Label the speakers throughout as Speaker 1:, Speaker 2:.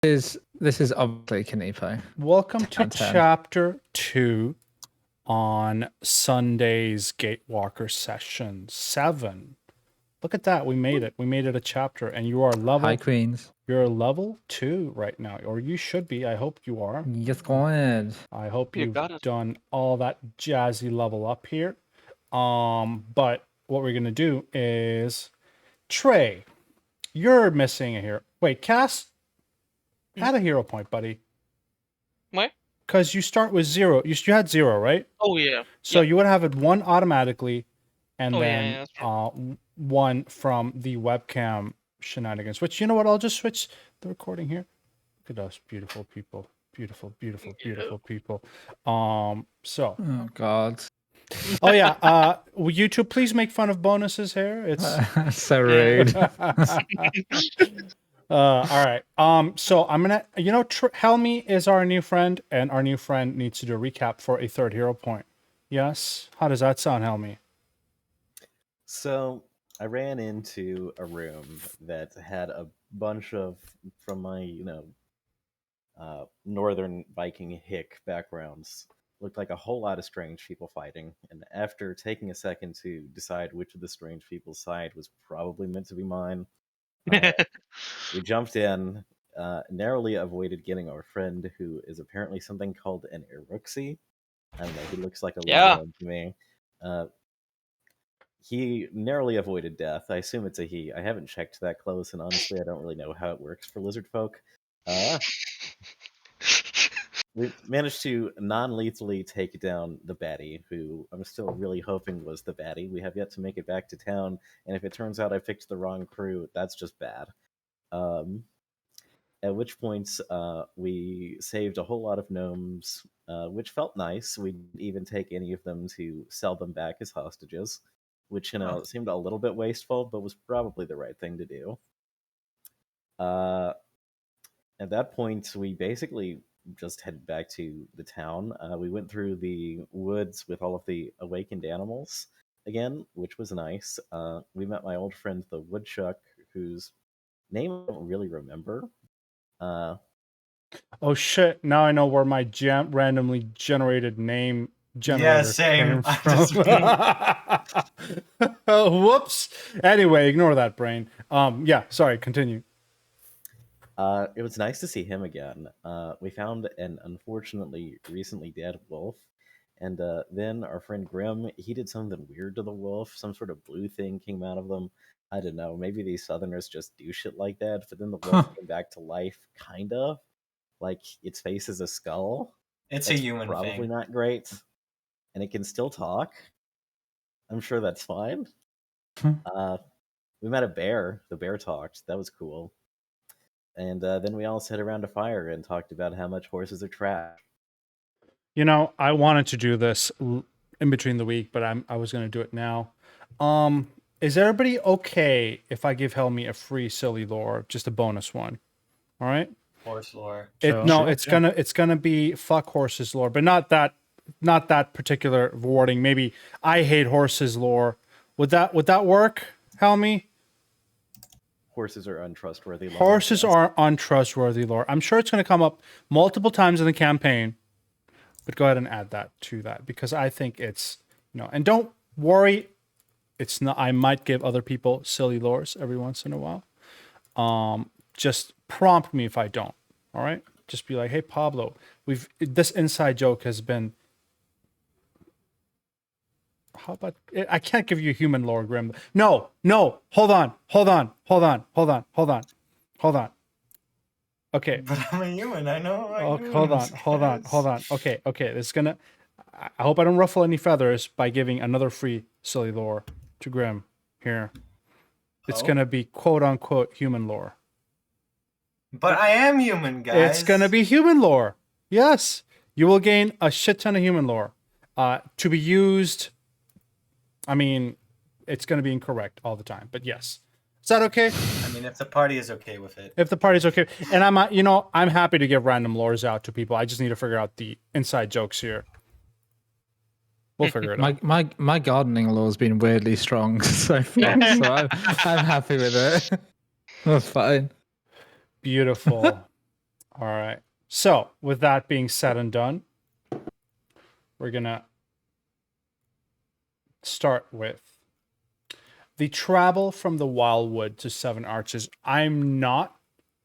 Speaker 1: This is obviously Kaneepo.
Speaker 2: Welcome to
Speaker 1: 10.
Speaker 2: Chapter 2 on Sunday's Gatewalker Session 7. Look at that. We made it. We made it a chapter, and you are
Speaker 1: Hi, Queens.
Speaker 2: You're level 2 right now, or you should be. I hope you are.
Speaker 1: Yes, go ahead.
Speaker 2: I hope you've done all that jazzy level up here. But what we're gonna do is Trey, you're missing a hero. Wait, Cass, add a hero point, buddy.
Speaker 3: What?
Speaker 2: Because you start with 0. You had 0, right?
Speaker 3: Oh yeah.
Speaker 2: So you would have it 1 automatically, and
Speaker 3: Oh,
Speaker 2: then
Speaker 3: yeah,
Speaker 2: 1 from the webcam shenanigans. Which, you know what? I'll just switch the recording here. Look at us, beautiful people, beautiful, beautiful, beautiful people. So.
Speaker 1: Oh God.
Speaker 2: Oh yeah. Will you two please make fun of bonuses here? It's
Speaker 1: so rude.
Speaker 2: All right. So I'm gonna, Helmy is our new friend, and our new friend needs to do a recap for a 3rd hero point. Yes. How does that sound, Helmy?
Speaker 4: So I ran into a room that had a bunch of, from my, northern Viking hick backgrounds, looked like a whole lot of strange people fighting. And after taking a second to decide which of the strange people's side was probably meant to be mine, we jumped in, narrowly avoided getting our friend, who is apparently something called an Eruxi. I don't know, he looks like a lizard to me. He narrowly avoided death. I assume it's a he. I haven't checked that close, and honestly, I don't really know how it works for lizard folk. We managed to non-lethally take down the baddie, who I'm still really hoping was the baddie. We have yet to make it back to town, and if it turns out I picked the wrong crew, that's just bad. At which point, we saved a whole lot of gnomes, which felt nice. We didn't even take any of them to sell them back as hostages, which, seemed a little bit wasteful, but was probably the right thing to do. At that point, we basically just headed back to the town. We went through the woods with all of the awakened animals again, which was nice. We met my old friend, the woodchuck, whose name I don't really remember.
Speaker 2: Oh shit! Now I know where my randomly generated name generator came from. Whoops. Anyway, ignore that, brain. Yeah. Sorry. Continue.
Speaker 4: It was nice to see him again. We found an unfortunately recently dead wolf, and then our friend Grim, he did something weird to the wolf. Some sort of blue thing came out of them. I don't know. Maybe these Southerners just do shit like that. But then the wolf came back to life, kind of. Like its face is a skull.
Speaker 5: It's a human
Speaker 4: probably
Speaker 5: thing.
Speaker 4: Not great. And it can still talk. I'm sure that's fine. We met a bear. The bear talked. That was cool. And then we all sat around a fire and talked about how much horses are trash.
Speaker 2: I wanted to do this in between the week, but I was going to do it now. Is everybody okay if I give Helmy a free silly lore, just a bonus one? All right.
Speaker 5: Horse lore.
Speaker 2: It's gonna be fuck horses lore, but not that particular wording. Maybe I hate horses lore. Would that work, Helmy?
Speaker 4: Horses are untrustworthy lore.
Speaker 2: Horses are untrustworthy lore. I'm sure it's going to come up multiple times in the campaign, but go ahead and add that to that, because I think it's, and don't worry, it's not. I might give other people silly lores every once in a while. Just prompt me if I don't. All right. Just be like, hey, Pablo, this inside joke has been. How about I can't give you human lore, Grim. No. Hold on. Okay.
Speaker 5: But I'm a human. I know.
Speaker 2: Hold on. Okay. It's gonna. I hope I don't ruffle any feathers by giving another free silly lore to Grim here. It's gonna be quote unquote human lore.
Speaker 5: But I am human, guys.
Speaker 2: It's gonna be human lore. Yes, you will gain a shit ton of human lore to be used. I mean, it's going to be incorrect all the time, but yes. Is that okay?
Speaker 5: I mean, if the party is okay with it.
Speaker 2: If the party's okay. And I'm happy to give random lores out to people. I just need to figure out the inside jokes here. We'll figure it out.
Speaker 1: My gardening lore has been weirdly strong so far, so I'm happy with it. That's fine.
Speaker 2: Beautiful. All right. So, with that being said and done, we're going to start with the travel from the Wildwood to Seven Arches. I'm not.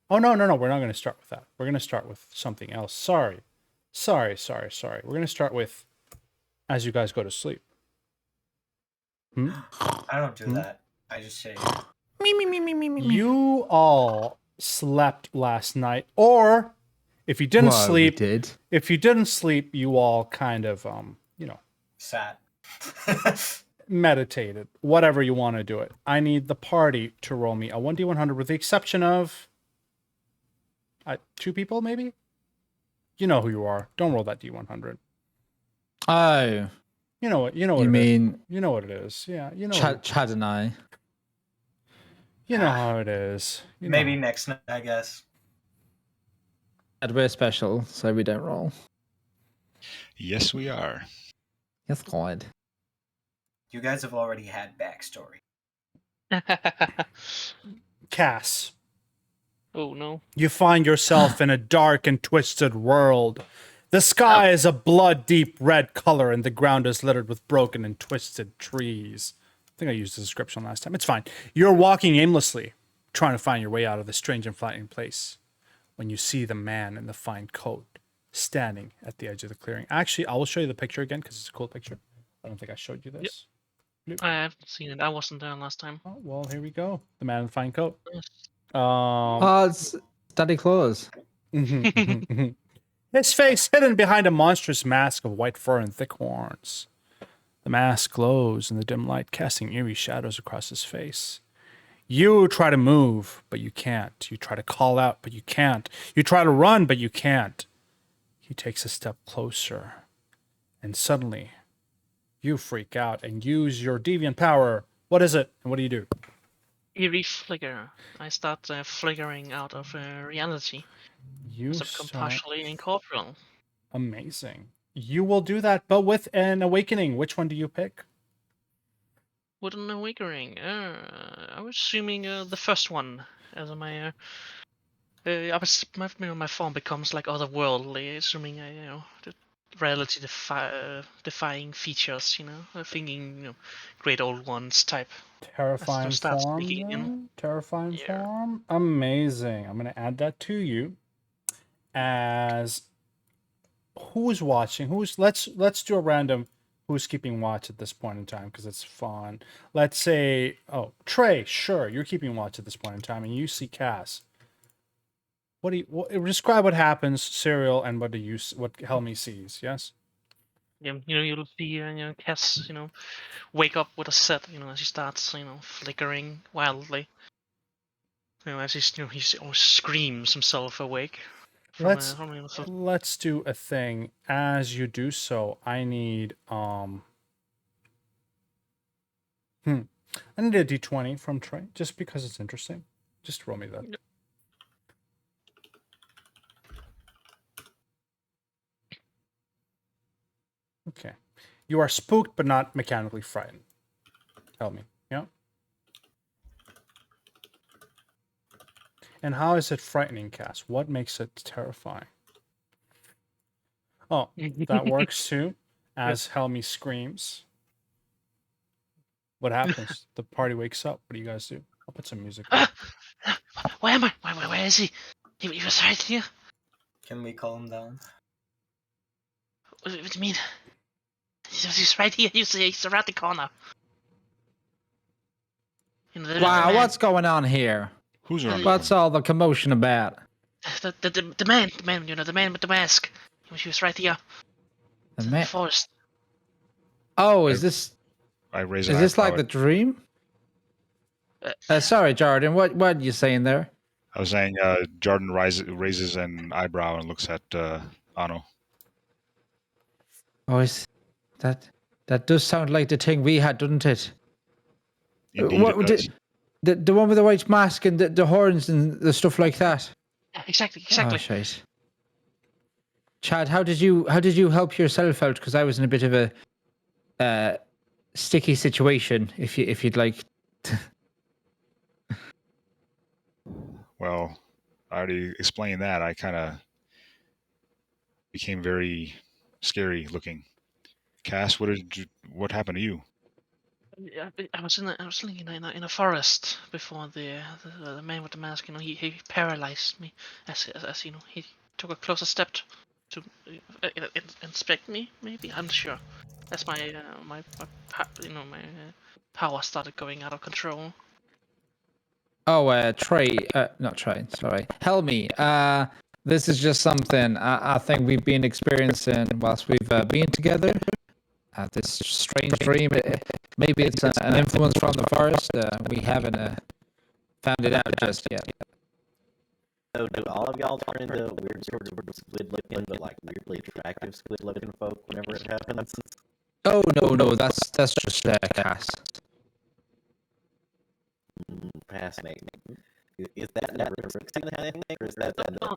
Speaker 2: Oh, no. We're not going to start with that. We're going to start with something else. Sorry. We're going to start with as you guys go to sleep.
Speaker 5: I don't do that. I just shave.
Speaker 2: You all slept last night, or if you didn't
Speaker 1: Well,
Speaker 2: sleep,
Speaker 1: we did.
Speaker 2: you all kind of
Speaker 5: Sat.
Speaker 2: meditated. Whatever you want to do it. I need the party to roll me a 1d100 with the exception of 2 people, maybe? You know who you are. Don't roll that d100.
Speaker 1: Oh,
Speaker 2: You know what
Speaker 1: you
Speaker 2: it is.
Speaker 1: mean
Speaker 2: You know what it is. Yeah, you know.
Speaker 1: Chad and I?
Speaker 2: You know how it is. You know.
Speaker 5: Maybe next night, I guess.
Speaker 1: Chad, we're special, so we don't roll.
Speaker 3: Yes, we are.
Speaker 1: Yes, God.
Speaker 5: You guys have already had backstory.
Speaker 2: Cass.
Speaker 6: Oh no.
Speaker 2: You find yourself in a dark and twisted world. The sky is a blood-deep red color, and the ground is littered with broken and twisted trees. I think I used the description last time. It's fine. You're walking aimlessly, trying to find your way out of this strange and frightening place, when you see the man in the fine coat standing at the edge of the clearing. Actually, I will show you the picture again, because it's a cool picture. I don't think I showed you this.
Speaker 6: I haven't seen it. I wasn't there last time.
Speaker 2: Oh, well, here we go. The man in the fine coat.
Speaker 6: Yes.
Speaker 1: Oh, it's Daddy Claus.
Speaker 2: His face hidden behind a monstrous mask of white fur and thick horns. The mask glows in the dim light, casting eerie shadows across his face. You try to move, but you can't. You try to call out, but you can't. You try to run, but you can't. He takes a step closer, and suddenly, you freak out and use your deviant power. What is it, and what do you do?
Speaker 6: Eerie flicker. I start flickering out of reality.
Speaker 2: You
Speaker 6: So I become
Speaker 2: start...
Speaker 6: partially incorporeal.
Speaker 2: Amazing. You will do that, but with an awakening. Which one do you pick?
Speaker 6: With an awakening. I was assuming the first one, as my my form becomes like otherworldly, assuming the reality defying features. Thinking great old ones type.
Speaker 2: Terrifying
Speaker 6: start
Speaker 2: form,
Speaker 6: speaking in.
Speaker 2: then? Terrifying
Speaker 6: Yeah.
Speaker 2: form? Amazing. I'm going to add that to you. As who's watching? Let's do a random who's keeping watch at this point in time, because it's fun. Let's say, Trey, sure, you're keeping watch at this point in time, and you see Cass. Describe what happens, Serial, and what Helmy sees, yes?
Speaker 6: Yeah, you'll see, Cass, wake up with a set, as he starts, flickering wildly. As he almost screams himself awake.
Speaker 2: Let's do a thing. As you do so, I need I need a d20 from Trey, just because it's interesting. Just roll me that.
Speaker 6: Yep.
Speaker 2: Okay. You are spooked but not mechanically frightened. Tell me. Yeah? And how is it frightening, Cass? What makes it terrifying? Oh, that works too. As Helmy screams. What happens? The party wakes up. What do you guys do? I'll put some music on.
Speaker 6: Where am I? Where is he? He was right here.
Speaker 5: Can we calm down?
Speaker 6: What do you mean? He's right here. He's around the corner.
Speaker 1: Wow, what's going on here?
Speaker 3: Who's around?
Speaker 1: What's all the commotion about?
Speaker 6: The man, the man with the mask. He was right here.
Speaker 1: The
Speaker 6: In
Speaker 1: man.
Speaker 6: the forest.
Speaker 1: Oh, is this
Speaker 3: I raise
Speaker 1: is
Speaker 3: an
Speaker 1: this like
Speaker 3: eyebrow.
Speaker 1: the dream? Sorry, Jordan. What are you saying there?
Speaker 3: I was saying Jordan raises an eyebrow and looks at Ano.
Speaker 1: Oh, is that does sound like the thing we had, doesn't it?
Speaker 3: Indeed,
Speaker 1: What
Speaker 3: it does.
Speaker 1: the one with the white mask and the horns and the stuff like that?
Speaker 6: Yeah, exactly.
Speaker 1: Oh, shite. Chad, how did you help yourself out? Because I was in a bit of a sticky situation. If you'd like.
Speaker 3: Well, I already explained that. I kind of became very scary looking. Cass, what happened to you?
Speaker 6: Yeah, I was in a forest before the man with the mask. He paralyzed me as he took a closer step to inspect me. Maybe I'm not sure. As my power started going out of control.
Speaker 1: Oh, Trey, not Trey, sorry. Helmy, this is just something I think we've been experiencing whilst we've been together. This strange dream. Maybe it's an influence from the forest. We haven't found it out just yet.
Speaker 4: So do all of y'all turn into weird sort of squid-looking, but like weirdly attractive squid-looking folk whenever it happens?
Speaker 1: Oh no, that's just Cass.
Speaker 4: Fascinating. Is that number 16 kind of thing, or is that
Speaker 6: No,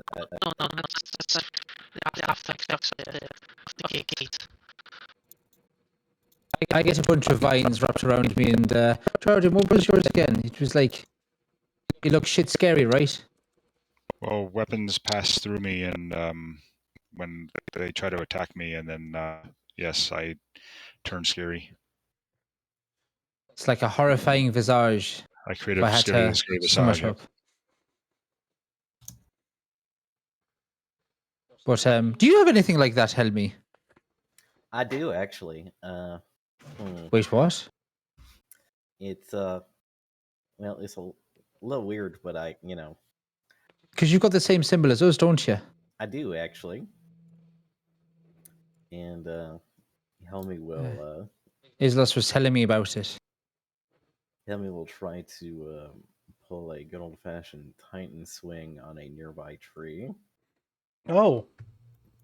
Speaker 6: that's after the gate.
Speaker 1: I get a bunch of vines wrapped around me, and Jordan, what was yours again? It was like, it looked shit scary, right?
Speaker 3: Well, weapons pass through me, and when they try to attack me, and then yes, I turn scary.
Speaker 1: It's like a horrifying visage.
Speaker 3: I create
Speaker 1: If I
Speaker 3: a
Speaker 1: had
Speaker 3: scary
Speaker 1: to sum
Speaker 3: visage.
Speaker 1: it up. But do you have anything like that, Helmy?
Speaker 4: I do actually.
Speaker 1: Wait, what?
Speaker 4: It's well, it's a little weird, but
Speaker 1: Because you've got the same symbol as us, don't you?
Speaker 4: I do actually. And Helmy will
Speaker 1: Islos was telling me about it.
Speaker 4: Helmy will try to pull a good old-fashioned Titan swing on a nearby tree.
Speaker 2: Oh,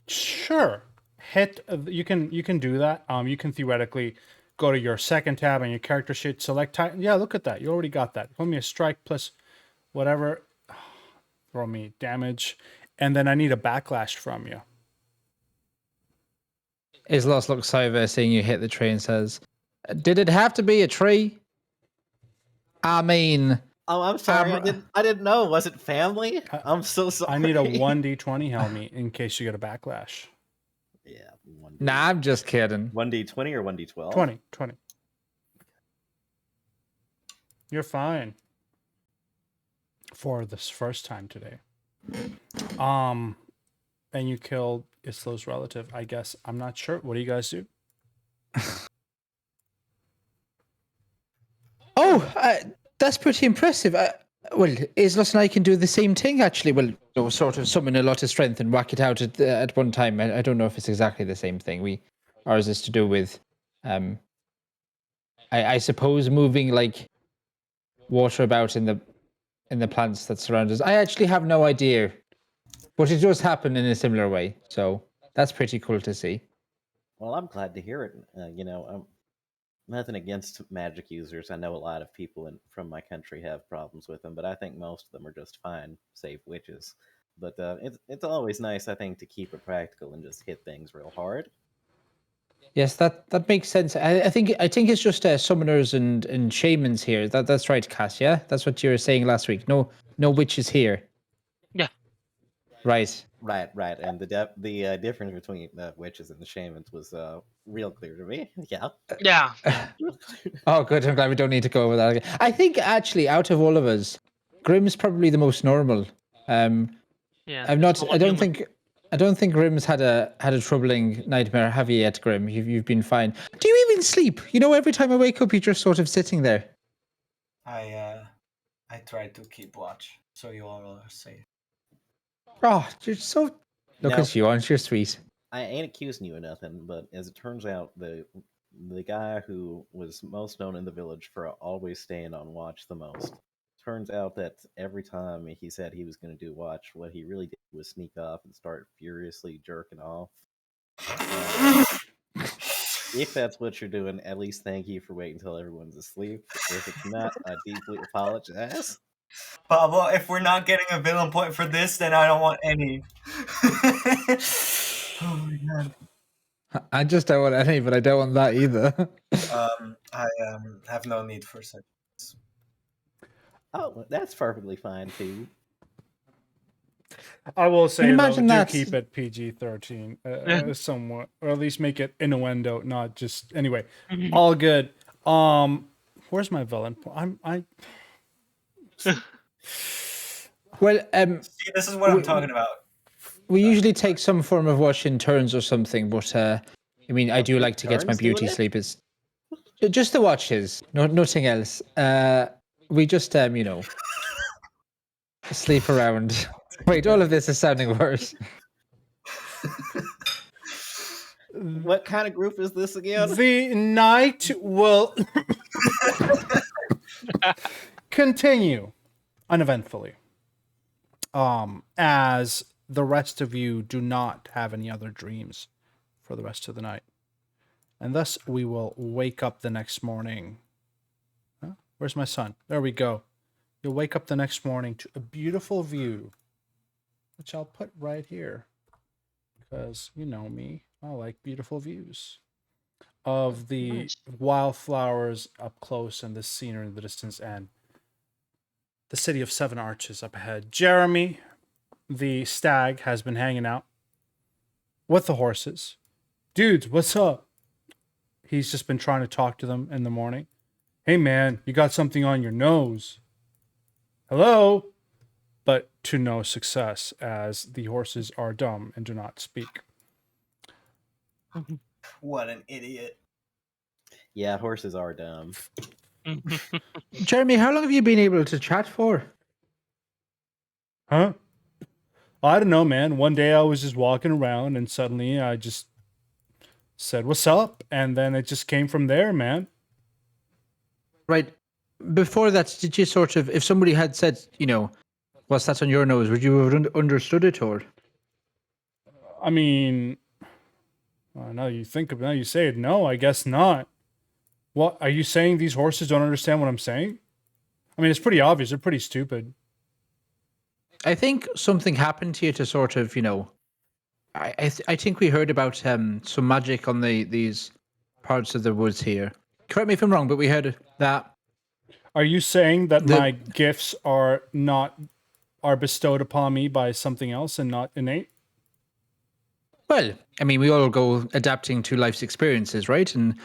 Speaker 2: sure. Hit. You can do that. You can theoretically go to your second tab on your character sheet, select Titan. Yeah, look at that. You already got that. Throw me a strike plus whatever. Throw me damage, and then I need a backlash from you.
Speaker 1: Islos looks over, seeing you hit the tree, and says, "Did it have to be a tree? I mean,
Speaker 4: Oh, I'm sorry. I didn't know. Was it family? I'm so sorry.
Speaker 2: I need a 1d20 Helmy in case you get a backlash.
Speaker 4: Yeah.
Speaker 1: Nah, I'm just kidding.
Speaker 4: 1d20 or 1d12?
Speaker 2: 20. You're fine. For this first time today. And you killed Islo's relative, I guess. I'm not sure. What do you guys do?
Speaker 1: Oh, that's pretty impressive. Well, Islos and I can do the same thing, actually. Well, sort of summon a lot of strength and whack it out at one time. I don't know if it's exactly the same thing. Ours is to do with, I suppose, moving like water about in the plants that surround us. I actually have no idea, but it does happen in a similar way. So that's pretty cool to see.
Speaker 4: Well, I'm glad to hear it. I'm nothing against magic users. I know a lot of people from my country have problems with them, but I think most of them are just fine, save witches. But it's always nice, I think, to keep it practical and just hit things real hard.
Speaker 1: Yes, that makes sense. I think it's just summoners and shamans here. That's right, Cass. Yeah, that's what you were saying last week. No witches here.
Speaker 6: Yeah.
Speaker 4: Right. And the difference between the witches and the shamans was real clear to me. Yeah.
Speaker 6: Yeah.
Speaker 1: Oh, good. I'm glad we don't need to go over that again. I think actually, out of all of us, Grimm's probably the most normal.
Speaker 6: Yeah.
Speaker 1: I'm not. I don't think Grimm's had a troubling nightmare. Have you yet, Grimm? You've been fine. Do you even sleep? Every time I wake up, you're just sort of sitting there.
Speaker 5: I try to keep watch, so you all are safe.
Speaker 1: Oh, you're so. Look at you, aren't you sweet?
Speaker 4: I ain't accusing you of nothing, but as it turns out, the guy who was most known in the village for always staying on watch the most, turns out that every time he said he was going to do watch, what he really did was sneak off and start furiously jerking off. If that's what you're doing, at least thank you for waiting until everyone's asleep. If it's not, I deeply apologize.
Speaker 5: Pablo, if we're not getting a villain point for this, then I don't want any. Oh my god.
Speaker 1: I just don't want any, but I don't want that either.
Speaker 5: I have no need for such.
Speaker 4: Oh, that's perfectly fine too.
Speaker 2: I will say though,
Speaker 1: imagine
Speaker 2: do
Speaker 1: that.
Speaker 2: keep it PG-13 somewhat, or at least make it innuendo, not just anyway. All good. Where's my villain?
Speaker 1: Well,
Speaker 5: See, this is what I'm talking about.
Speaker 1: we usually take some form of watch in turns or something, but I mean, I do
Speaker 4: take
Speaker 1: like to get my
Speaker 4: turns doing
Speaker 1: beauty
Speaker 4: it?
Speaker 1: sleep. Is just the watches, nothing else. We just sleep around. Wait, all of this is sounding worse.
Speaker 4: What kind of group is this again?
Speaker 2: The night will continue uneventfully. As the rest of you do not have any other dreams for the rest of the night. And thus we will wake up the next morning. Huh? Where's my son? There we go. You'll wake up the next morning to a beautiful view, which I'll put right here. Because you know me, I like beautiful views of the
Speaker 6: Nice.
Speaker 2: wildflowers up close and the scenery in the distance and the city of Seven Arches up ahead. Jeremy, the stag, has been hanging out with the horses. Dudes, what's up? He's just been trying to talk to them in the morning. Hey man, you got something on your nose. Hello? But to no success, as the horses are dumb and do not speak.
Speaker 5: What an idiot.
Speaker 4: Yeah, horses are dumb.
Speaker 1: Jeremy, how long have you been able to chat for?
Speaker 2: Huh? I don't know, man. One day I was just walking around and suddenly I just said, "What's up?" And then it just came from there, man.
Speaker 1: Right. Before that, did you sort of, if somebody had said, what's that on your nose, would you have understood it or?
Speaker 2: I mean, now you say it, no, I guess not. What are you saying? These horses don't understand what I'm saying? I mean, it's pretty obvious. They're pretty stupid.
Speaker 1: I think something happened to you to sort of, I think we heard about some magic on these parts of the woods here. Correct me if I'm wrong, but we heard that.
Speaker 2: Are you saying that my gifts are bestowed upon me by something else and not innate?
Speaker 1: Well, I mean, we all go adapting to life's experiences, right? And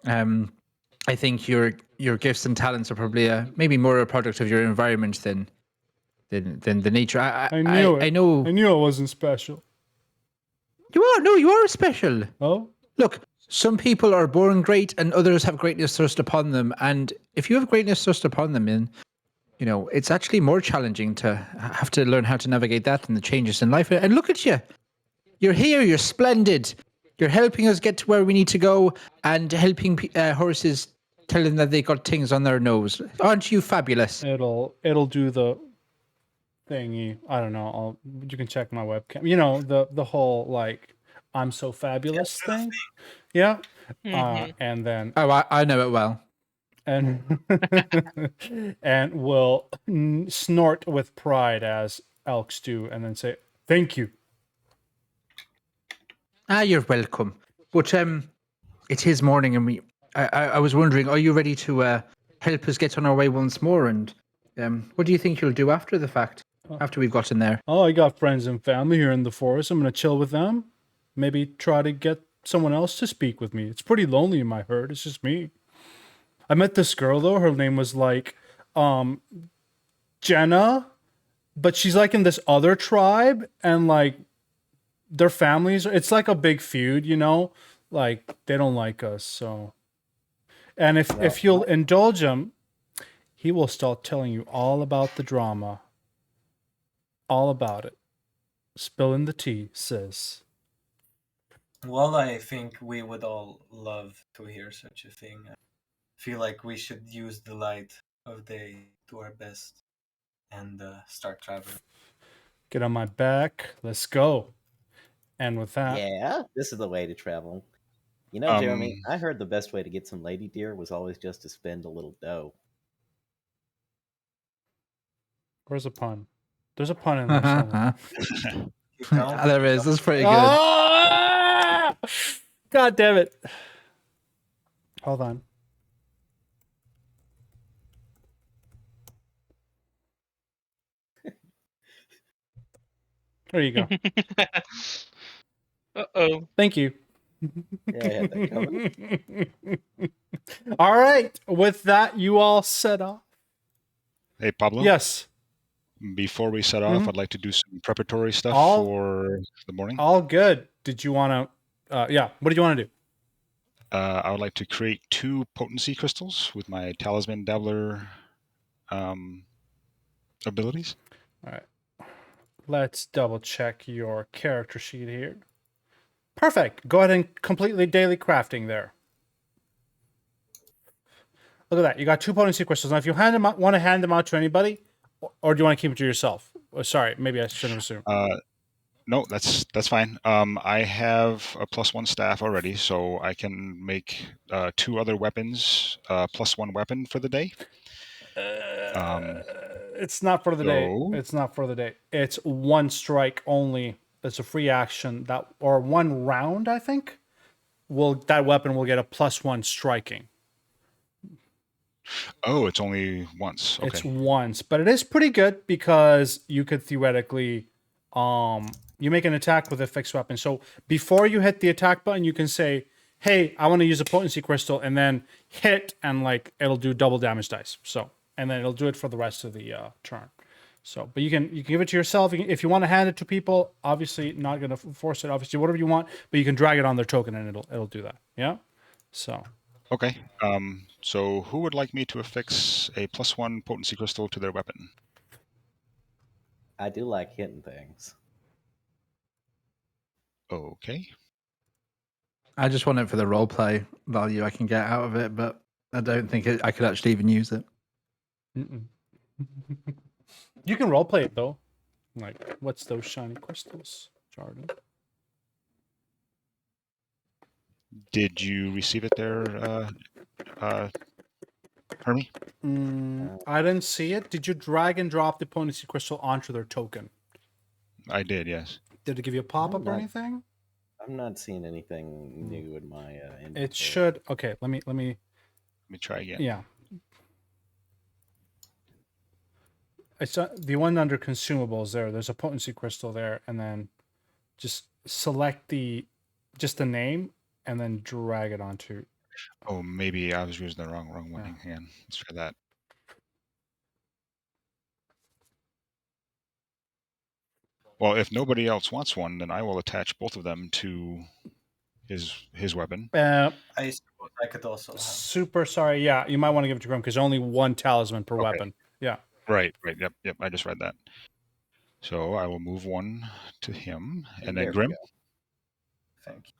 Speaker 1: I think your gifts and talents are probably maybe more a product of your environment than the nature.
Speaker 2: I knew it.
Speaker 1: I know.
Speaker 2: I knew it wasn't special.
Speaker 1: You are. No, you are special.
Speaker 2: Oh?
Speaker 1: Look, some people are born great and others have greatness thrust upon them. And if you have greatness thrust upon them, then, it's actually more challenging to have to learn how to navigate that and the changes in life. And look at you. You're here. You're splendid. You're helping us get to where we need to go and helping horses tell them that they got things on their nose. Aren't you fabulous?
Speaker 2: It'll do the thingy. I don't know. You can check my webcam. The whole like I'm so fabulous thing. Yeah. And then
Speaker 1: Oh, I know it well.
Speaker 2: and and will snort with pride as elks do, and then say thank you.
Speaker 1: You're welcome. But it is morning, and I was wondering, are you ready to help us get on our way once more? And what do you think you'll do after the fact? After we've gotten there?
Speaker 2: Oh, I got friends and family here in the forest. I'm gonna chill with them. Maybe try to get someone else to speak with me. It's pretty lonely in my herd. It's just me. I met this girl though. Her name was like Jenna, but she's like in this other tribe, and like their families. It's like a big feud, Like they don't like us. So, and if you'll indulge him, he will start telling you all about the drama. All about it. Spilling the tea, sis.
Speaker 5: Well, I think we would all love to hear such a thing. I feel like we should use the light of day to our best and start traveling.
Speaker 2: Get on my back. Let's go. And with that,
Speaker 4: Yeah, this is the way to travel. Jeremy, I heard the best way to get some lady deer was always just to spend a little dough.
Speaker 2: where's a pun? There's a pun in there somewhere.
Speaker 1: There is. That's pretty good.
Speaker 2: Ah! God damn it. Hold on. There you go.
Speaker 6: Uh-oh.
Speaker 2: Thank you.
Speaker 4: Yeah, I had that coming.
Speaker 2: All right. With that, you all set off.
Speaker 3: Hey, Pablo.
Speaker 2: Yes.
Speaker 3: Before we set off, I'd like to do some preparatory stuff
Speaker 2: All-
Speaker 3: for the morning.
Speaker 2: All good. Did you want to? Yeah. What do you want to do?
Speaker 3: I would like to create 2 potency crystals with my Talisman Dabbler abilities.
Speaker 2: All right. Let's double check your character sheet here. Perfect. Go ahead and complete the daily crafting there. Look at that. You got 2 potency crystals. Now, if you want to hand them out to anybody, or do you want to keep it to yourself? Oh, sorry, maybe I shouldn't assume.
Speaker 3: No, that's fine. I have a +1 staff already, so I can make 2 other weapons, +1 weapon for the day.
Speaker 2: It's not for the day.
Speaker 3: So-
Speaker 2: It's not for the day. It's 1 strike only. That's a free action or 1 round, I think. That weapon will get a +1 striking.
Speaker 3: Oh, it's only once. Okay.
Speaker 2: It's once, but it is pretty good because you could theoretically, you make an attack with a fixed weapon. So before you hit the attack button, you can say, "Hey, I want to use a potency crystal," and then hit, and like it'll do double damage dice. So, and then it'll do it for the rest of the turn. So, but you can give it to yourself if you want to hand it to people. Obviously, not going to force it. Obviously, whatever you want, but you can drag it on their token, and it'll do that. Yeah. So.
Speaker 3: Okay. So who would like me to affix a +1 potency crystal to their weapon?
Speaker 4: I do like hitting things.
Speaker 3: Okay.
Speaker 1: I just want it for the roleplay value I can get out of it, but I don't think I could actually even use it.
Speaker 2: You can roleplay it though. Like, what's those shiny crystals, Jordan?
Speaker 3: Did you receive it there, Hermie?
Speaker 2: I didn't see it. Did you drag and drop the potency crystal onto their token?
Speaker 3: I did, yes.
Speaker 2: Did it give you a pop-up or
Speaker 4: not-
Speaker 2: anything?
Speaker 4: I'm not seeing anything new in my inventory.
Speaker 2: It should. Okay, let me.
Speaker 3: Let me try again.
Speaker 2: Yeah. It's the one under consumables there. There's a potency crystal there, and then just select just the name, and then drag it onto.
Speaker 3: Oh, maybe I was using the wrong one.
Speaker 2: Yeah.
Speaker 3: Hang on. Let's try that. Well, if nobody else wants one, then I will attach both of them to his weapon.
Speaker 5: I suppose I could also have.
Speaker 2: Super sorry. Yeah, you might want to give it to Grim because only 1 talisman per weapon. Yeah.
Speaker 3: Right. Yep. I just read that. So I will move 1 to him, and then
Speaker 4: There we
Speaker 3: Grim.
Speaker 4: go.
Speaker 5: Thank you.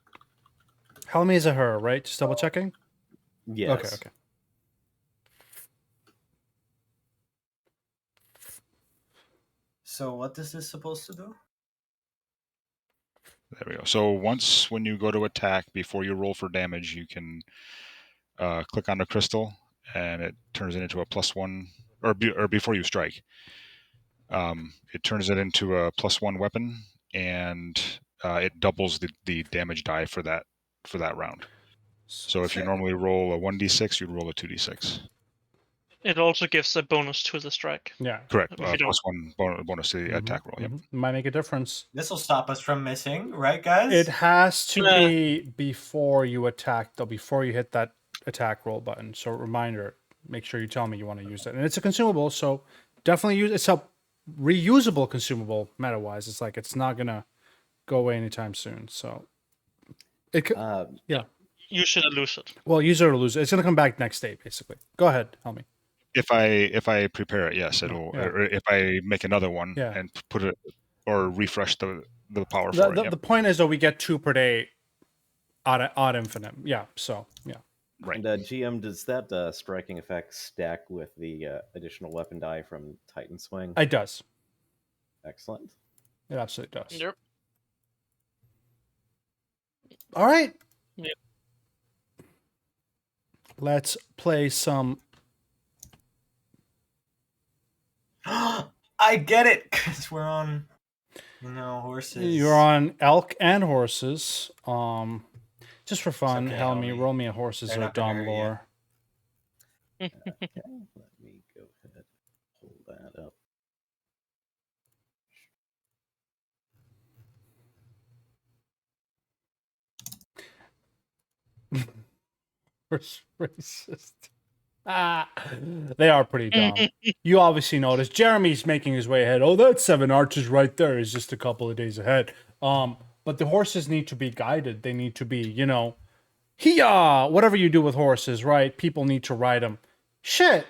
Speaker 2: Helmy is a her, right? Just double checking.
Speaker 4: Yes.
Speaker 2: Okay.
Speaker 5: So what is this supposed to do?
Speaker 3: There we go. So when you go to attack, before you roll for damage, you can click on the crystal, and it turns it into a +1, or before you strike, it turns it into a +1 weapon, and it doubles the damage die for that round. So if you normally roll a 1d6, you'd roll a 2d6.
Speaker 6: It also gives a bonus to the strike.
Speaker 2: Yeah.
Speaker 3: Correct.
Speaker 6: If you don't-
Speaker 3: +1 bonus to the attack roll. Yep.
Speaker 2: Might make a difference.
Speaker 5: This will stop us from missing, right, guys?
Speaker 2: It has to
Speaker 6: Nah.
Speaker 2: be before you attack, though, before you hit that attack roll button. So reminder, make sure you tell me you want to use it. And it's a consumable, so definitely use it. It's a reusable consumable meta-wise. It's like it's not going to go away anytime soon. So it could, yeah.
Speaker 6: Use it or lose it.
Speaker 2: Well, use it or lose it. It's going to come back next day, basically. Go ahead, Helmy.
Speaker 3: If I prepare it, yes, it'll.
Speaker 2: Yeah.
Speaker 3: Or if I make another one
Speaker 2: Yeah.
Speaker 3: and put it or refresh the power for it. Yep.
Speaker 2: The point is, though, we get 2 per day odd infinite. Yeah, so, yeah.
Speaker 3: Right.
Speaker 4: And GM, does that striking effect stack with the additional weapon die from Titan Swing?
Speaker 2: It does.
Speaker 4: Excellent.
Speaker 2: It absolutely does.
Speaker 6: Yep.
Speaker 2: All right.
Speaker 6: Yep.
Speaker 2: Let's play some.
Speaker 5: I get it, because we're on, horses.
Speaker 2: You're on elk and horses. Just for fun,
Speaker 5: okay,
Speaker 2: Helmy,
Speaker 5: Helmy.
Speaker 2: roll me a horses
Speaker 5: They're
Speaker 2: or
Speaker 5: not gonna
Speaker 2: dumb
Speaker 5: hurt you.
Speaker 2: lore.
Speaker 4: Okay, let me go ahead and pull that up.
Speaker 2: Horse racist. They are pretty dumb. You obviously noticed Jeremy's making his way ahead. Oh, that's 7 archers right there. He's just a couple of days ahead. But the horses need to be guided. They need to be, hee-yaw, whatever you do with horses, right? People need to ride them. Shit.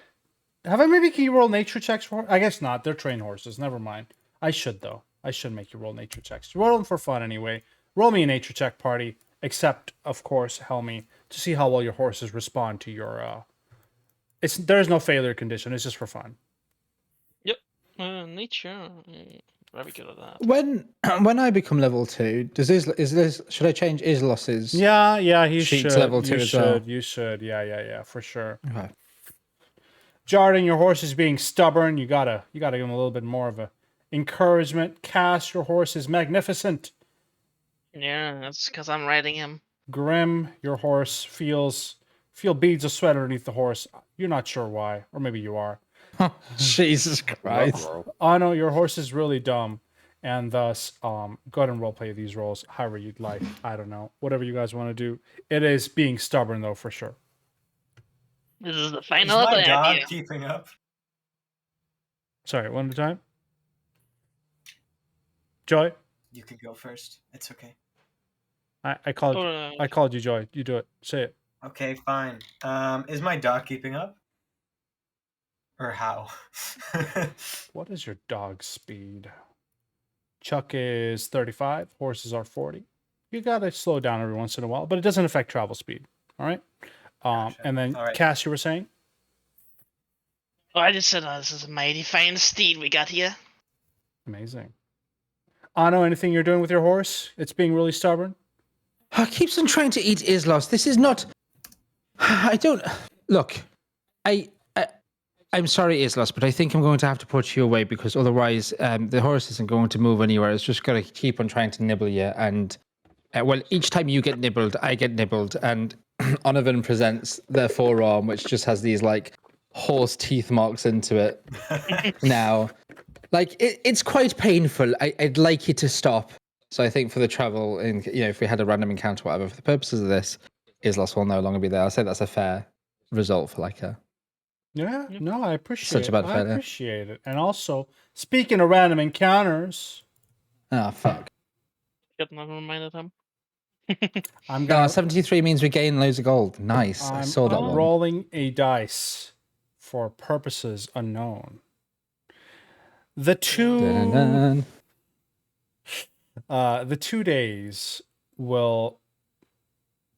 Speaker 2: Have I maybe can you roll nature checks for? I guess not. They're trained horses. Never mind. I should though. I should make you roll nature checks. You roll them for fun anyway. Roll me a nature check, party. Except, of course, Helmy, to see how well your horses respond to your. There's no failure condition. It's just for fun.
Speaker 6: Yep. Nature. Very good at that.
Speaker 1: When I become level 2, should I change Islos's?
Speaker 2: Yeah, he
Speaker 1: Sheet
Speaker 2: should.
Speaker 1: to level 2
Speaker 2: you
Speaker 1: as
Speaker 2: should.
Speaker 1: well.
Speaker 2: You should. Yeah, for sure.
Speaker 1: Okay.
Speaker 2: Jarden, your horse is being stubborn. You gotta give him a little bit more of a encouragement. Cass, your horse is magnificent.
Speaker 6: Yeah, that's because I'm riding him.
Speaker 2: Grim, your horse feel beads of sweat underneath the horse. You're not sure why, or maybe you are.
Speaker 1: Jesus Christ.
Speaker 2: Oh no, your horse is really dumb, and thus, go ahead and roleplay these roles however you'd like. I don't know, whatever you guys want to do. It is being stubborn though, for sure.
Speaker 6: This is the
Speaker 5: Is
Speaker 6: final
Speaker 5: my dog
Speaker 6: idea.
Speaker 5: keeping up?
Speaker 2: Sorry, one at a time. Joy,
Speaker 5: You can go first. It's okay.
Speaker 2: I called you Joy. You do it. Say it.
Speaker 5: Okay, fine. Is my dog keeping up? Or how?
Speaker 2: What is your dog's speed? Chuck is 35. Horses are 40. You gotta slow down every once in a while, but it doesn't affect travel speed. All right.
Speaker 5: Gotcha.
Speaker 2: And then
Speaker 5: All right.
Speaker 2: Cass, you were saying?
Speaker 6: Oh, I just said this is a mighty fine steed we got here.
Speaker 2: Amazing. Ano, anything you're doing with your horse? It's being really stubborn.
Speaker 1: Keeps on trying to eat Islos. This is not. I don't. Look, I'm sorry, Islos, but I think I'm going to have to put you away because otherwise the horse isn't going to move anywhere. It's just going to keep on trying to nibble you. And, well, each time you get nibbled, I get nibbled. And Onovan presents their forearm, which just has these, horse teeth marks into it now. It's quite painful. I'd like you to stop. So I think for the travel, and if we had a random encounter, whatever, for the purposes of this, Islos will no longer be there. I'll say that's a fair result for
Speaker 2: Yeah, no, I appreciate
Speaker 1: Such a bad
Speaker 2: it. I
Speaker 1: failure.
Speaker 2: appreciate it. And also, speaking of random encounters,
Speaker 1: fuck.
Speaker 6: Get never mind at him.
Speaker 2: I'm
Speaker 1: No,
Speaker 2: gonna
Speaker 1: 73 means we gain loads of gold. Nice. I saw that
Speaker 2: I'm
Speaker 1: one.
Speaker 2: rolling a dice for purposes unknown. The
Speaker 1: Dun-dun-dun.
Speaker 2: 2 days will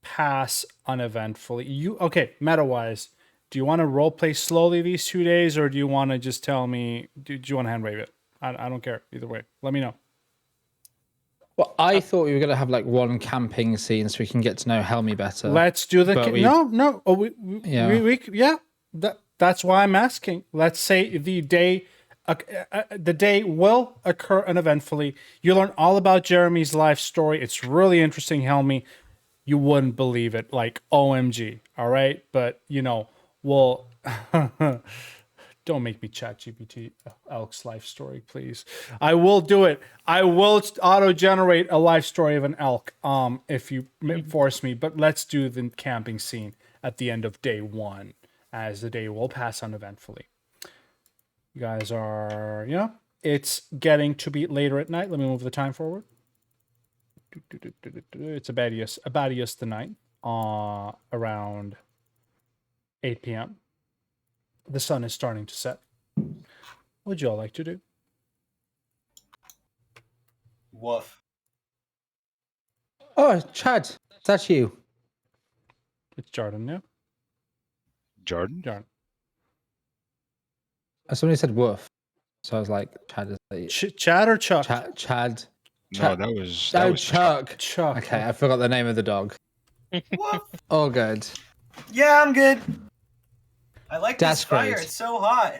Speaker 2: pass uneventfully. Meta-wise, do you want to roleplay slowly these 2 days, or do you want to just tell me? Do you want to hand wave it? I don't care either way. Let me know.
Speaker 1: Well, I thought we were going to have one camping scene so we can get to know Helmy better.
Speaker 2: Let's do the
Speaker 1: But
Speaker 2: no. Oh,
Speaker 1: Yeah.
Speaker 2: That's why I'm asking. Let's say the day will occur uneventfully. You learn all about Jeremy's life story. It's really interesting, Helmy. You wouldn't believe it. OMG. All right, but we'll. Don't make me chat GPT Elk's life story, please. I will do it. I will auto-generate a life story of an elk if you force me. But let's do the camping scene at the end of day 1, as the day will pass uneventfully. You guys are, it's getting to be later at night. Let me move the time forward. It's Abadius the night, around 8 p.m. The sun is starting to set. What would you all like to do?
Speaker 5: Woof.
Speaker 1: Oh, Chad, that's you.
Speaker 2: It's Jarden, yeah?
Speaker 3: Jordan?
Speaker 2: Jarden.
Speaker 1: Somebody said woof. So I was like, Chad is the...
Speaker 2: Chad or Chuck?
Speaker 1: Chad.
Speaker 3: No, that was
Speaker 1: Chuck.
Speaker 2: Chuck.
Speaker 1: Okay, I forgot the name of the dog.
Speaker 5: Woof.
Speaker 1: All good.
Speaker 5: Yeah, I'm good. I like
Speaker 1: That's
Speaker 5: this fire.
Speaker 1: great.
Speaker 5: It's so hot.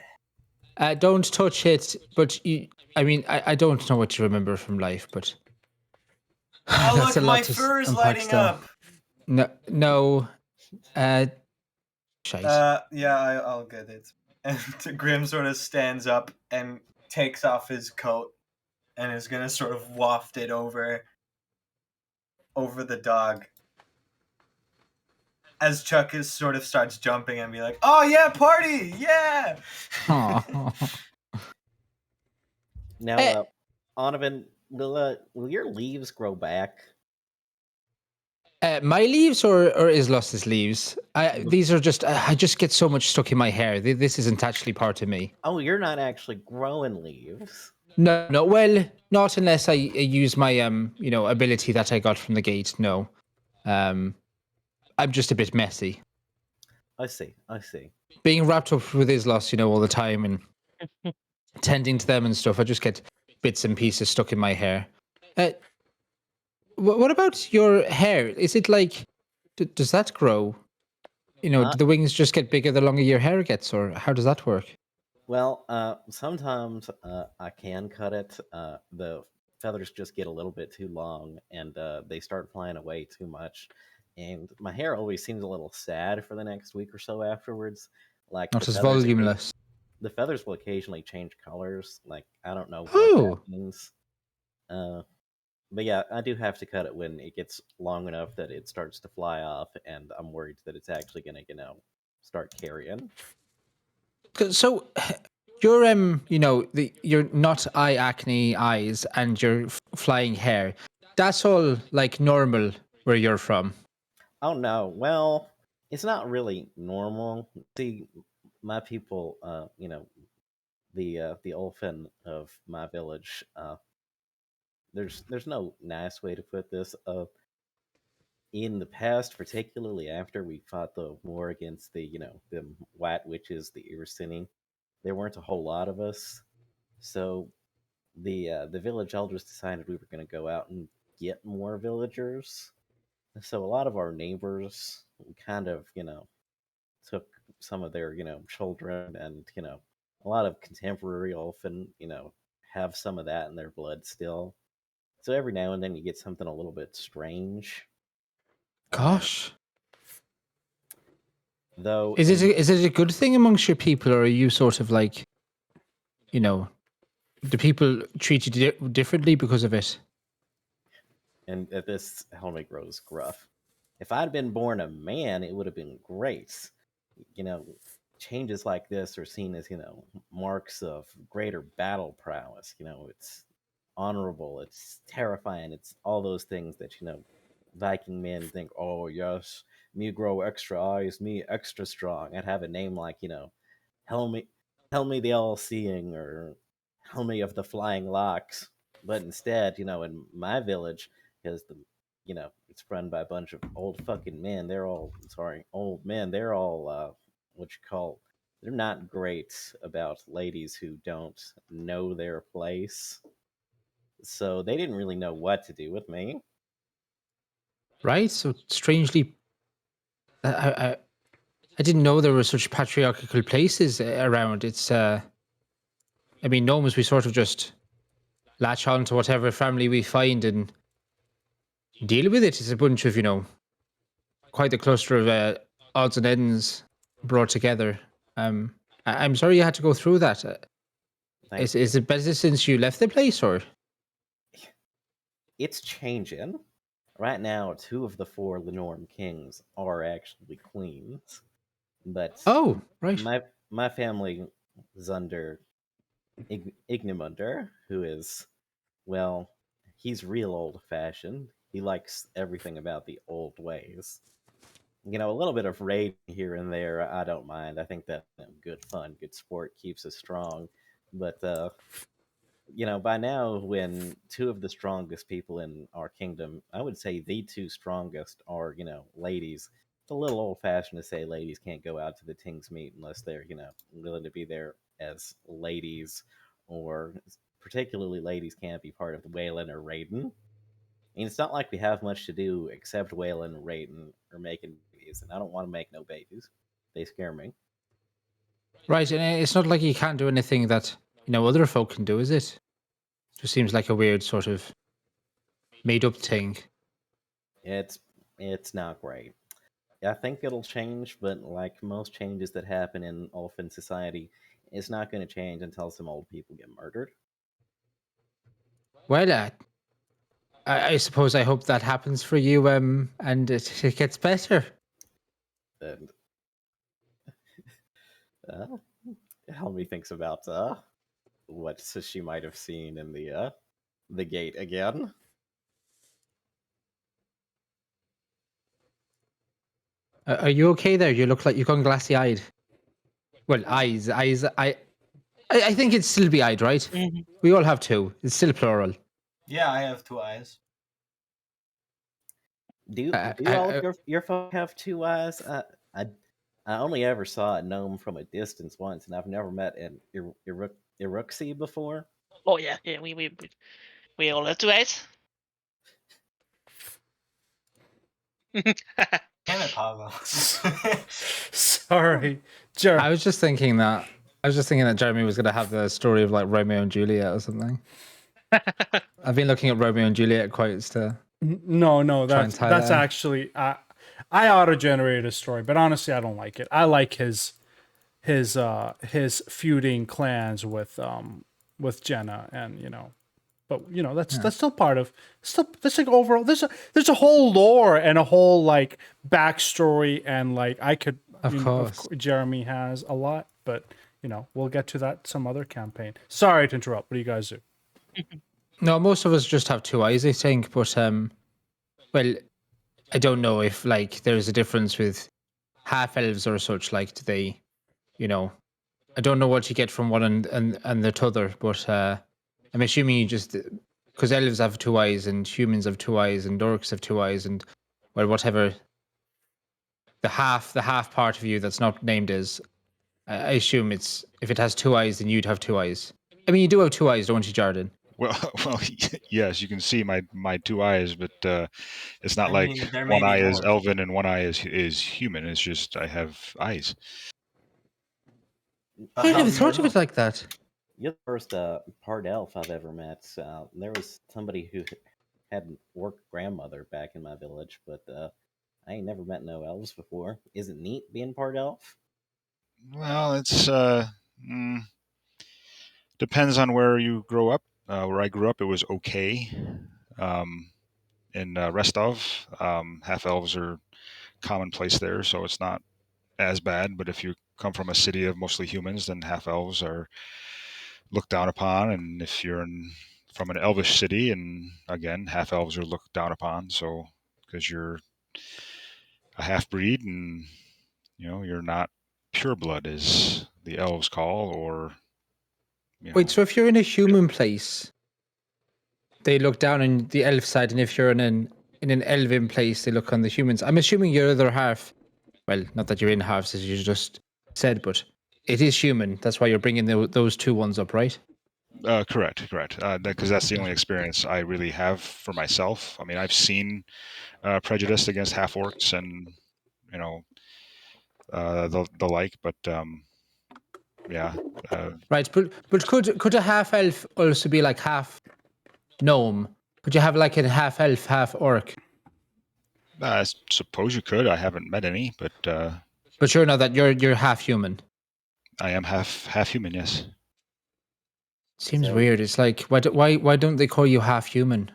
Speaker 1: Don't touch it, but I don't know what you remember from life, but...
Speaker 5: Oh,
Speaker 1: that's
Speaker 5: look,
Speaker 1: a
Speaker 5: my
Speaker 1: lot to
Speaker 5: fur is
Speaker 1: unpack
Speaker 5: lighting
Speaker 1: still.
Speaker 5: up.
Speaker 1: No. Shite.
Speaker 5: Yeah, I'll get it. And Grim sort of stands up and takes off his coat and is gonna sort of waft it over the dog. as Chuck sort of starts jumping and be like, "Oh yeah, party, yeah!"
Speaker 1: Aw.
Speaker 4: Now,
Speaker 1: Eh.
Speaker 4: Onovan, will your leaves grow back?
Speaker 1: My leaves or Islos's leaves? These are just I just get so much stuck in my hair. This isn't actually part of me.
Speaker 4: Oh, you're not actually growing leaves.
Speaker 1: No, no. Well, not unless I use my ability that I got from the gate. No, I'm just a bit messy.
Speaker 4: I see. I see.
Speaker 1: Being wrapped up with Islos, all the time and tending to them and stuff. I just get bits and pieces stuck in my hair. Uh, what about your hair? Is it like, does that grow?
Speaker 4: Uh,
Speaker 1: Do the wings just get bigger the longer your hair gets, or how does that work?
Speaker 4: Well, sometimes I can cut it. The feathers just get a little bit too long, and they start flying away too much. And my hair always seems a little sad for the next week or so afterwards. Like
Speaker 1: Not as voluminous.
Speaker 4: the feathers will occasionally change colors. Like I don't know what that
Speaker 1: Oh,
Speaker 4: means. Uh, but yeah, I do have to cut it when it gets long enough that it starts to fly off, and I'm worried that it's actually gonna, start carrying.
Speaker 1: so you're you're not eye acne eyes and your flying hair. That's all like normal where you're from.
Speaker 4: Oh no. Well, it's not really normal. See, my people, the Olfin of my village, there's no nice way to put this. In the past, particularly after we fought the war against the white witches, the Irsini, there weren't a whole lot of us. So the village elders decided we were going to go out and get more villagers. So a lot of our neighbors kind of, took some of their, children, and, a lot of contemporary often, have some of that in their blood still. So every now and then you get something a little bit strange.
Speaker 1: Gosh,
Speaker 4: Though
Speaker 1: is it a good thing amongst your people, or are you sort of like, do people treat you differently because of it?
Speaker 4: and at this helmet grows gruff. If I'd been born a man, it would have been great. You know, Changes like this are seen as, marks of greater battle prowess. It's honorable, it's terrifying, it's all those things that, Viking men think, oh, yes, me grow extra eyes, me extra strong. I'd have a name like, Helmi, Helmi the All Seeing, or Helmi of the Flying Locks. But instead, in my village, because it's run by a bunch of old fucking men. They're all, sorry, old men. They're all, what you call, they're not great about ladies who don't know their place. So they didn't really know what to do with me.
Speaker 1: Right. So strangely, I I didn't know there were such patriarchal places around. I mean, gnomes, we sort of just latch on to whatever family we find and deal with it. It's a bunch of, quite a cluster of odds and ends brought together. I'm sorry you had to go through that.
Speaker 4: Thank
Speaker 1: Is it better since you left the place, or?
Speaker 4: It's changing. Right now, two of the four Lenorm kings are actually queens, but
Speaker 1: Oh, right.
Speaker 4: my family is under Ignimunder, who is, well, he's real old fashioned. He likes everything about the old ways. A little bit of raid here and there, I don't mind. I think that good fun, good sport keeps us strong. But by now, when two of the strongest people in our kingdom, I would say the two strongest are, ladies. It's a little old fashioned to say ladies can't go out to the King's meet unless they're, willing to be there as ladies, or particularly ladies can't be part of Waylon or Raiden. And it's not like we have much to do except Waylon and Raiden are making babies, and I don't want to make no babies. They scare me.
Speaker 1: Right, and it's not like you can't do anything that, other folk can do, is it? Just seems like a weird sort of made up thing.
Speaker 4: It's not great. I think it'll change, but like most changes that happen in Elfin society, it's not going to change until some old people get murdered.
Speaker 1: Well, I suppose I hope that happens for you, and it gets better.
Speaker 4: And Helmy thinks about what she might have seen in the gate again.
Speaker 1: Are you okay there? You look like you're going glassy-eyed. Well, eyes. I think it'd still be eyed, right?
Speaker 6: Mhm.
Speaker 1: We all have two. It's still plural.
Speaker 5: Yeah, I have 2 eyes.
Speaker 4: Do
Speaker 1: Uh,
Speaker 4: all
Speaker 1: uh,
Speaker 4: of your folk have 2 eyes? I only ever saw a gnome from a distance once, and I've never met an Iruxi before.
Speaker 6: Oh yeah, yeah. We all have 2 eyes.
Speaker 5: Kaneepo.
Speaker 2: Sorry, Jer.
Speaker 1: I was just thinking that. Jeremy was going to have the story of like Romeo and Juliet or something. I've been looking at Romeo and Juliet quotes to.
Speaker 2: No,
Speaker 1: Try and
Speaker 2: that's
Speaker 1: tie that in.
Speaker 2: actually I auto-generated a story, but honestly, I don't like it. I like his feuding clans with Jenna, and but that's still part of that's like overall. There's a whole lore and a whole like backstory, and like I could
Speaker 1: Of course.
Speaker 2: Jeremy has a lot, but we'll get to that some other campaign. Sorry to interrupt. What do you guys do?
Speaker 1: No, most of us just have two eyes, I think. But well, I don't know if like there's a difference with half elves or such. Like, do they, I don't know what you get from one and the other, but I'm assuming you just because elves have two eyes and humans have two eyes and orcs have two eyes and well whatever the half part of you that's not named is. I assume it's if it has two eyes, then you'd have two eyes. I mean, you do have two eyes, don't you, Jordan?
Speaker 3: Well, yes, you can see my 2 eyes, but it's not
Speaker 5: I
Speaker 3: like
Speaker 5: mean, there may
Speaker 3: one
Speaker 5: be
Speaker 3: eye is
Speaker 5: more.
Speaker 3: elven and one eye is human. It's just I have eyes.
Speaker 5: But
Speaker 1: I
Speaker 5: how
Speaker 1: never
Speaker 5: do you
Speaker 1: thought of
Speaker 5: know?
Speaker 1: it like that.
Speaker 4: You're the first part elf I've ever met. There was somebody who had an orc grandmother back in my village, but I ain't never met no elves before. Is it neat being part elf?
Speaker 3: Well, it's depends on where you grow up. Where I grew up, it was okay. In Restov, half elves are commonplace there, so it's not as bad. But if you come from a city of mostly humans, then half elves are looked down upon. And if you're from an elvish city, and again, half elves are looked down upon. So because you're a half breed and you're not pure blood, as the elves call, or
Speaker 1: Wait, so if you're in a human place, they look down on the elf side, and if you're in an elven place, they look on the humans. I'm assuming your other half. Well, not that you're in halves, as you just said, but it is human. That's why you're bringing those two ones up, right?
Speaker 3: correct. Because that's the only experience I really have for myself. I mean, I've seen prejudice against half orcs and the like, but yeah.
Speaker 1: Right, but could a half elf also be like half gnome? Could you have like a half elf, half orc?
Speaker 3: I suppose you could. I haven't met any, but
Speaker 1: But sure, now that you're half human.
Speaker 3: I am half human. Yes,
Speaker 1: Seems
Speaker 4: So-
Speaker 1: weird. It's like why don't they call you half human?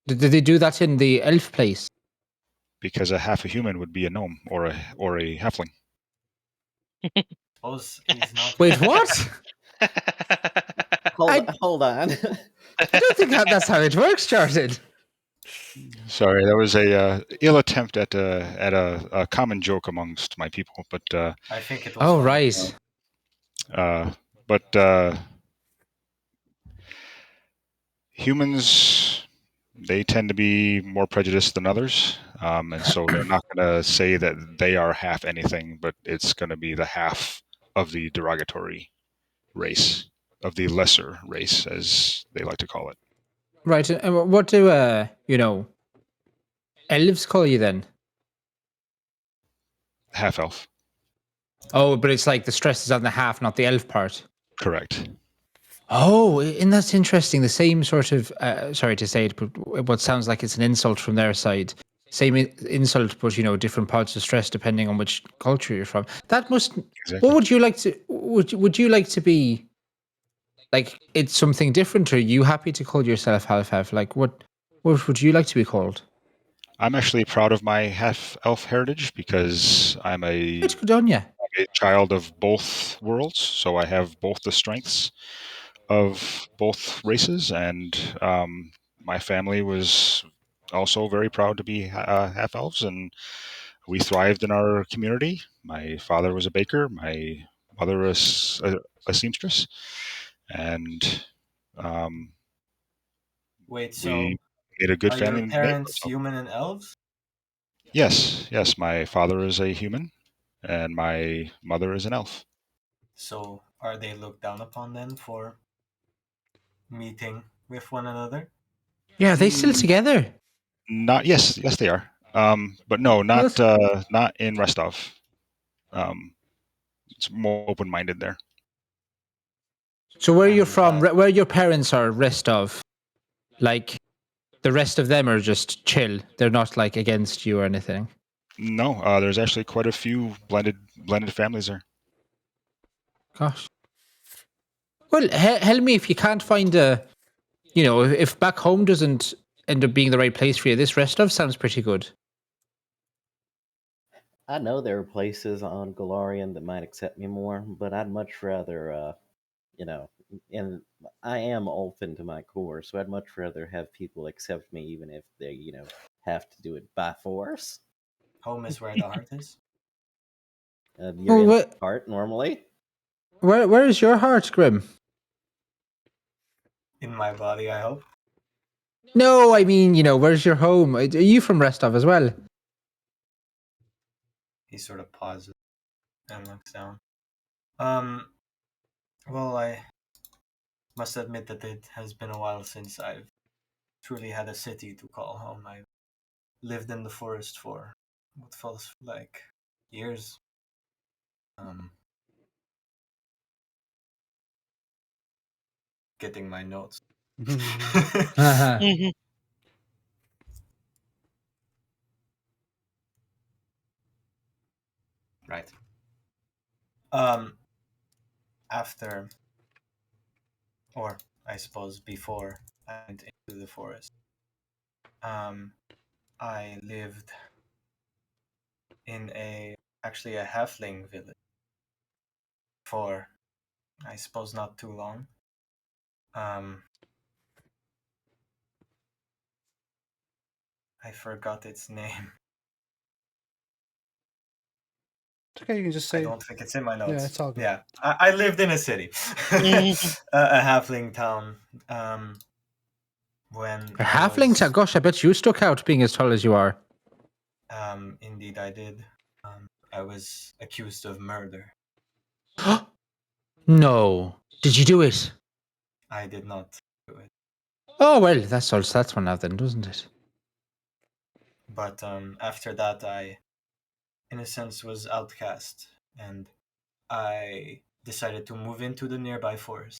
Speaker 1: Did they do that in the elf place?
Speaker 3: because a half a human would be a gnome or a halfling.
Speaker 5: Suppose he's not.
Speaker 1: Wait, what?
Speaker 4: Hold on.
Speaker 1: I don't think that's how it works, Jordan.
Speaker 3: Sorry, that was a ill attempt at a common joke amongst my people, but
Speaker 5: I think it was.
Speaker 1: Oh,
Speaker 5: funny.
Speaker 1: right.
Speaker 3: but humans, they tend to be more prejudiced than others, and so they're not going to say that they are half anything, but it's going to be the half of the derogatory race, of the lesser race, as they like to call it.
Speaker 1: Right. And what do elves call you then?
Speaker 3: Half elf,
Speaker 1: Oh, but it's like the stress is on the half, not the elf part.
Speaker 3: correct.
Speaker 1: Oh, and that's interesting. The same sort of, sorry to say it, but what sounds like it's an insult from their side. Same insult, but different parts of stress depending on which culture you're from. That must.
Speaker 3: Exactly.
Speaker 1: What would you like to? Would you like to be? Like it's something different. Or are you happy to call yourself half half? Like what would you like to be called?
Speaker 3: I'm actually proud of my half-elf heritage because I'm
Speaker 1: It's good on you.
Speaker 3: a child of both worlds, so I have both the strengths of both races, and my family was also very proud to be half elves, and we thrived in our community. My father was a baker, my mother was a seamstress, and um,
Speaker 5: Wait, so
Speaker 3: we made a good
Speaker 5: are your
Speaker 3: family name for
Speaker 5: parents
Speaker 3: ourselves.
Speaker 5: human and elves?
Speaker 3: Yes, my father is a human, and my mother is an elf.
Speaker 5: So are they looked down upon then for meeting with one another?
Speaker 1: Yeah, are they still
Speaker 3: Mm,
Speaker 1: together?
Speaker 3: Not yes, they are. But no,
Speaker 1: What?
Speaker 3: not in Restov. Um, it's more open-minded there.
Speaker 1: So where you're
Speaker 5: And
Speaker 1: from, where your parents are, rest of, like the rest of them are just chill. They're not like against you or anything.
Speaker 3: No, there's actually quite a few blended families there.
Speaker 1: Gosh. Well, help me if you can't find a, if back home doesn't end up being the right place for you, this rest of sounds pretty good.
Speaker 4: I know there are places on Galarian that might accept me more, but I'd much rather, you know, and I am Ulfin to my core, so I'd much rather have people accept me even if they, have to do it by force.
Speaker 5: home is where the heart is.
Speaker 4: You're
Speaker 1: Well,
Speaker 4: in my heart normally.
Speaker 1: where is your heart, Grim?
Speaker 5: In my body, I hope.
Speaker 1: No, I mean, where's your home? Are you from Restov as well?
Speaker 5: He sort of pauses and looks down. Well, I must admit that it has been a while since I've truly had a city to call home. I lived in the forest for what feels like years. Getting my notes.
Speaker 1: Uh-huh.
Speaker 6: Mhm.
Speaker 5: Right. After, or I suppose before I went into the forest, I lived in actually a halfling village for, I suppose, not too long. I forgot its name.
Speaker 2: It's okay. You can just
Speaker 5: I
Speaker 2: say,
Speaker 5: don't think it's in my
Speaker 2: yeah,
Speaker 5: notes.
Speaker 2: it's all good.
Speaker 5: Yeah, I lived in a city,
Speaker 6: Mhm.
Speaker 5: a halfling town. When
Speaker 1: A
Speaker 5: I
Speaker 1: halfling?
Speaker 5: was,
Speaker 1: Gosh, I bet you stuck out being as tall as you are.
Speaker 5: indeed, I did. I was accused of murder.
Speaker 1: No. Did you do it?
Speaker 5: I did not do it,
Speaker 1: Oh, well, that's one out then, doesn't it?
Speaker 5: but after that, I, in a sense, was outcast, and I decided to move into the nearby forest.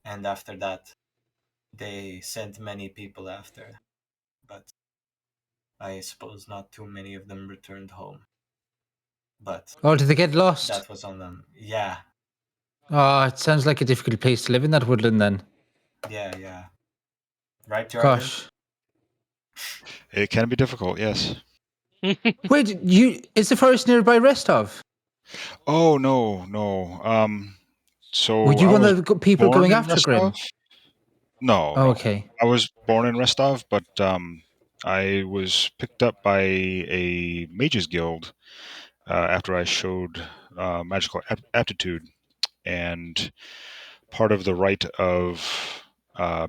Speaker 5: And after that, they sent many people after, but I suppose not too many of them returned home. But
Speaker 1: Oh, did they get lost?
Speaker 5: that was on them. Yeah,
Speaker 1: Oh, it sounds like a difficult place to live in that woodland then.
Speaker 5: yeah. Right, Jarvan?
Speaker 1: Gosh.
Speaker 3: It can be difficult, yes.
Speaker 1: Wait, is the forest nearby Restov?
Speaker 3: Oh no.
Speaker 1: Were
Speaker 3: So
Speaker 1: you
Speaker 3: I
Speaker 1: one
Speaker 3: was
Speaker 1: of the people
Speaker 3: born
Speaker 1: going
Speaker 3: in
Speaker 1: after
Speaker 3: Rostov.
Speaker 1: Grim? Oh,
Speaker 3: No.
Speaker 1: okay.
Speaker 3: I was born in Rostov, but I was picked up by a mages guild after I showed magical aptitude, and part of the rite of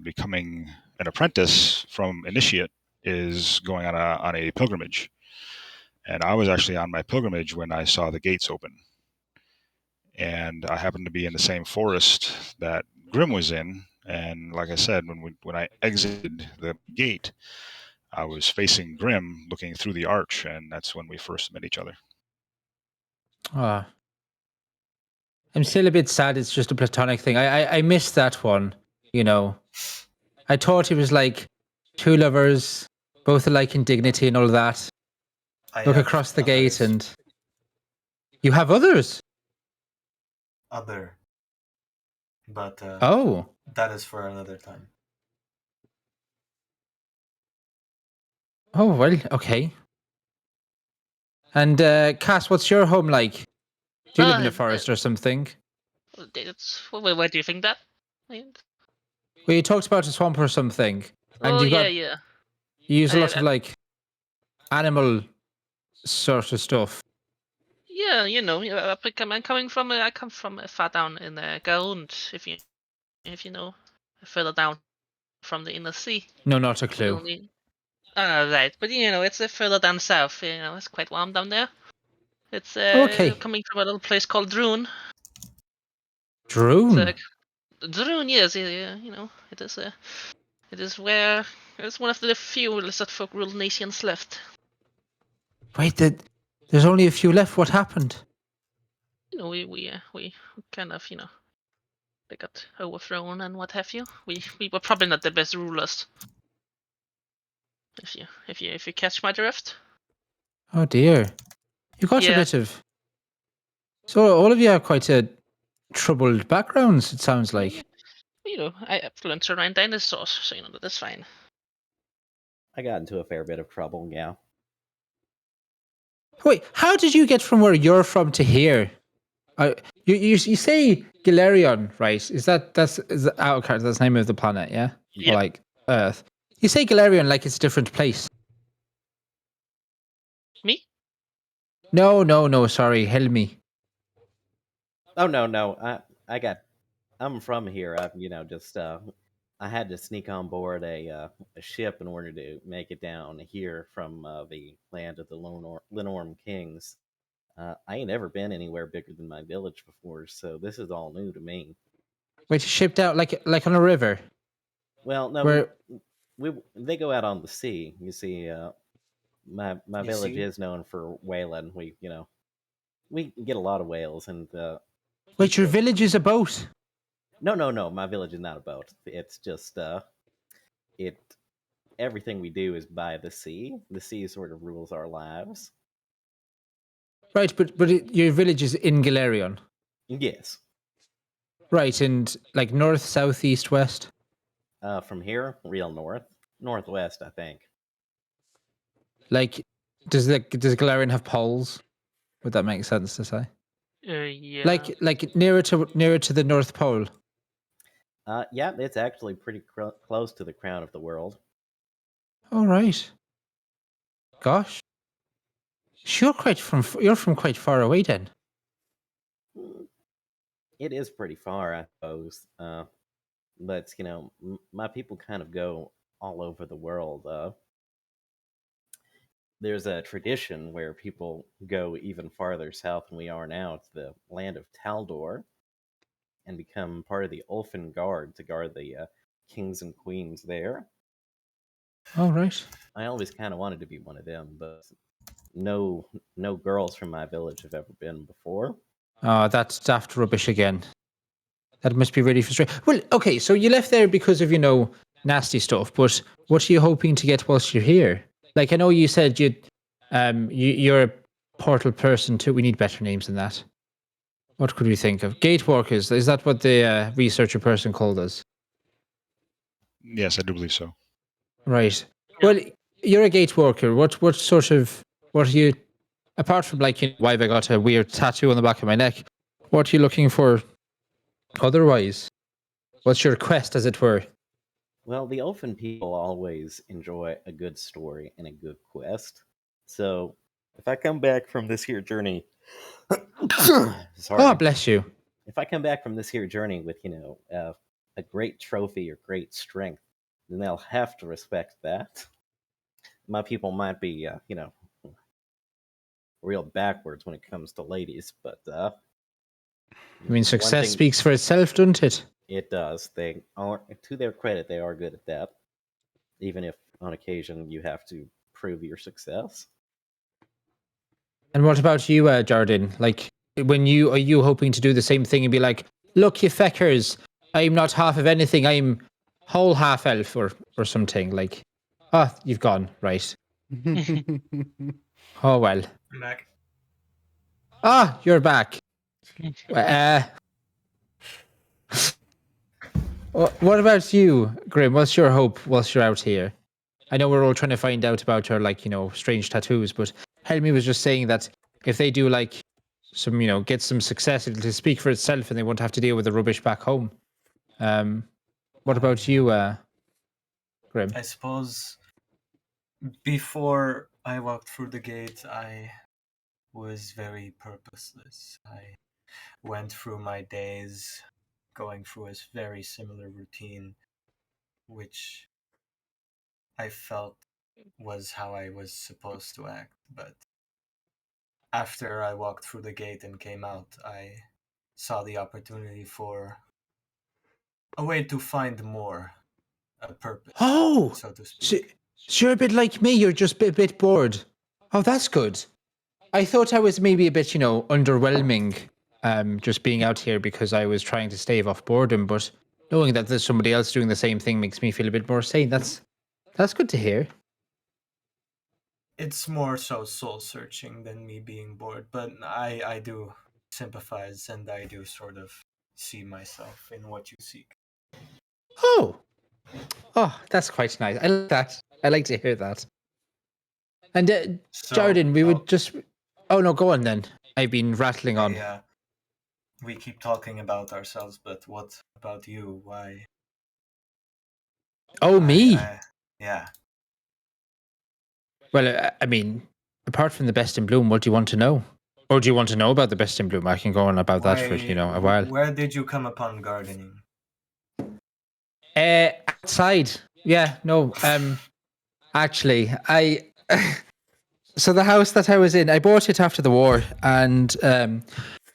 Speaker 3: becoming an apprentice from initiate is going on a pilgrimage. And I was actually on my pilgrimage when I saw the gates open, and I happened to be in the same forest that Grim was in. And like I said, when I exited the gate, I was facing Grim, looking through the arch, and that's when we first met each other.
Speaker 1: Oh, I'm still a bit sad it's just a platonic thing. I missed that one, you know. I thought it was like two lovers, both alike in dignity and all that.
Speaker 5: I
Speaker 1: Look
Speaker 5: have
Speaker 1: across the gate
Speaker 5: others.
Speaker 1: and you have others.
Speaker 5: Other. But
Speaker 1: Oh.
Speaker 5: that is for another time.
Speaker 1: Oh, well, okay. And, Cass, what's your home like? Do you live in a forest or something?
Speaker 6: Where do you think that?
Speaker 1: Well, you talked about a swamp or something. And
Speaker 6: Oh
Speaker 1: you've got,
Speaker 6: yeah.
Speaker 1: you use a lot
Speaker 6: I-
Speaker 1: of, like, animal sort of stuff.
Speaker 6: Yeah, I come from far down in Garund, if you know, further down from the inner sea.
Speaker 1: No, not a
Speaker 6: But
Speaker 1: clue.
Speaker 6: only right, but it's further down south. It's quite warm down there. It's
Speaker 1: Okay.
Speaker 6: coming from a little place called Droon.
Speaker 1: Drone.
Speaker 6: Droon, yes, it is where it's one of the few lizard folk ruled nations left.
Speaker 1: Wait, there's only a few left. What happened?
Speaker 6: We kind of they got overthrown and what have you. We were probably not the best rulers. If you catch my drift.
Speaker 1: Oh dear. You got a
Speaker 6: Yeah.
Speaker 1: bit of. So all of you have quite a troubled backgrounds, it sounds like.
Speaker 6: I learned around dinosaurs, so that's fine.
Speaker 4: I got into a fair bit of trouble, yeah.
Speaker 1: Wait, how did you get from where you're from to here? You say Galerion, right? Is that's the name of the planet, yeah?
Speaker 6: Yep.
Speaker 1: Or like Earth. You say Galerion like it's a different place.
Speaker 6: Me?
Speaker 1: No, sorry, Helmi.
Speaker 4: Oh no. I'm from here. I had to sneak on board a ship in order to make it down here from the land of the Linorm Kings. I ain't ever been anywhere bigger than my village before, so this is all new to me.
Speaker 1: Wait, shipped out like on a river.
Speaker 4: Well, no,
Speaker 1: Where
Speaker 4: they go out on the sea. You see, my
Speaker 5: You
Speaker 4: village
Speaker 5: see?
Speaker 4: is known for whaling. We get a lot of whales, and
Speaker 1: wait, your village is a boat.
Speaker 4: no. My village is not a boat. It's just it. Everything we do is by the sea. The sea sort of rules our lives.
Speaker 1: Right, but your village is in Galerion.
Speaker 4: Yes.
Speaker 1: Right, and like north, south, east, west.
Speaker 4: From here, real northwest, I think.
Speaker 1: Like, does Galerion have poles? Would that make sense to say?
Speaker 6: Yeah.
Speaker 1: Like nearer to the North Pole.
Speaker 4: Yeah, it's actually pretty close to the crown of the world.
Speaker 1: All right. Gosh, you're from quite far away then.
Speaker 4: It is pretty far, I suppose. But my people kind of go all over the world. There's a tradition where people go even farther south than we are now to the land of Taldor and become part of the Ulfin Guard to guard the kings and queens there.
Speaker 1: All right.
Speaker 4: I always kind of wanted to be one of them, but no girls from my village have ever been before.
Speaker 1: Oh, that's daft rubbish again. That must be really frustrating. Well, okay, so you left there because of nasty stuff, but what are you hoping to get whilst you're here? Like, I know you said you're a portal person too. We need better names than that. What could we think of? Gatewalkers. Is that what the researcher person called us?
Speaker 3: Yes, I do believe so.
Speaker 1: Right. Well, you're a gatewalker. What are you, apart from why have I got a weird tattoo on the back of my neck? What are you looking for otherwise? What's your quest, as it were?
Speaker 4: Well, the Ulfin people always enjoy a good story and a good quest. So, if I come back from this here journey, sorry.
Speaker 1: Oh, bless you.
Speaker 4: If I come back from this here journey with a great trophy or great strength, then they'll have to respect that. My people might be real backwards when it comes to ladies, but
Speaker 1: I mean, success
Speaker 4: thing-
Speaker 1: speaks for itself, doesn't it?
Speaker 4: it does. They are, to their credit, they are good at that. Even if on occasion you have to prove your success.
Speaker 1: And what about you, Jardin? Like, are you hoping to do the same thing and be like, look, you feckers, I'm not half of anything. I'm whole half elf or something. Like, you've gone, right? Oh, well.
Speaker 5: I'm back.
Speaker 1: You're back. What about you, Grim? What's your hope whilst you're out here? I know we're all trying to find out about her, like, strange tattoos, but Helmi was just saying that if they do, like, some, get some success, it'll just speak for itself and they won't have to deal with the rubbish back home. What about you, Grim?
Speaker 5: I suppose before I walked through the gate, I was very purposeless. I went through my days going through a very similar routine, which I felt was how I was supposed to act. But after I walked through the gate and came out, I saw the opportunity for a way to find more, a purpose,
Speaker 1: Oh,
Speaker 5: so to
Speaker 1: so,
Speaker 5: speak.
Speaker 1: so you're a bit like me. You're just a bit bored. Oh, that's good. I thought I was maybe a bit, underwhelming, just being out here because I was trying to stave off boredom. But knowing that there's somebody else doing the same thing makes me feel a bit more sane. That's good to hear.
Speaker 5: It's more so soul searching than me being bored, but I do sympathize and I do sort of see myself in what you seek.
Speaker 1: Oh, that's quite nice. I like that. I like to hear that. And
Speaker 5: So,
Speaker 1: Jordan, we would just. Oh no, go on then. I've been rattling on.
Speaker 5: yeah, we keep talking about ourselves, but what about you? Why?
Speaker 1: Oh, me.
Speaker 5: Yeah.
Speaker 1: Well, I mean, apart from the best in bloom, what do you want to know? Or do you want to know about the best in bloom? I can go on about that for a while.
Speaker 5: Where did you come upon gardening?
Speaker 1: Outside. Yeah, no. Actually, so the house that I was in, I bought it after the war, and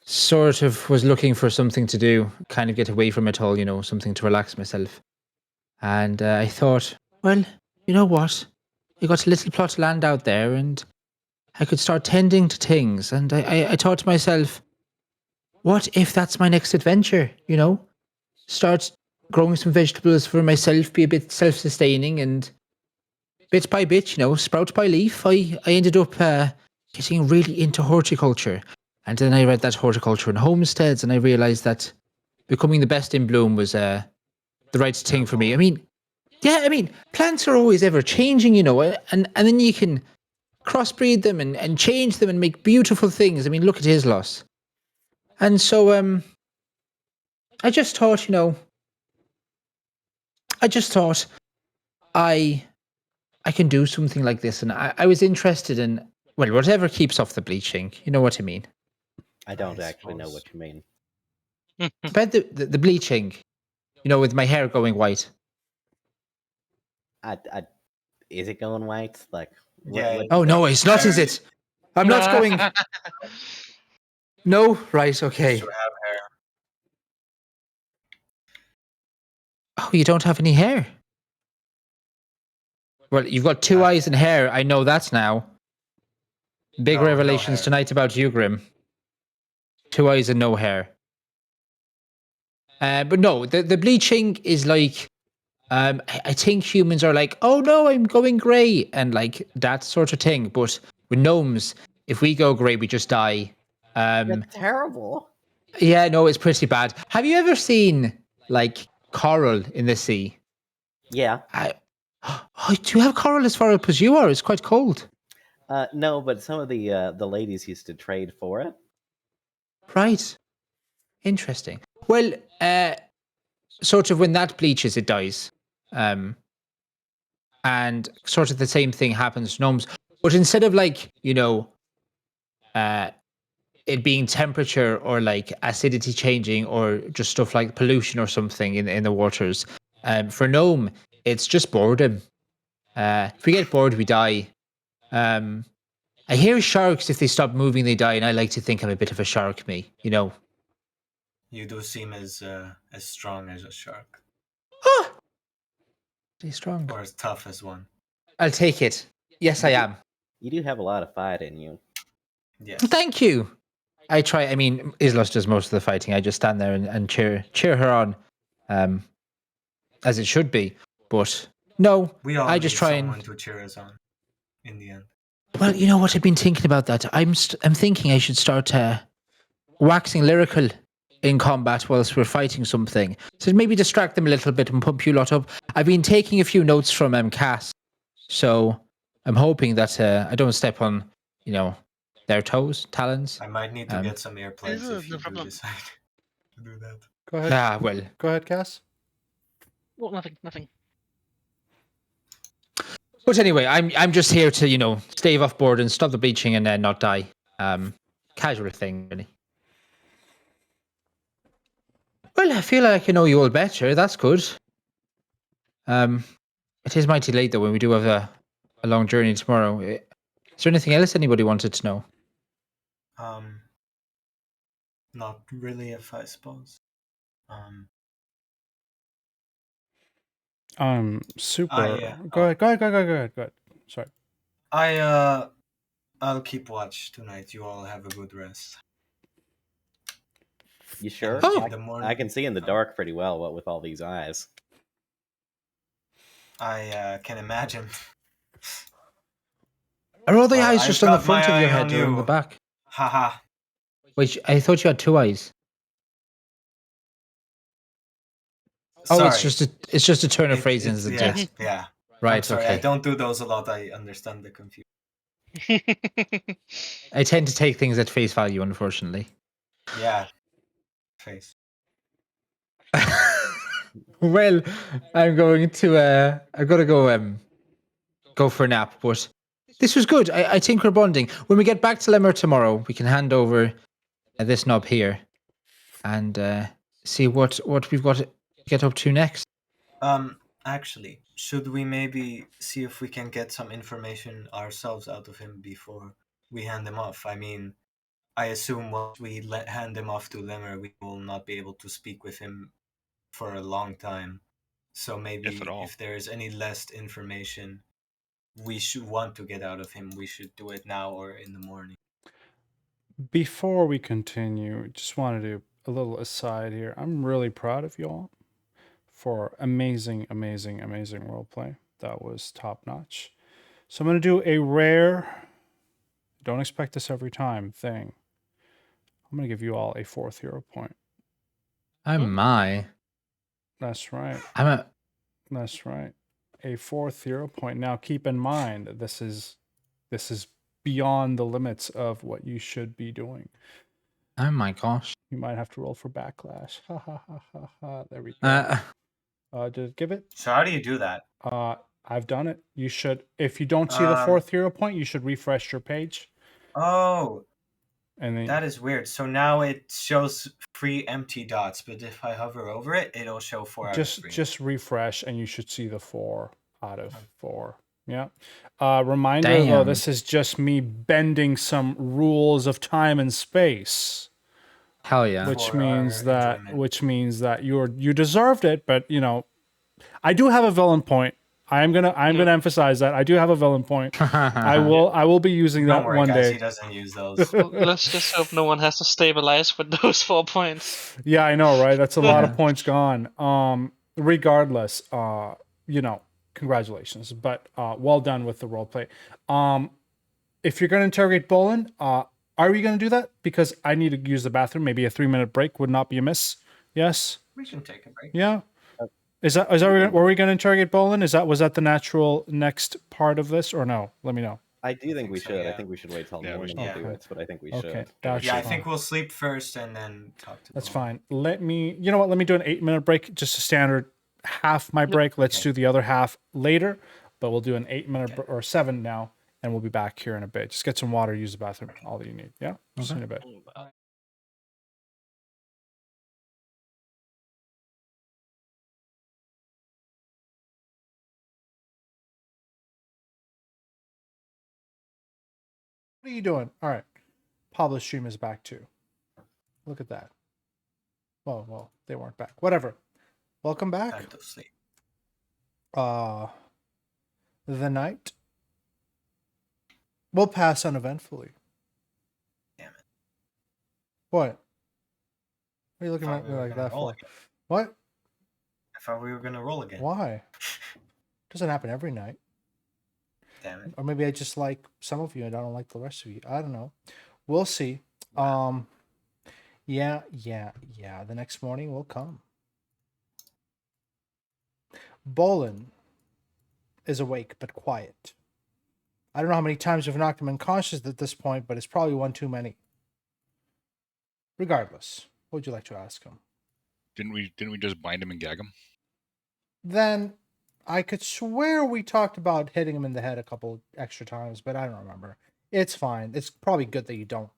Speaker 1: sort of was looking for something to do, kind of get away from it all, something to relax myself. And I thought, well, you know what? I got a little plot of land out there, and I could start tending to things. And I thought to myself, what if that's my next adventure? Start growing some vegetables for myself, be a bit self-sustaining, and bit by bit, sprout by leaf, I ended up getting really into horticulture. And then I read that horticulture and homesteads, and I realized that becoming the best in bloom was the right thing for me. I mean, plants are always ever changing, and then you can crossbreed them and change them and make beautiful things. I mean, look at his loss. And so I just thought, I can do something like this. And I was interested in, well, whatever keeps off the bleaching. You know what I mean?
Speaker 4: I don't
Speaker 5: I
Speaker 4: actually know
Speaker 5: suppose.
Speaker 4: what you mean.
Speaker 1: About the bleaching, with my hair going white.
Speaker 4: Is it going white? Like,
Speaker 5: Yeah.
Speaker 4: what
Speaker 1: Oh, no, it's not, is it? I'm not going. No? Right, okay.
Speaker 5: You have hair.
Speaker 1: Oh, you don't have any hair? Well, you've got two eyes and hair. I know that now. Big
Speaker 5: No
Speaker 1: revelations
Speaker 5: hair.
Speaker 1: tonight about you, Grim. 2 eyes and no hair. But no, the bleaching is like, I think humans are like, oh no, I'm going grey, and like that sort of thing. But with gnomes, if we go grey, we just die.
Speaker 4: That's terrible.
Speaker 1: Yeah, no, it's pretty bad. Have you ever seen like coral in the sea?
Speaker 4: Yeah.
Speaker 1: Oh, do you have coral as far up as you are? It's quite cold.
Speaker 4: No, but some of the ladies used to trade for it.
Speaker 1: Right. Interesting. Well, sort of when that bleaches, it dies. And sort of the same thing happens to gnomes. But instead of like, it being temperature or like acidity changing or just stuff like pollution or something in the waters, for gnome, it's just boredom. If we get bored, we die. I hear sharks, if they stop moving, they die, and I like to think I'm a bit of a shark, me.
Speaker 5: You do seem as strong as a shark,
Speaker 1: Stay strong.
Speaker 5: or as tough as one.
Speaker 1: I'll take it. Yes, I am.
Speaker 4: You do have a lot of fight in you.
Speaker 5: Yes.
Speaker 1: Thank you. I try. I mean, Islos does most of the fighting. I just stand there and cheer her on, as it should be. But no,
Speaker 5: We all
Speaker 1: I
Speaker 5: need
Speaker 1: just try
Speaker 5: someone
Speaker 1: and.
Speaker 5: to cheer us on. In the end.
Speaker 1: Well, you know what? I've been thinking about that. I'm thinking I should start waxing lyrical in combat whilst we're fighting something. So maybe distract them a little bit and pump you lot up. I've been taking a few notes from Cass. So I'm hoping that I don't step on, their toes, talons.
Speaker 5: I might need to get some earplugs if
Speaker 6: no
Speaker 5: you do
Speaker 6: problem.
Speaker 5: decide to do that.
Speaker 2: Go ahead.
Speaker 1: Ah, well.
Speaker 2: Go ahead, Cass.
Speaker 6: Oh, nothing.
Speaker 1: But anyway, I'm just here to, stave off board and stop the bleaching and not die. Casual thing, really. Well, I feel like I know you all better. That's good. It is mighty late though when we do have a long journey tomorrow. Is there anything else anybody wanted to know?
Speaker 5: Not really, if I suppose.
Speaker 2: Super.
Speaker 5: yeah.
Speaker 2: Go ahead. Sorry.
Speaker 5: I'll keep watch tonight. You all have a good rest.
Speaker 4: You sure?
Speaker 1: Oh.
Speaker 5: In the morning,
Speaker 4: I can see in the dark pretty well. What with all these eyes?
Speaker 5: I can imagine.
Speaker 1: Are all the
Speaker 5: Well,
Speaker 1: eyes
Speaker 5: I've
Speaker 1: just on the
Speaker 5: got my
Speaker 1: front of your
Speaker 5: eye
Speaker 1: head
Speaker 5: on
Speaker 1: or on the
Speaker 5: you.
Speaker 1: back?
Speaker 5: Haha.
Speaker 1: Wait, I thought you had 2 eyes. Oh,
Speaker 5: Sorry.
Speaker 1: it's just a turn of phrasing, isn't
Speaker 5: yeah,
Speaker 1: it?
Speaker 5: yeah.
Speaker 1: Right.
Speaker 5: I'm sorry,
Speaker 1: Okay.
Speaker 5: I don't do those a lot. I understand the confusion.
Speaker 1: I tend to take things at face value, unfortunately.
Speaker 5: Yeah. Face.
Speaker 1: Well, I'm going to. I've got to go for a nap. But this was good. I think we're bonding. When we get back to Lemmer tomorrow, we can hand over this knob here and see what we've got to get up to next.
Speaker 5: Actually, should we maybe see if we can get some information ourselves out of him before we hand him off? I mean, I assume once we hand him off to Lemmer, we will not be able to speak with him for a long time. So maybe
Speaker 3: If at all.
Speaker 5: if there is any less information we should want to get out of him, we should do it now or in the morning.
Speaker 2: Before we continue, just want to do a little aside here. I'm really proud of y'all for amazing roleplay. That was top notch. So I'm going to do a rare, don't expect this every time thing. I'm going to give you all a 4th hero point.
Speaker 1: Oh my!
Speaker 2: That's right. That's right. A 4th hero point. Now keep in mind this is beyond the limits of what you should be doing.
Speaker 1: Oh my gosh!
Speaker 2: You might have to roll for backlash. Ha ha ha ha ha. There we go. Just give it.
Speaker 5: So how do you do that?
Speaker 2: I've done it. You should, if you don't see the 4th hero point, you should refresh your page.
Speaker 5: Oh,
Speaker 2: And then
Speaker 5: that is weird. So now it shows 3 empty dots, but if I hover over it, it'll show 4 out of 3.
Speaker 2: just refresh, and you should see the 4 out of 4. Yeah. Reminder though,
Speaker 1: Damn.
Speaker 2: this is just me bending some rules of time and space.
Speaker 1: Hell yeah!
Speaker 2: Which
Speaker 5: For
Speaker 2: means
Speaker 5: our enjoyment.
Speaker 2: that you deserved it, but I do have a villain point. I'm gonna emphasize that I do have a villain point. I will be using that
Speaker 5: Don't worry,
Speaker 2: one
Speaker 5: guys,
Speaker 2: day.
Speaker 5: he doesn't use those.
Speaker 6: Let's just hope no one has to stabilize with those 4 points.
Speaker 2: Yeah, I know, right? That's a lot of points gone. Regardless, congratulations, but well done with the roleplay. If you're gonna interrogate Bolin, are we gonna do that? Because I need to use the bathroom. Maybe a 3-minute break would not be amiss. Yes.
Speaker 5: We can take a break.
Speaker 2: Yeah. Were we gonna interrogate Bolin? Was that the natural next part of this, or no? Let me know.
Speaker 4: I do think we
Speaker 5: so,
Speaker 4: should. I
Speaker 5: yeah.
Speaker 4: think we should wait till
Speaker 3: Yeah, we
Speaker 4: morning
Speaker 3: should.
Speaker 4: to do it, but I think we
Speaker 2: Okay,
Speaker 4: should.
Speaker 2: that's
Speaker 5: Yeah, I
Speaker 2: fine.
Speaker 5: think we'll sleep first and then talk to
Speaker 2: That's
Speaker 5: Bo.
Speaker 2: fine. Let me do an 8-minute break, just a standard half my break. Let's do the other half later, but we'll do an 8-minute or 7 now, and we'll be back here in a bit. Just get some water, use the bathroom, all that you need. Yeah, just in a bit. What are you doing? All right, Pablo's stream is back too. Look at that. Well, they weren't back. Whatever. Welcome back.
Speaker 5: Time to sleep.
Speaker 2: The night will pass uneventfully.
Speaker 5: Damn it.
Speaker 2: What? What are you looking
Speaker 5: Thought
Speaker 2: at
Speaker 5: we
Speaker 2: me
Speaker 5: were
Speaker 2: like
Speaker 5: gonna
Speaker 2: that
Speaker 5: roll
Speaker 2: for?
Speaker 5: again.
Speaker 2: What?
Speaker 5: I thought we were gonna roll again.
Speaker 2: Why? Doesn't happen every night.
Speaker 5: Damn it.
Speaker 2: Or maybe I just like some of you and I don't like the rest of you. I don't know. We'll see. Yeah. The next morning will come. Bolin, is awake but quiet. I don't know how many times we've knocked him unconscious at this point, but it's probably one too many. Regardless, what would you like to ask him?
Speaker 3: Didn't we just bind him and gag him?
Speaker 2: Then I could swear we talked about hitting him in the head a couple extra times, but I don't remember. It's fine. It's probably good that you don't.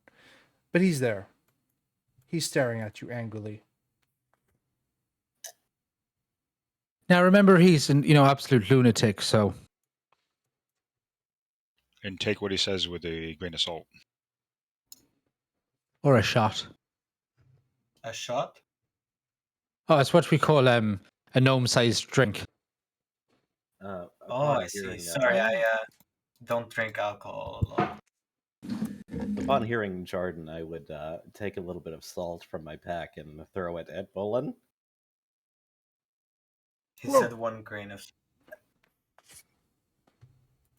Speaker 2: But he's there. He's staring at you angrily.
Speaker 1: Now remember, he's an absolute lunatic. So
Speaker 3: And take what he says with a grain of salt.
Speaker 1: or a shot.
Speaker 5: A shot?
Speaker 1: Oh, it's what we call a gnome-sized drink.
Speaker 5: Oh,
Speaker 4: Upon
Speaker 5: I see.
Speaker 4: hearing,
Speaker 5: Sorry, I don't drink alcohol a lot.
Speaker 4: Upon hearing Jordan, I would take a little bit of salt from my pack and throw it at Bolin.
Speaker 5: He said 1 grain of.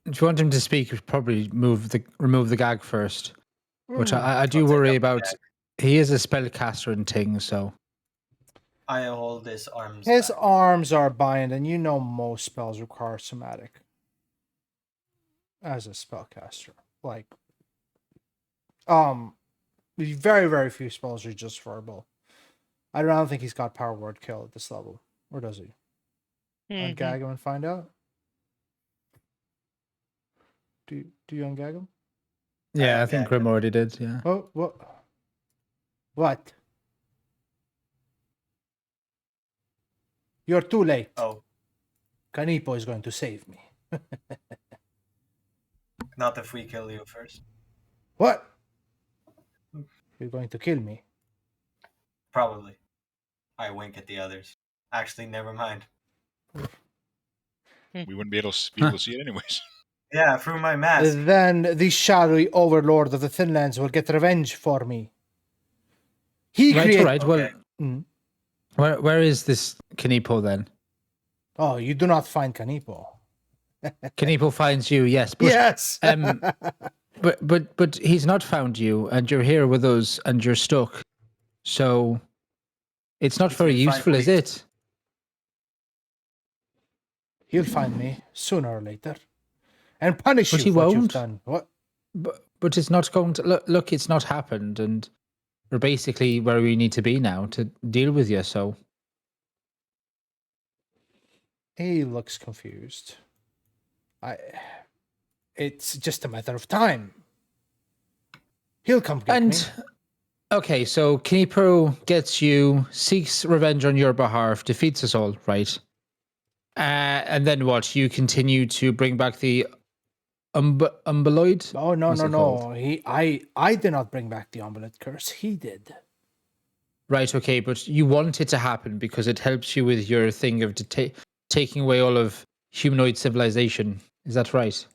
Speaker 1: If you want him to speak, you should probably remove the gag first. Which I do
Speaker 5: I'll take
Speaker 1: worry
Speaker 5: up the
Speaker 1: about.
Speaker 5: gag.
Speaker 1: He is a spellcaster and thing, so.
Speaker 5: I hold his arms.
Speaker 2: His
Speaker 5: back.
Speaker 2: arms are bind, and you know most spells require somatic. As a spellcaster. Like, very, very few spells are just verbal. I don't think he's got power word kill at this level. Or does he? Ungag him and find out? Do you ungag him?
Speaker 1: Yeah, I think Grim already did, yeah.
Speaker 2: Oh, what? You're too late.
Speaker 5: Oh,
Speaker 2: Kaneepo is going to save me.
Speaker 5: not if we kill you first.
Speaker 2: What? You're going to kill me.
Speaker 5: Probably. I wink at the others. Actually, never mind.
Speaker 3: We wouldn't be able to see it anyways.
Speaker 5: Yeah, through my mask.
Speaker 2: Then the shadowy overlord of the Thinlands will get revenge for me. He created...
Speaker 1: Right. Well,
Speaker 2: Mm.
Speaker 1: where is this Kaneepo then?
Speaker 2: Oh, you do not find Kaneepo.
Speaker 1: Kaneepo finds you, yes. But,
Speaker 2: Yes!
Speaker 1: but he's not found you, and you're here with us, and you're stuck. So it's not
Speaker 5: It's
Speaker 1: very
Speaker 5: been 5
Speaker 1: useful, is
Speaker 5: weeks.
Speaker 1: it?
Speaker 2: He'll find me sooner or later. And punish
Speaker 1: But
Speaker 2: you
Speaker 1: he
Speaker 2: for what you've
Speaker 1: won't.
Speaker 2: done. What?
Speaker 1: But it's not going to... Look, it's not happened, and we're basically where we need to be now to deal with you, so...
Speaker 2: He looks confused. It's just a matter of time. He'll come get me.
Speaker 1: Okay, so Kaneepo gets you, seeks revenge on your behalf, defeats us all, right? And then what? You continue to bring back the Umbeloid?
Speaker 2: Oh, no.
Speaker 1: What's it called?
Speaker 2: I did not bring back the omelet curse. He did.
Speaker 1: Right, okay, but you want it to happen because it helps you with your thing of taking away all of humanoid civilization. Is that right?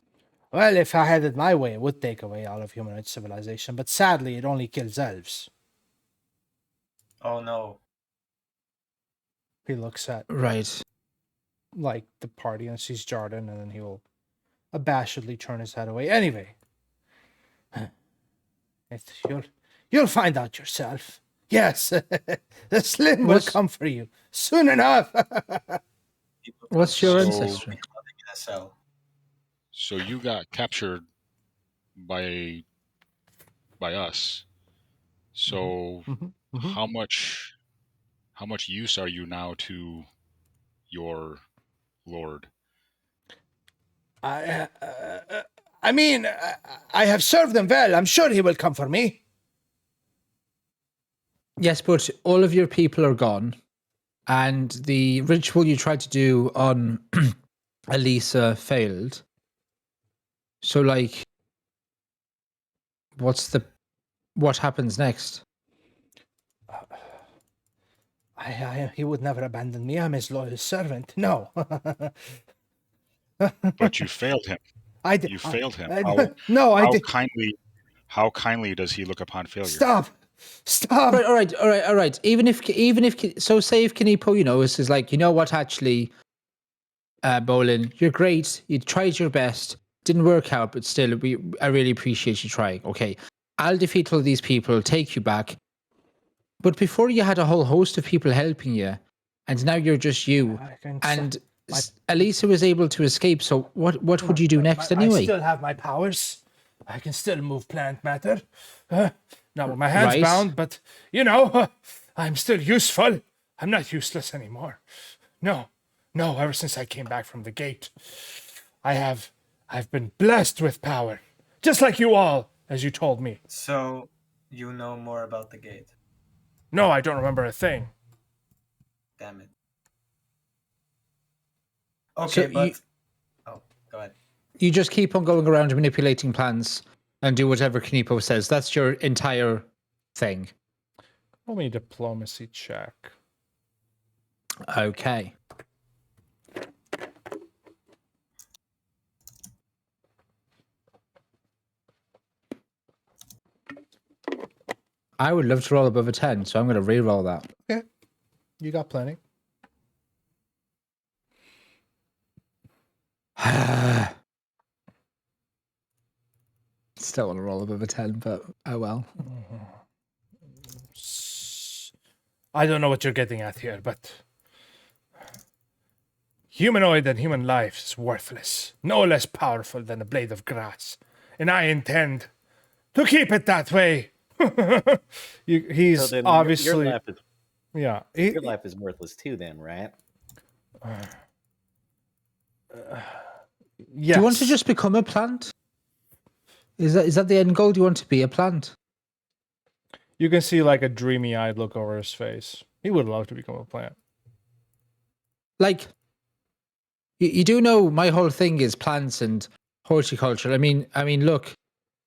Speaker 2: Well, if I had it my way, it would take away all of humanoid civilization, but sadly, it only kills elves.
Speaker 5: Oh no.
Speaker 2: He looks at,
Speaker 1: Right.
Speaker 2: like, the party and sees Jordan, and then he will abashedly turn his head away. Anyway, you'll find out yourself. Yes, the Slim will come for you soon enough.
Speaker 1: What's your
Speaker 3: So-
Speaker 1: ancestry?
Speaker 5: In a cell.
Speaker 3: So you got captured by us. So how much use are you now to your lord?
Speaker 2: I mean, I have served him well. I'm sure he will come for me.
Speaker 1: Yes, but all of your people are gone. And the ritual you tried to do on Elisa failed. So, like, what happens next?
Speaker 2: He would never abandon me. I'm his loyal servant. No.
Speaker 3: But you failed him.
Speaker 2: I did.
Speaker 3: You failed him.
Speaker 2: I did.
Speaker 3: How kindly does he look upon failure?
Speaker 2: Stop.
Speaker 1: Right, all right. Even if so, say if Kaneepo, is like, you know what, actually, Bolin, you're great. You tried your best. Didn't work out, but still, I really appreciate you trying. Okay, I'll defeat all these people, take you back. But before you had a whole host of people helping you, and now you're just you. And at least he was able to escape. So what would you do next anyway?
Speaker 2: I still have my powers. I can still move plant matter. Not with my hands
Speaker 1: Right.
Speaker 2: bound, but, I'm still useful. I'm not useless anymore. No, ever since I came back from the gate, I've been blessed with power. Just like you all, as you told me.
Speaker 5: So, you know more about the gate.
Speaker 2: No, I don't remember a thing.
Speaker 5: Damn it. Okay,
Speaker 1: So
Speaker 5: but... Oh, go ahead.
Speaker 1: You just keep on going around manipulating plans and do whatever Kaneepo says. That's your entire thing.
Speaker 2: Roll me a diplomacy check.
Speaker 1: Okay. I would love to roll above a 10, so I'm going to re-roll that.
Speaker 2: Okay. You got plenty.
Speaker 1: Still want to roll above a 10, but oh well.
Speaker 2: I don't know what you're getting at here, but humanoid and human life is worthless, no less powerful than a blade of grass, and I intend to keep it that way. He's
Speaker 4: So then
Speaker 2: obviously,
Speaker 4: your
Speaker 2: yeah.
Speaker 4: life is worthless too, then, right?
Speaker 2: Yes.
Speaker 1: Do you want to just become a plant? Is that the end goal? Do you want to be a plant?
Speaker 2: You can see like a dreamy-eyed look over his face. He would love to become a plant.
Speaker 1: Like, you do know my whole thing is plants and horticulture. I mean, look,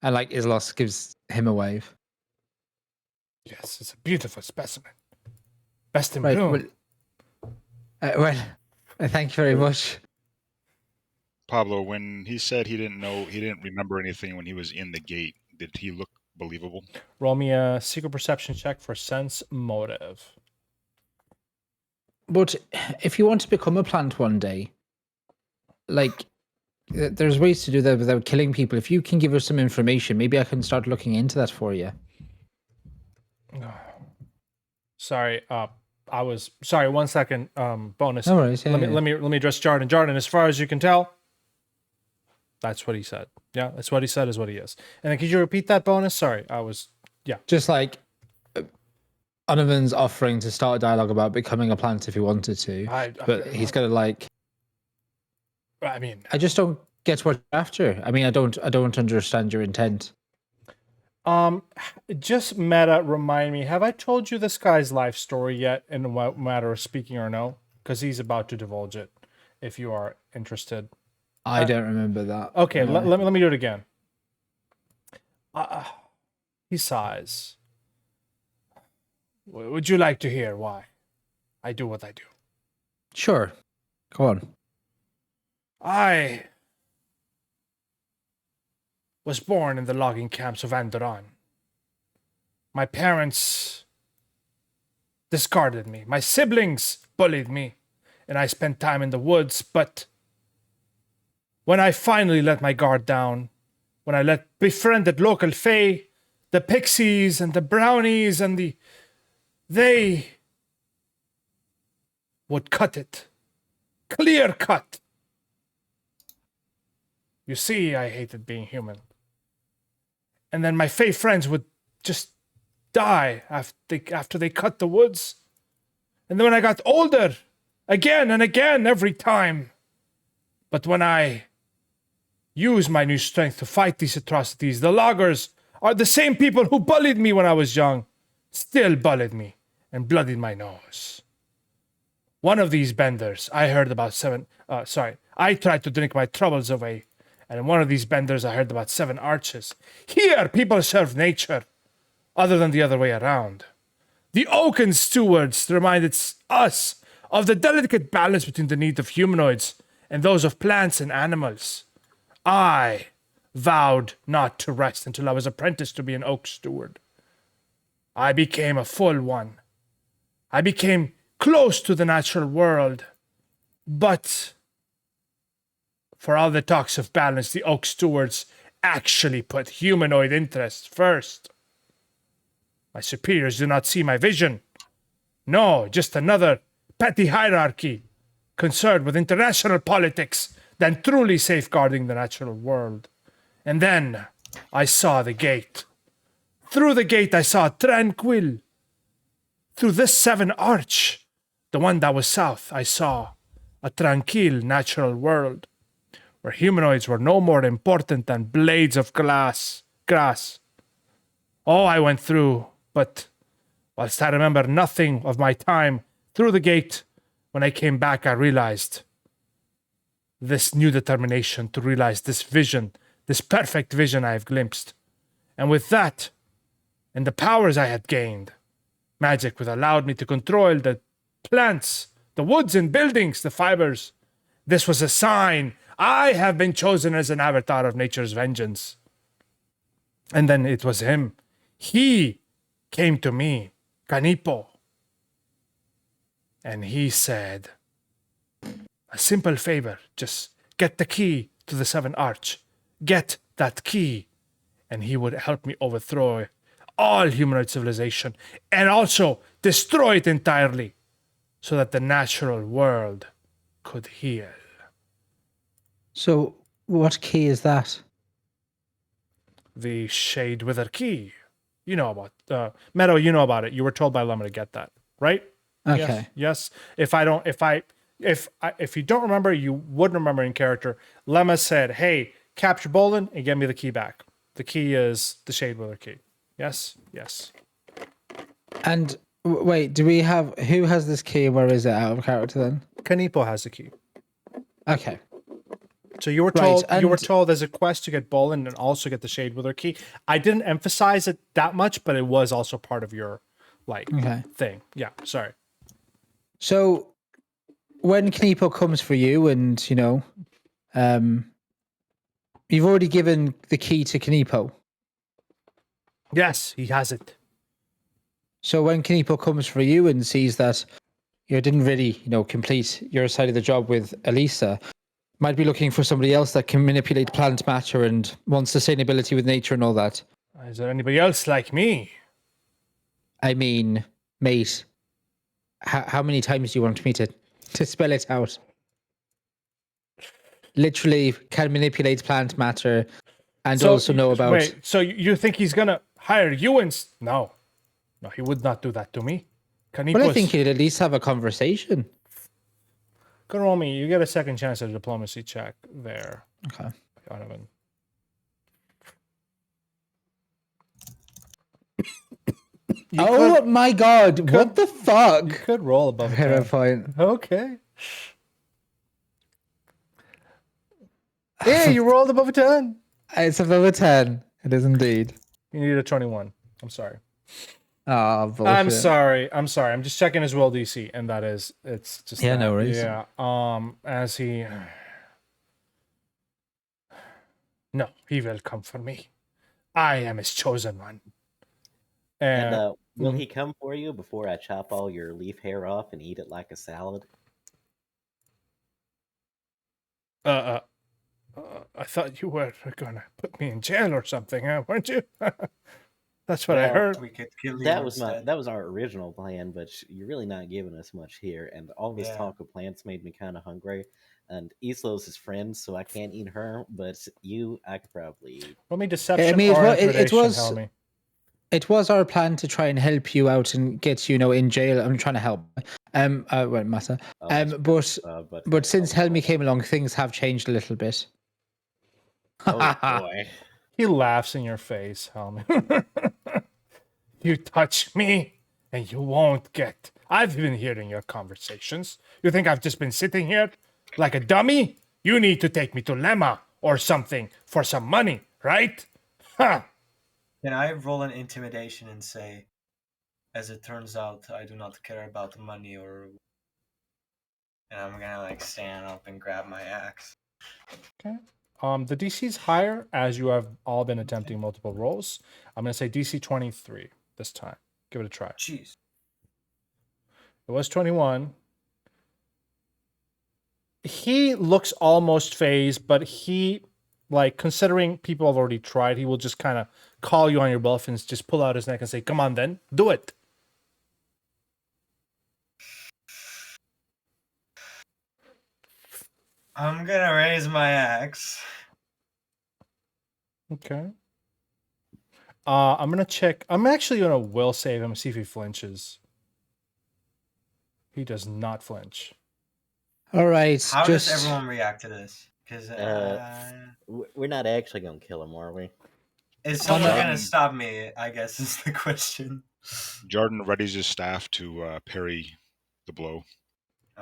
Speaker 1: and like Islos gives him a wave.
Speaker 2: Yes, it's a beautiful specimen. Best in
Speaker 1: Right.
Speaker 2: bloom.
Speaker 1: Well, thank you very much.
Speaker 3: Pablo, when he said he didn't remember anything when he was in the gate, did he look believable?
Speaker 2: Roll me a secret perception check for sense motive.
Speaker 1: But if you want to become a plant one day, like, there's ways to do that without killing people. If you can give us some information, maybe I can start looking into that for you.
Speaker 2: Sorry, I was sorry. 1 second. Bonus.
Speaker 1: No worries.
Speaker 2: Let me address Jordan. Jordan, as far as you can tell, that's what he said. Yeah, that's what he said is what he is. And then could you repeat that bonus? Sorry, I was. Yeah.
Speaker 1: Just like Onovan's offering to start a dialogue about becoming a plant if he wanted to, but he's got to like.
Speaker 2: I mean,
Speaker 1: I just don't get what you're after. I mean, I don't understand your intent.
Speaker 2: just meta. Remind me. Have I told you this guy's life story yet? In a matter of speaking or no? Because he's about to divulge it. If you are interested.
Speaker 1: I don't remember that.
Speaker 2: Okay, let me do it again. He sighs. Would you like to hear why I do what I do?
Speaker 1: Sure. Go on.
Speaker 2: I was born in the logging camps of Andoran. My parents discarded me. My siblings bullied me, and I spent time in the woods, but when I finally let my guard down, when I befriended local fae, the pixies and the brownies and they would cut it. Clear cut. You see, I hated being human. And then my fae friends would just die after they cut the woods. And then when I got older, again and again, every time. But when I use my new strength to fight these atrocities, the loggers are the same people who bullied me when I was young, still bullied me and bloodied my nose. One of these benders, I tried to drink my troubles away. And in one of these benders, I heard about 7 arches. Here, people serve nature, other than the other way around. The oaken stewards reminded us of the delicate balance between the needs of humanoids and those of plants and animals. I vowed not to rest until I was apprenticed to be an oak steward. I became a full one. I became close to the natural world. But for all the talks of balance, the oak stewards actually put humanoid interests first. My superiors do not see my vision. No, just another petty hierarchy. concerned with international politics than truly safeguarding the natural world. And then I saw the gate. Through the gate, I saw tranquil. Through this 7 arch, the one that was south, I saw a tranquil natural world where humanoids were no more important than blades of grass. Oh, I went through, but whilst I remember nothing of my time through the gate, when I came back, I realized this new determination to realize this vision, this perfect vision I have glimpsed. And with that, and the powers I had gained, magic would allow me to control the plants, the woods and buildings, the fibers. This was a sign. I have been chosen as an avatar of nature's vengeance. And then it was him. He came to me, Kaneepo. And he said, a simple favor, just get the key to the 7 arch. Get that key. And he would help me overthrow all humanoid civilization and also destroy it entirely so that the natural world could heal.
Speaker 1: So, what key is that?
Speaker 2: The Shade Wither key. You know about Meadow, you know about it. You were told by Lemma to get that, right?
Speaker 1: Okay.
Speaker 2: Yes. If you don't remember, you wouldn't remember in character. Lemma said, "Hey, capture Bolin and get me the key back." The key is the Shade Wither key. Yes.
Speaker 1: And wait, do we have who has this key and where is it out of character then?
Speaker 2: Kaneepo has the key.
Speaker 1: Okay.
Speaker 2: So you were told there's a quest to get Bolin and also get the Shade Wither key. I didn't emphasize it that much, but it was also part of your thing. Yeah, sorry.
Speaker 1: So when Kaneepo comes for you and, you've already given the key to Kaneepo.
Speaker 2: Yes, he has it.
Speaker 1: So when Kaneepo comes for you and sees that you didn't really, complete your side of the job with Elisa, might be looking for somebody else that can manipulate plant matter and wants sustainability with nature and all that.
Speaker 2: Is there anybody else like me?
Speaker 1: I mean, mate, how many times do you want me to spell it out? Literally can manipulate plant matter and also know about...
Speaker 2: Wait, so you think he's going to hire you and... No, he would not do that to me.
Speaker 1: But I think he'd at least have a conversation.
Speaker 2: Go roll me. You get a second chance at a diplomacy check there.
Speaker 1: Okay.
Speaker 2: Donovan.
Speaker 1: My God. What the fuck?
Speaker 2: You could roll above 10.
Speaker 1: Point.
Speaker 2: Okay. Yeah, you rolled above a 10.
Speaker 1: It's above a 10. It is indeed.
Speaker 2: You need a 21. I'm sorry.
Speaker 1: Oh, bullshit.
Speaker 2: I'm sorry. I'm just checking his will DC, and it's just
Speaker 1: yeah,
Speaker 2: that.
Speaker 1: no worries.
Speaker 2: Yeah. As he no, he will come for me. I am his chosen one.
Speaker 4: And will he come for you before I chop all your leaf hair off and eat it like a salad?
Speaker 2: I thought you were gonna put me in jail or something, weren't you? That's what I heard.
Speaker 5: We could kill you
Speaker 4: That was
Speaker 5: instead.
Speaker 4: that was our original plan, but you're really not giving us much here. And all this talk of plants made me kind of hungry. And Islo's his friend, so I can't eat her. But I could probably eat.
Speaker 2: Roll me deception.
Speaker 1: I mean,
Speaker 2: or
Speaker 1: it was our plan to try and help you out and get you in jail. I'm trying to help. Won't matter. But since Helmy came along, things have changed a little bit.
Speaker 4: Oh boy.
Speaker 2: He laughs in your face, Helmy. You touch me, and you won't get. I've been hearing your conversations. You think I've just been sitting here like a dummy? You need to take me to Lemma or something for some money, right? Ha!
Speaker 5: Can I roll an intimidation and say, as it turns out, I do not care about money or... And I'm gonna stand up and grab my axe.
Speaker 2: Okay. The DC's higher as you have all been attempting multiple rolls. I'm gonna say DC 23 this time. Give it a try.
Speaker 5: Jeez.
Speaker 2: It was 21. He looks almost phased, but he, considering people have already tried, he will just kind of call you on your bluff and just pull out his neck and say, "Come on, then, do it."
Speaker 5: I'm gonna raise my axe.
Speaker 2: Okay. I'm gonna check. I'm actually gonna will save him, see if he flinches. He does not flinch.
Speaker 1: All right,
Speaker 5: How
Speaker 1: just
Speaker 5: does everyone react to this? Because
Speaker 4: We're not actually gonna kill him, are we?
Speaker 5: is someone
Speaker 1: no.
Speaker 5: gonna stop me? I guess is the question.
Speaker 3: Jordan readies his staff to parry the blow.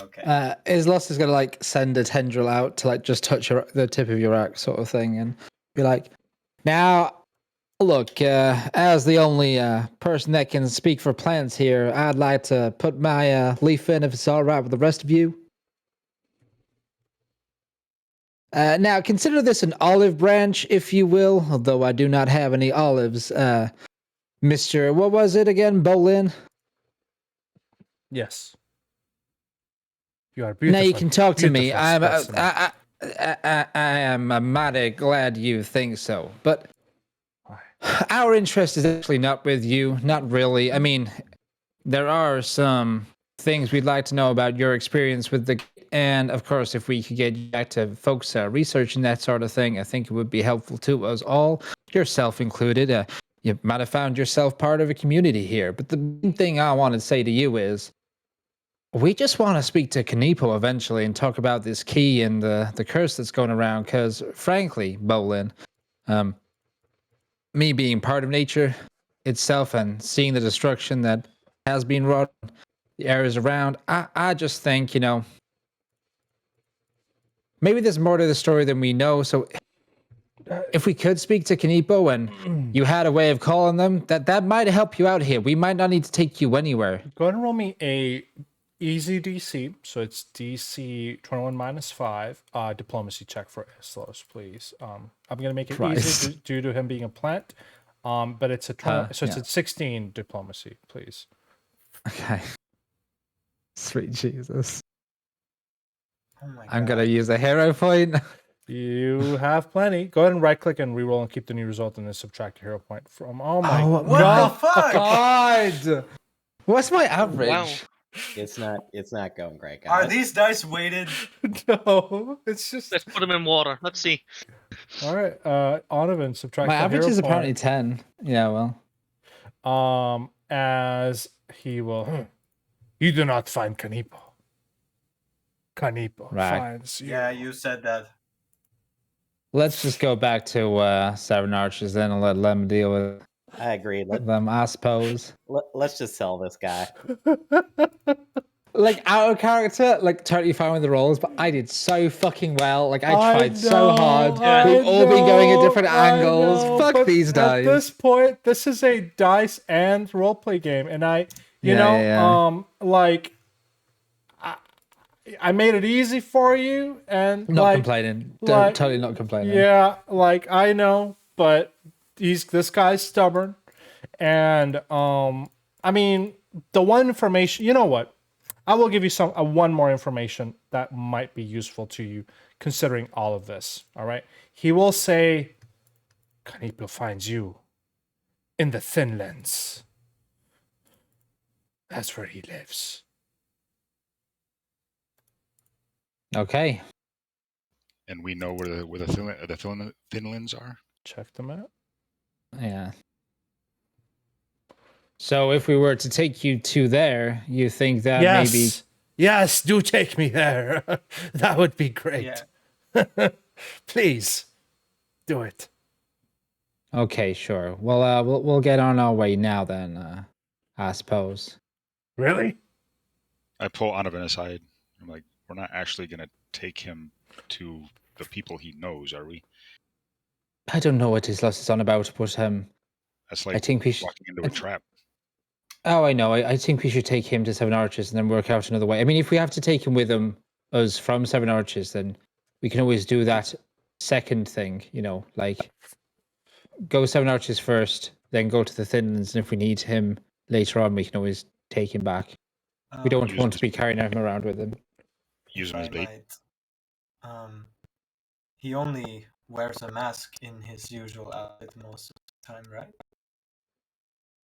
Speaker 5: Okay.
Speaker 1: Islos is gonna like send a tendril out to like just touch the tip of your axe, sort of thing, and be like, "Now, look, as the only person that can speak for plants here, I'd like to put my leaf in if it's all right with the rest of you." Now, consider this an olive branch, if you will, although I do not have any olives. Mr. What was it again? Bolin?
Speaker 2: Yes. You are
Speaker 1: Now
Speaker 2: beautiful.
Speaker 1: you can talk to me.
Speaker 2: Beautiful specimen.
Speaker 1: I am mighty glad you think so. But
Speaker 2: Why?
Speaker 1: our interest is actually not with you. Not really. I mean, there are some things we'd like to know about your experience with the. And of course, if we could get you back to folks researching that sort of thing, I think it would be helpful to us all, yourself included. You might have found yourself part of a community here. But the main thing I want to say to you is, we just want to speak to Kaneepo eventually and talk about this key and the curse that's going around. Because frankly, Bolin, me being part of nature itself and seeing the destruction that has been wrought in the areas around, I just think, maybe there's more to the story than we know. So if we could speak to Kaneepo and you had a way of calling them, that might help you out here. We might not need to take you anywhere.
Speaker 2: Go ahead and roll me a easy DC. So it's DC 21 minus 5. Diplomacy check for Islos, please. I'm gonna make it
Speaker 1: Christ.
Speaker 2: easy due to him being a plant. But it's a 20, so it's
Speaker 1: yeah.
Speaker 2: a 16 diplomacy, please.
Speaker 1: Okay. Sweet Jesus.
Speaker 5: Oh my god.
Speaker 1: I'm going to use a hero point.
Speaker 2: You have plenty. Go ahead and right click and reroll and keep the new result and then subtract your hero point from. Oh my
Speaker 1: Oh,
Speaker 5: What
Speaker 2: god.
Speaker 5: the fuck?
Speaker 1: God! What's my average?
Speaker 6: Wow.
Speaker 4: It's not going great,
Speaker 5: Are
Speaker 4: guys.
Speaker 5: these dice weighted?
Speaker 2: No, it's just
Speaker 6: Let's put them in water. Let's see.
Speaker 2: all right. Onovan, subtract
Speaker 1: My
Speaker 2: the
Speaker 1: average
Speaker 2: hero
Speaker 1: is apparently
Speaker 2: point.
Speaker 1: 10. Yeah, well.
Speaker 2: As he will. You do not find Kaneepo. Kaneepo
Speaker 1: Right.
Speaker 2: finds you.
Speaker 5: Yeah, you said that.
Speaker 1: Let's just go back to Seven Arches then and let them deal with
Speaker 4: I agree.
Speaker 1: them, I suppose.
Speaker 4: Let's just sell this guy.
Speaker 1: Like, out of character, like, totally fine with the rolls, but I did so fucking well. Like, I tried so
Speaker 2: know,
Speaker 1: hard.
Speaker 2: I
Speaker 1: We've all been going at
Speaker 2: know,
Speaker 1: different
Speaker 2: I
Speaker 1: angles.
Speaker 2: know,
Speaker 1: Fuck
Speaker 2: but
Speaker 1: these
Speaker 2: At
Speaker 1: dice.
Speaker 2: this point, this is a dice and roleplay game, and
Speaker 1: Yeah.
Speaker 2: like, I made it easy for you, and
Speaker 1: Not complaining. Totally not complaining.
Speaker 2: Yeah, like I know, but this guy's stubborn, and I mean, the one information. You know what? I will give you one more information that might be useful to you, considering all of this. All right, he will say, "Kaneepo finds you in the Thinlands. That's where he lives."
Speaker 1: Okay.
Speaker 3: And we know where the Thinlands are.
Speaker 2: Check them out.
Speaker 1: Yeah. So if we were to take you to there, you think that maybe...
Speaker 2: Yes, do take me there. That would be great.
Speaker 5: Yeah.
Speaker 2: Please, do it.
Speaker 1: Okay, sure. Well, we'll get on our way now then, I suppose.
Speaker 2: Really?
Speaker 3: I pull Onovan aside. I'm like, we're not actually going to take him to the people he knows, are we?
Speaker 1: I don't know what his loss is on about, but
Speaker 3: That's
Speaker 1: I
Speaker 3: like
Speaker 1: think we should...
Speaker 3: walking into a trap.
Speaker 1: Oh, I know. I think we should take him to Seven Arches and then work out another way. I mean, if we have to take him with us from Seven Arches, then we can always do that second thing, like go Seven Arches first, then go to the Thinlands, and if we need him later on, we can always take him back. We don't
Speaker 3: Use
Speaker 1: want to
Speaker 3: his-
Speaker 1: be carrying him around with him.
Speaker 3: Use him as bait.
Speaker 5: He only wears a mask in his usual outfit most of the time, right?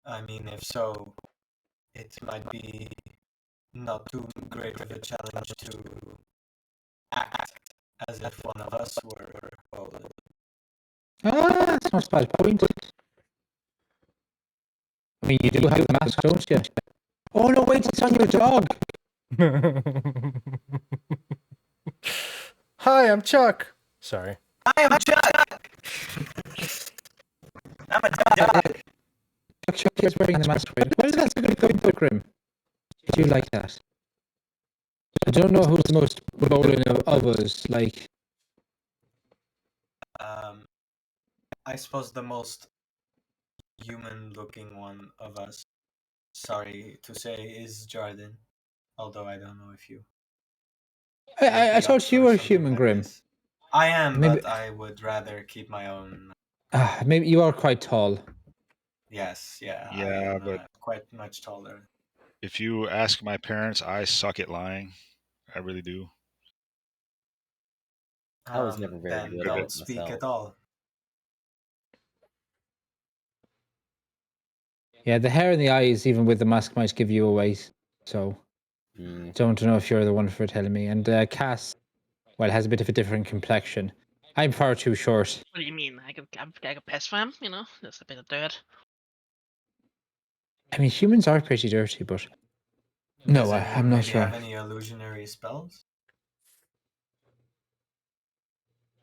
Speaker 5: I mean, if so, it might be not too great of a challenge to act as if one of us were Poland.
Speaker 1: Ah, that's not a bad point. I mean, you do have the mask, don't you? Oh no, wait, it's on your dog.
Speaker 2: Hi, I'm Chuck. Sorry.
Speaker 5: I am Chuck! I'm a dog!
Speaker 1: Chuck is wearing the mask. Well, that's a good point, Grim. Do you like that? I don't know who's the most bowling of us. Like,
Speaker 5: I suppose the most human-looking one of us, sorry to say, is Jordan. Although I don't know if you.
Speaker 1: I thought you were human, Grim.
Speaker 5: This. I am,
Speaker 1: Maybe-
Speaker 5: but I would rather keep my own.
Speaker 1: Maybe you are quite tall.
Speaker 5: Yes, yeah.
Speaker 3: Yeah,
Speaker 5: I am,
Speaker 3: but-
Speaker 5: quite much taller.
Speaker 3: If you ask my parents, I suck at lying. I really do.
Speaker 4: I was never very
Speaker 5: Then
Speaker 4: good at
Speaker 5: don't
Speaker 4: it
Speaker 5: speak
Speaker 4: myself.
Speaker 5: at all.
Speaker 1: Yeah, the hair and the eyes, even with the mask, might give you away. So, don't know if you're the one for telling me. And Cass, well, has a bit of a different complexion. I'm far too short.
Speaker 6: What do you mean? I could pass for him, you know? Just a bit of dirt.
Speaker 1: I mean, humans are pretty dirty, but no,
Speaker 5: Does
Speaker 1: I'm
Speaker 5: anyone
Speaker 1: not
Speaker 5: maybe
Speaker 1: sure.
Speaker 5: have any illusionary spells?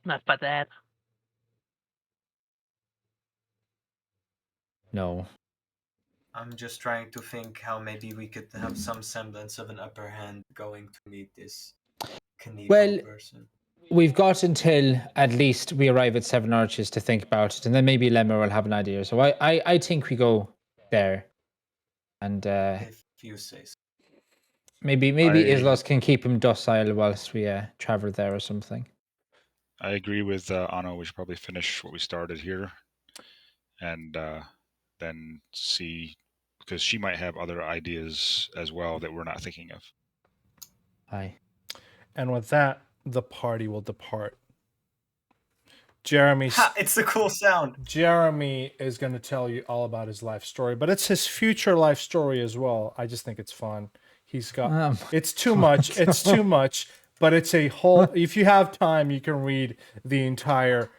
Speaker 6: Not by that.
Speaker 1: No.
Speaker 5: I'm just trying to think how maybe we could have some semblance of an upper hand going to meet this Kaneepo
Speaker 1: Well,
Speaker 5: person.
Speaker 1: We've got until at least we arrive at Seven Arches to think about it, and then maybe Lemmer will have an idea. So I think we go there, and
Speaker 5: If you say so.
Speaker 1: maybe
Speaker 3: I-
Speaker 1: Islos can keep him docile whilst we travel there or something.
Speaker 3: I agree with Anno. We should probably finish what we started here, and then see, because she might have other ideas as well that we're not thinking of.
Speaker 1: Aye.
Speaker 2: And with that, the party will depart. Jeremy
Speaker 5: It's a cool sound.
Speaker 2: Jeremy is going to tell you all about his life story, but it's his future life story as well. I just think it's fun. He's got it's too much. It's too much, but it's a whole if you have time, you can read the entire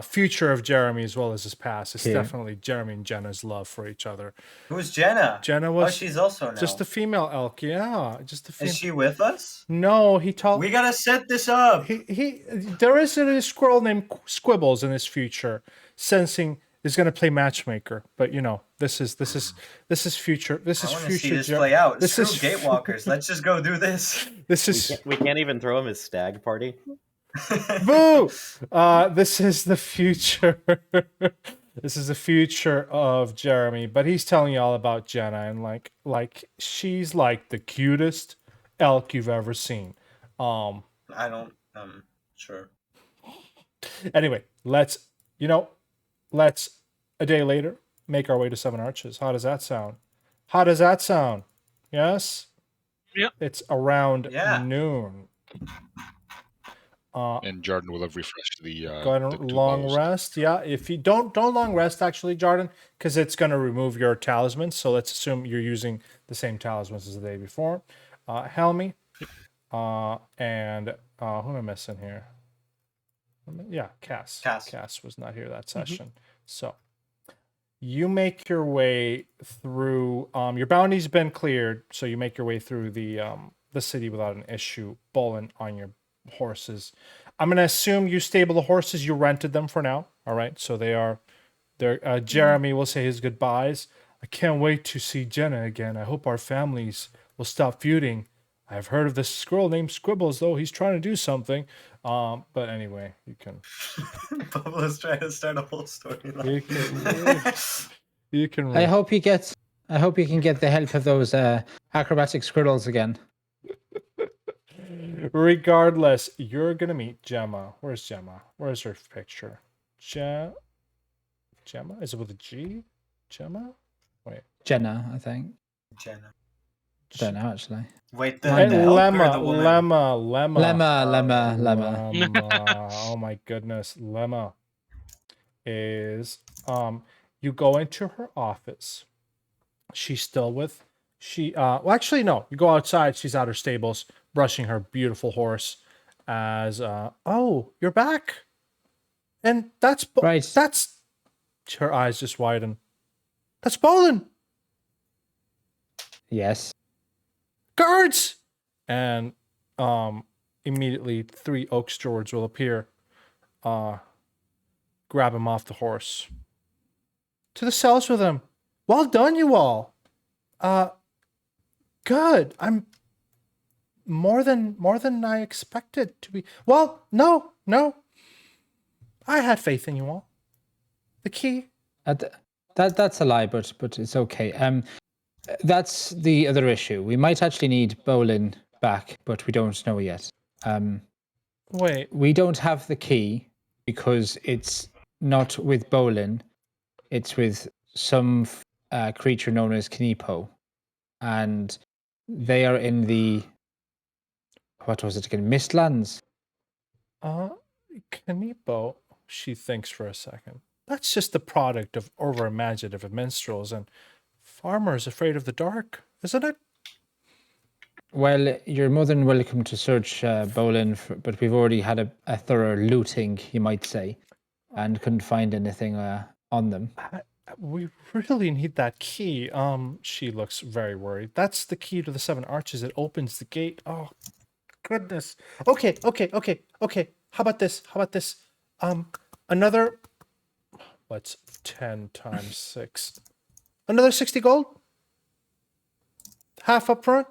Speaker 2: future of Jeremy as well as his past. It's definitely Jeremy and Jenna's love for each other.
Speaker 5: Who's Jenna?
Speaker 2: Jenna was
Speaker 5: she's also now.
Speaker 2: just a female elk. Yeah, just a female.
Speaker 5: Is she with us?
Speaker 2: No, he told
Speaker 5: We gotta set this up.
Speaker 2: there is a squirrel named Squibbles in his future, sensing is going to play matchmaker. But you know, this is future. This is
Speaker 5: I want to
Speaker 2: future.
Speaker 5: see this play out.
Speaker 2: This
Speaker 5: Screw
Speaker 2: is
Speaker 5: Gatewalkers. Let's just go do this.
Speaker 2: This is
Speaker 4: We can't even throw him his stag party.
Speaker 2: boo. This is the future. This is the future of Jeremy, but he's telling you all about Jenna and like she's like the cutest elk you've ever seen.
Speaker 5: I don't. Sure.
Speaker 2: Anyway, let's a day later make our way to Seven Arches. How does that sound? How does that sound? Yes?
Speaker 6: Yep.
Speaker 2: It's around
Speaker 5: Yeah.
Speaker 2: noon.
Speaker 3: And Jordan will have refreshed the
Speaker 2: Go ahead
Speaker 3: the
Speaker 2: and
Speaker 3: two
Speaker 2: long
Speaker 3: bows.
Speaker 2: rest. Yeah, if you don't long rest actually, Jordan, because it's going to remove your talismans. So let's assume you're using the same talismans as the day before. Helmy, and who am I missing here? Yeah, Cass. Cass was not here that session. So you make your way through. Your bounty's been cleared, so you make your way through the city without an issue. Bowling on your horses. I'm gonna assume you stable the horses. You rented them for now. All right, so they're. Jeremy will say his goodbyes. I can't wait to see Jenna again. I hope our families will stop feuding. I've heard of this squirrel named Squibbles, though. He's trying to do something. But anyway, you can.
Speaker 5: Pablo's trying to start a whole storyline.
Speaker 2: You can.
Speaker 1: I hope he can get the help of those acrobatic squirrels again.
Speaker 2: Regardless, you're gonna meet Gemma. Where's Gemma? Where's her picture? Gemma? Is it with a G? Gemma? Wait.
Speaker 1: Jenna, I think.
Speaker 5: Jenna.
Speaker 1: Don't know actually.
Speaker 5: Wait,
Speaker 2: And
Speaker 5: the elk or
Speaker 2: Lemma.
Speaker 5: the woman?
Speaker 1: Lemma.
Speaker 2: Oh my goodness. Lemma is you go into her office. She's still with well actually no, you go outside, she's at her stables brushing her beautiful horse. as oh, you're back. And that's
Speaker 1: Right.
Speaker 2: that's her eyes just widen. That's Bolin.
Speaker 1: Yes.
Speaker 2: Guards! And immediately 3 oak stewards will appear. Grab him off the horse. To the cells with him. Well done, you all. Good. I'm more than I expected to be. Well, no. I had faith in you all. The key.
Speaker 1: That's a lie, but it's okay. That's the other issue. We might actually need Bolin back, but we don't know yet.
Speaker 2: Wait.
Speaker 1: We don't have the key because it's not with Bolin. It's with some creature known as Kaneepo, and they are in the what was it again? Mistlands.
Speaker 2: Kaneepo, she thinks for a second. That's just the product of over-imaginative minstrels and farmers afraid of the dark, isn't it?
Speaker 1: Well, you're more than welcome to search Bolin, but we've already had a thorough looting, you might say, and couldn't find anything on them.
Speaker 2: We really need that key. She looks very worried. That's the key to the 7 arches. It opens the gate. Oh, goodness. Okay. How about this? Another, what's 10 times 6? Another 60 gold? Half up front?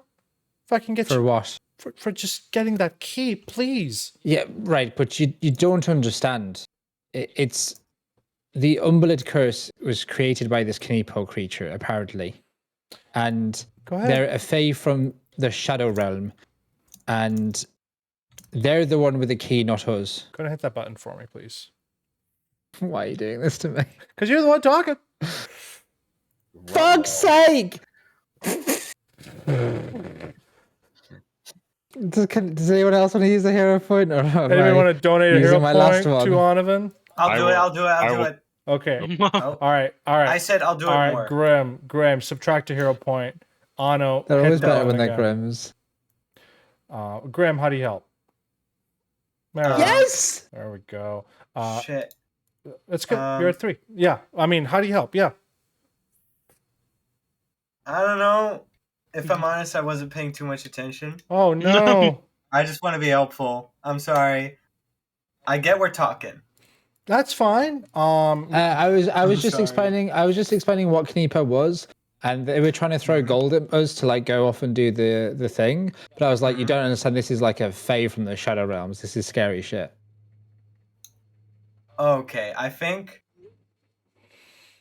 Speaker 2: If I can get
Speaker 1: For
Speaker 2: you.
Speaker 1: what?
Speaker 2: For just getting that key, please.
Speaker 1: Yeah, right, but you don't understand. It's the Umbelid curse was created by this Kaneepo creature, apparently. And
Speaker 2: Go ahead.
Speaker 1: they're a fae from the Shadow Realm. And they're the one with the key, not us.
Speaker 2: Gonna hit that button for me, please.
Speaker 1: Why are you doing this to me?
Speaker 2: Because you're the one talking.
Speaker 1: Fuck's sake! Does anyone else want to use a hero point? Or am
Speaker 2: Anybody
Speaker 1: I
Speaker 2: want to donate a
Speaker 1: using
Speaker 2: hero
Speaker 1: my
Speaker 2: point
Speaker 1: last one?
Speaker 2: to Onovan?
Speaker 5: I'll do it.
Speaker 3: I
Speaker 5: I'll do
Speaker 3: will-
Speaker 5: it.
Speaker 2: Okay.
Speaker 5: Oh,
Speaker 2: All right.
Speaker 5: I said I'll do
Speaker 2: All
Speaker 5: it
Speaker 2: right,
Speaker 5: more.
Speaker 2: Grim, subtract a hero point. Ano,
Speaker 1: They're
Speaker 2: hit
Speaker 1: always
Speaker 2: the
Speaker 1: better
Speaker 2: button
Speaker 1: when they're
Speaker 2: again.
Speaker 1: Grims.
Speaker 2: Grim, how do you help? There,
Speaker 1: Yes!
Speaker 2: there we go.
Speaker 5: Shit.
Speaker 2: That's good. You're at 3. Yeah. I mean, how do you help? Yeah.
Speaker 5: I don't know. If I'm honest, I wasn't paying too much attention.
Speaker 2: Oh no.
Speaker 5: I just want to be helpful. I'm sorry. I get we're talking.
Speaker 2: That's fine.
Speaker 1: I was just
Speaker 5: sorry.
Speaker 1: explaining what Kaneepo was, and they were trying to throw gold at us to like go off and do the thing. But I was like, you don't understand. This is like a fae from the Shadow Realms. This is scary shit.
Speaker 5: Okay, I think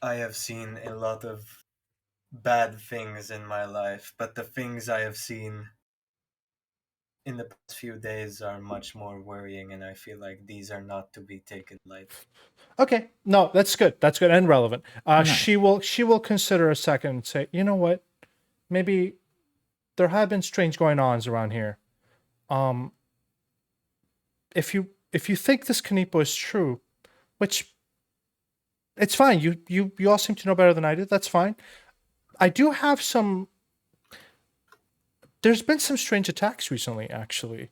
Speaker 5: I have seen a lot of bad things in my life, but the things I have seen in the past few days are much more worrying, and I feel like these are not to be taken lightly.
Speaker 2: Okay. No, that's good. That's good and relevant.
Speaker 1: Nice.
Speaker 2: She will consider a second and say, you know what? Maybe there have been strange going-ons around here. If you think this Kaneepo is true, which it's fine. You all seem to know better than I do. That's fine. I do have some. There's been some strange attacks recently, actually.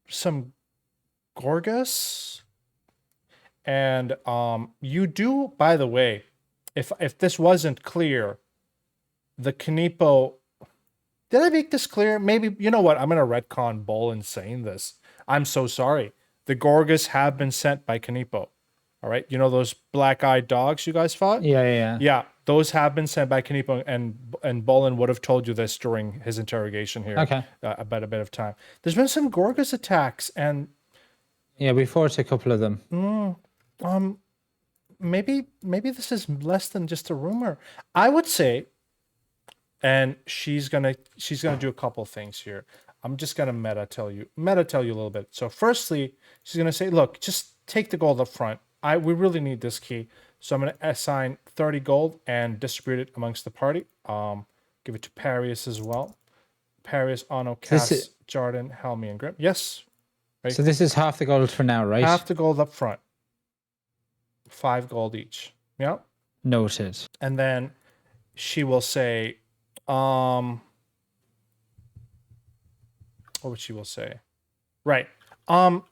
Speaker 2: Some Gorgas, and you do. By the way, if this wasn't clear, the Kaneepo. Did I make this clear? Maybe, you know what? I'm going to retcon Bolin saying this. I'm so sorry. The Gorgas have been sent by Kaneepo. All right? You know those black-eyed dogs you guys fought?
Speaker 1: Yeah.
Speaker 2: Yeah, those have been sent by Kaneepo, and Bolin would have told you this during his interrogation here.
Speaker 1: Okay.
Speaker 2: About a bit of time. There's been some Gorgas attacks, and
Speaker 1: Yeah, we fought a couple of them.
Speaker 2: maybe this is less than just a rumor. I would say, and she's gonna do a couple things here. I'm just gonna meta tell you a little bit. So firstly, she's gonna say, look, just take the gold up front. We really need this key. So I'm gonna assign 30 gold and distribute it amongst the party. Give it to Parius as well. Parius, Ono, Cass, Jordan, Helmi, and Grim. Yes. Right.
Speaker 1: So this is half the gold for now, right?
Speaker 2: Half the gold up front. 5 gold each. Yeah.
Speaker 1: Noted.
Speaker 2: And then she will say, what what would she will say? Right.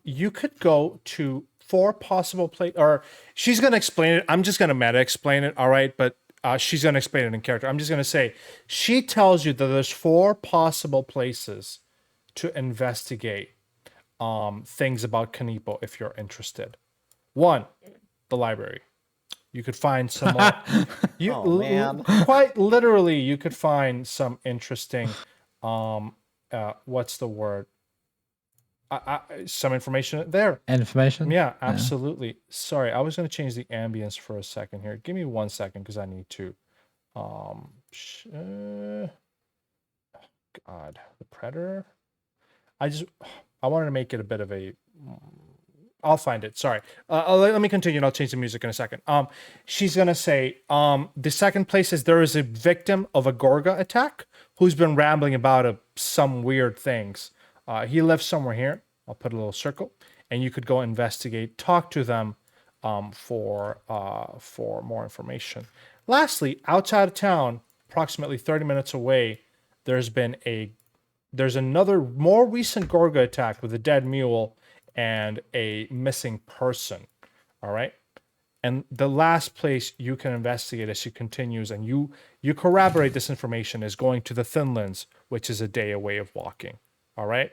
Speaker 2: You could go to 4 possible or she's gonna explain it. I'm just gonna meta explain it, all right? But she's gonna explain it in character. I'm just gonna say she tells you that there's 4 possible places to investigate things about Kaneepo if you're interested. 1, the library. You could find some
Speaker 4: Oh, man.
Speaker 2: quite literally you could find some interesting what's the word? Some information there.
Speaker 1: Information?
Speaker 2: Yeah, absolutely. Sorry, I was going to change the ambience for a second here. Give me 1 second because I need to. God, the Predator. I wanted to make it a bit of a. I'll find it. Sorry. Let me continue and I'll change the music in a second. She's going to say, the second place is there is a victim of a Gorga attack who's been rambling about some weird things. He lives somewhere here. I'll put a little circle. And you could go investigate, talk to them for more information. Lastly, outside of town, approximately 30 minutes away, there's another more recent Gorga attack with a dead mule and a missing person. All right. And the last place you can investigate as she continues and you corroborate this information is going to the Thinlands, which is a day away of walking. All right.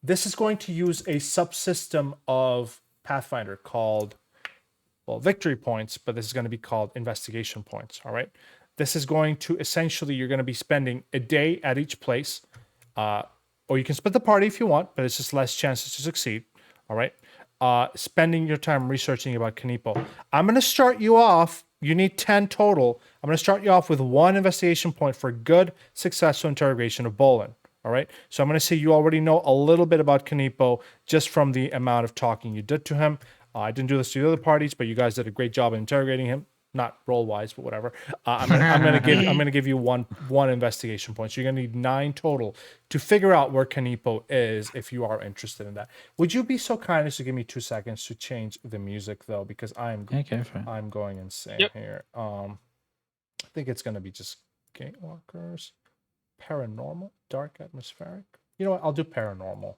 Speaker 2: This is going to use a subsystem of Pathfinder called, victory points, but this is going to be called investigation points. All right. This is going to essentially, you're going to be spending a day at each place. Or you can split the party if you want, but it's just less chances to succeed. All right. Spending your time researching about Kaneepo. I'm going to start you off. You need 10 total. I'm going to start you off with 1 investigation point for good, successful interrogation of Bolin. All right. So I'm going to say you already know a little bit about Kaneepo just from the amount of talking you did to him. I didn't do this to the other parties, but you guys did a great job interrogating him. Not role wise, but whatever. I'm gonna give you one investigation point. So you're gonna need 9 total to figure out where Kaneepo is if you are interested in that. Would you be so kind as to give me 2 seconds to change the music though, because I'm going insane here. I think it's gonna be just Gatewalkers, paranormal, dark, atmospheric. You know what? I'll do paranormal.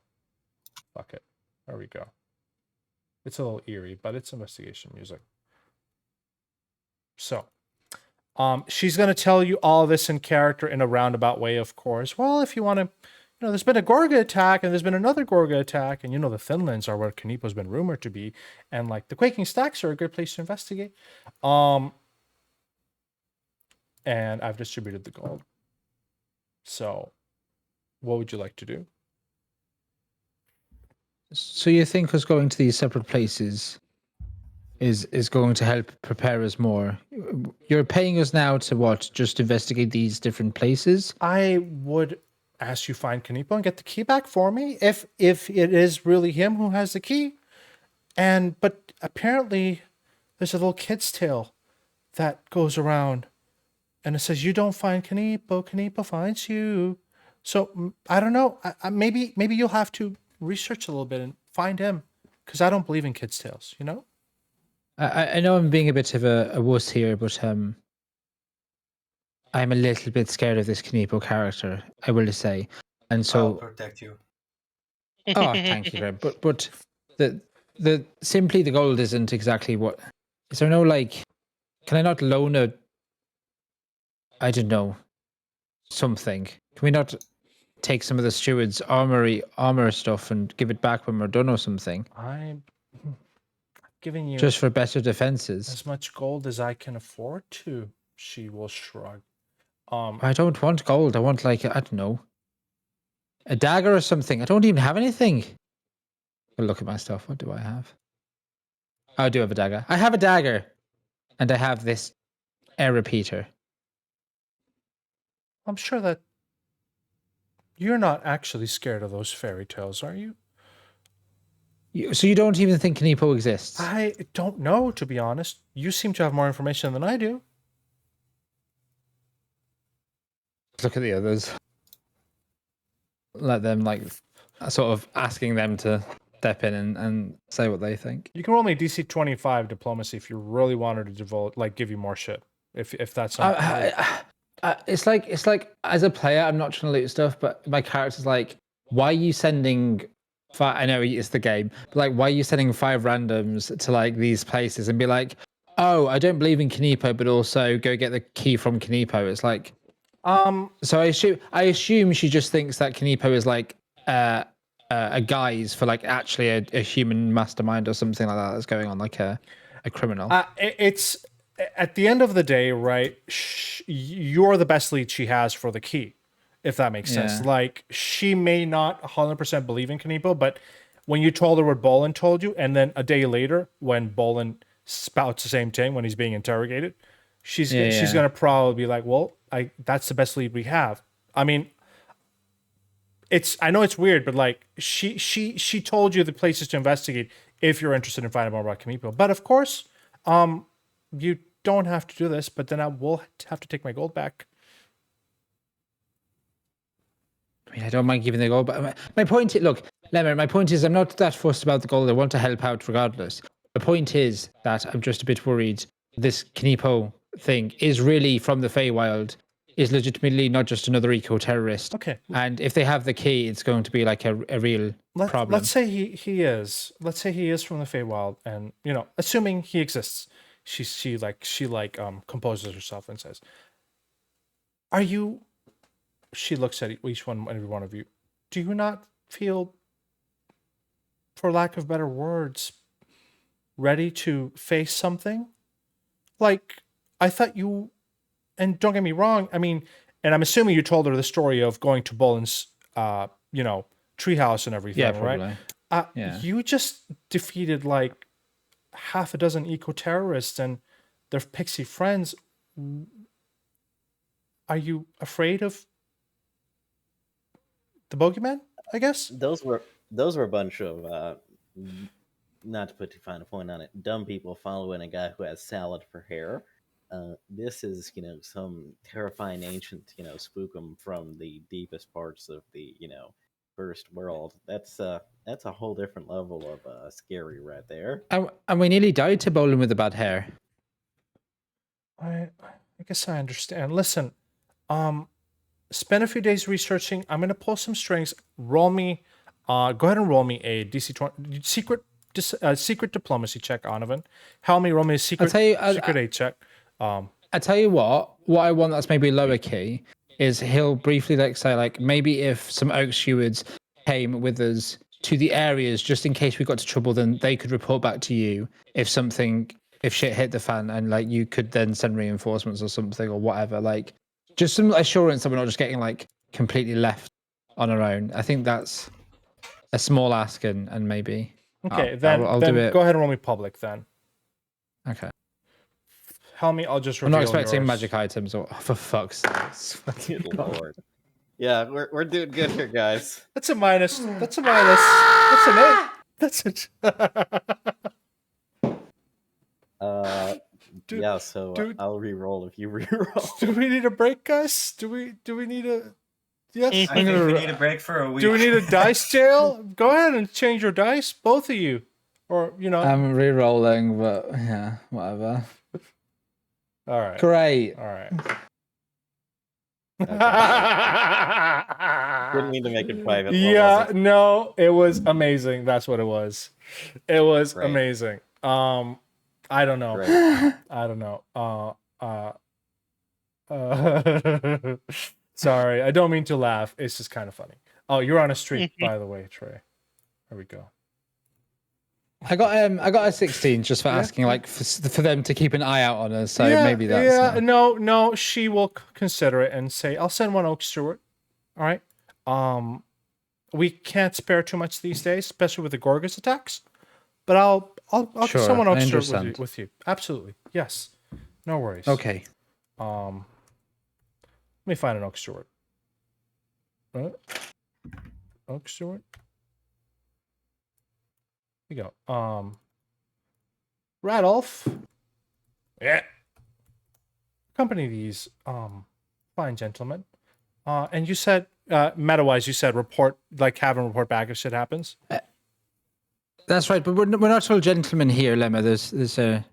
Speaker 2: Fuck it. There we go. It's a little eerie, but it's investigation music. So, she's going to tell you all this in character in a roundabout way, of course. Well, if you want to, there's been a Gorga attack and there's been another Gorga attack. And, the Thinlands are where Kaneepo's been rumored to be. And, the Quaking Stacks are a good place to investigate. And I've distributed the gold. So, what would you like to do?
Speaker 1: So you think us going to these separate places is going to help prepare us more? You're paying us now to what? Just investigate these different places?
Speaker 2: I would ask you find Kaneepo and get the key back for me if it is really him who has the key. But apparently there's a little kid's tale that goes around and it says you don't find Kaneepo finds you. So I don't know. Maybe you'll have to research a little bit and find him because I don't believe in kids' tales,
Speaker 1: I know I'm being a bit of a wuss here, but I'm a little bit scared of this Kaneepo character, I will say. And so
Speaker 5: I'll protect you.
Speaker 1: Oh, thank you very much. But the simply the gold isn't exactly what. Is there no can I not loan I don't know, something? Can we not take some of the steward's armor stuff and give it back when we're done or something?
Speaker 2: I'm giving you
Speaker 1: just for better defenses.
Speaker 2: As much gold as I can afford to. She will shrug.
Speaker 1: I don't want gold. I want I don't know, a dagger or something. I don't even have anything. I'll look at my stuff. What do I have? I do have a dagger. I have a dagger, and I have this air repeater.
Speaker 2: I'm sure that you're not actually scared of those fairy tales, are you?
Speaker 1: So you don't even think Kaneepo exists?
Speaker 2: I don't know, to be honest. You seem to have more information than I do.
Speaker 1: Look at the others. Let them sort of asking them to step in and say what they think.
Speaker 2: You can roll me DC 25 diplomacy if you really wanted to give you more shit. If that's something.
Speaker 1: It's like as a player, I'm not trying to loot stuff, but my character's like, why are you sending? I know it's the game, but like, why are you sending 5 randoms to like these places and be like, oh, I don't believe in Kaneepo, but also go get the key from Kaneepo. It's like, so I assume she just thinks that Kaneepo is like a guise for like actually a human mastermind or something like that that's going on, like a criminal.
Speaker 2: It's at the end of the day, right? You're the best lead she has for the key, if that makes sense.
Speaker 1: Yeah.
Speaker 2: Like she may not 100% believe in Kaneepo, but when you told her what Bolin told you, and then a day later when Bolin spouts the same thing when he's being interrogated, she's gonna probably be like, "Well, that's the best lead we have." I mean, I know it's weird, but like she told you the places to investigate if you're interested in finding more about Kaneepo. But of course, you don't have to do this, but then I will have to take my gold back.
Speaker 1: I mean, I don't mind giving the gold, but my point is, look, Lemmer, my point is I'm not that fussed about the gold. I want to help out regardless. The point is that I'm just a bit worried this Kaneepo thing is really from the Feywild, is legitimately not just another eco-terrorist.
Speaker 2: Okay.
Speaker 1: And if they have the key, it's going to be like a real problem.
Speaker 2: Let's say he is. Let's say he is from the Feywild, and assuming he exists, she composes herself and says, "Are you?" She looks at every one of you. Do you not feel, for lack of better words, ready to face something? Like, I thought you, and don't get me wrong, I mean, and I'm assuming you told her the story of going to Bolin's, treehouse and everything,
Speaker 1: Yeah, probably.
Speaker 2: right?
Speaker 1: Yeah.
Speaker 2: You just defeated like half a dozen eco-terrorists and their pixie friends. Are you afraid of the bogeyman, I guess?
Speaker 4: Those were a bunch of not to put too fine a point on it, dumb people following a guy who has salad for hair. This is some terrifying ancient spookum from the deepest parts of the first world. That's a whole different level of scary right there.
Speaker 1: And we nearly died to Bolin with the bad hair.
Speaker 2: I guess I understand. Listen, spend a few days researching. I'm gonna pull some strings. Roll me. Go ahead and roll me a DC 20 secret diplomacy check, Onovan. Help me roll me a secret secret aid check.
Speaker 1: I tell you what I want that's maybe lower key is he'll briefly say maybe if some Oak stewards came with us to the areas just in case we got to trouble, then they could report back to you if shit hit the fan, and you could then send reinforcements or something or whatever. Just some assurance that we're not just getting completely left on our own. I think that's a small ask, and maybe.
Speaker 2: Okay,
Speaker 1: I'll do it.
Speaker 2: Go ahead and roll me public then.
Speaker 1: Okay.
Speaker 2: Helmy, I'll just
Speaker 1: I'm
Speaker 2: reveal
Speaker 1: not expecting
Speaker 2: yours.
Speaker 1: magic items, or for fuck's sake.
Speaker 4: Good lord. Yeah, we're doing good here, guys.
Speaker 2: That's a minus. That's a minus. That's an 8. That's it.
Speaker 4: Yeah, so I'll re-roll if you re-roll.
Speaker 2: Do we need a break, guys? Do we need a? Yes.
Speaker 5: I think we need a break for a week.
Speaker 2: Do we need a dice jail? Go ahead and change your dice, both of you, or
Speaker 1: I'm re-rolling, but yeah, whatever.
Speaker 2: All right.
Speaker 1: Great.
Speaker 2: All right.
Speaker 4: Didn't mean to make it private.
Speaker 2: Yeah, no, it was amazing. That's what it was. It was
Speaker 4: Great.
Speaker 2: amazing. I don't know.
Speaker 4: Great.
Speaker 2: I don't know. Sorry, I don't mean to laugh. It's just kind of funny. Oh, you're on a streak, by the way, Trey. There we go.
Speaker 1: I got a 16 just for asking, for them to keep an eye out on us. So maybe that's
Speaker 2: no. She will consider it and say, "I'll send one Oak Stewart." All right. We can't spare too much these days, especially with the Gorgas attacks. But I'll
Speaker 1: Sure,
Speaker 2: send one Oak
Speaker 1: I
Speaker 2: Stewart
Speaker 1: understand.
Speaker 2: with you. Absolutely, yes. No worries.
Speaker 1: Okay.
Speaker 2: Let me find an Oak Stewart. Oak Stewart. Here we go. Radolph. Yeah. Accompany these fine gentlemen. And you said meta-wise, you said report, have them report back if shit happens.
Speaker 1: That's right, but we're not all gentlemen here, Lemma. There's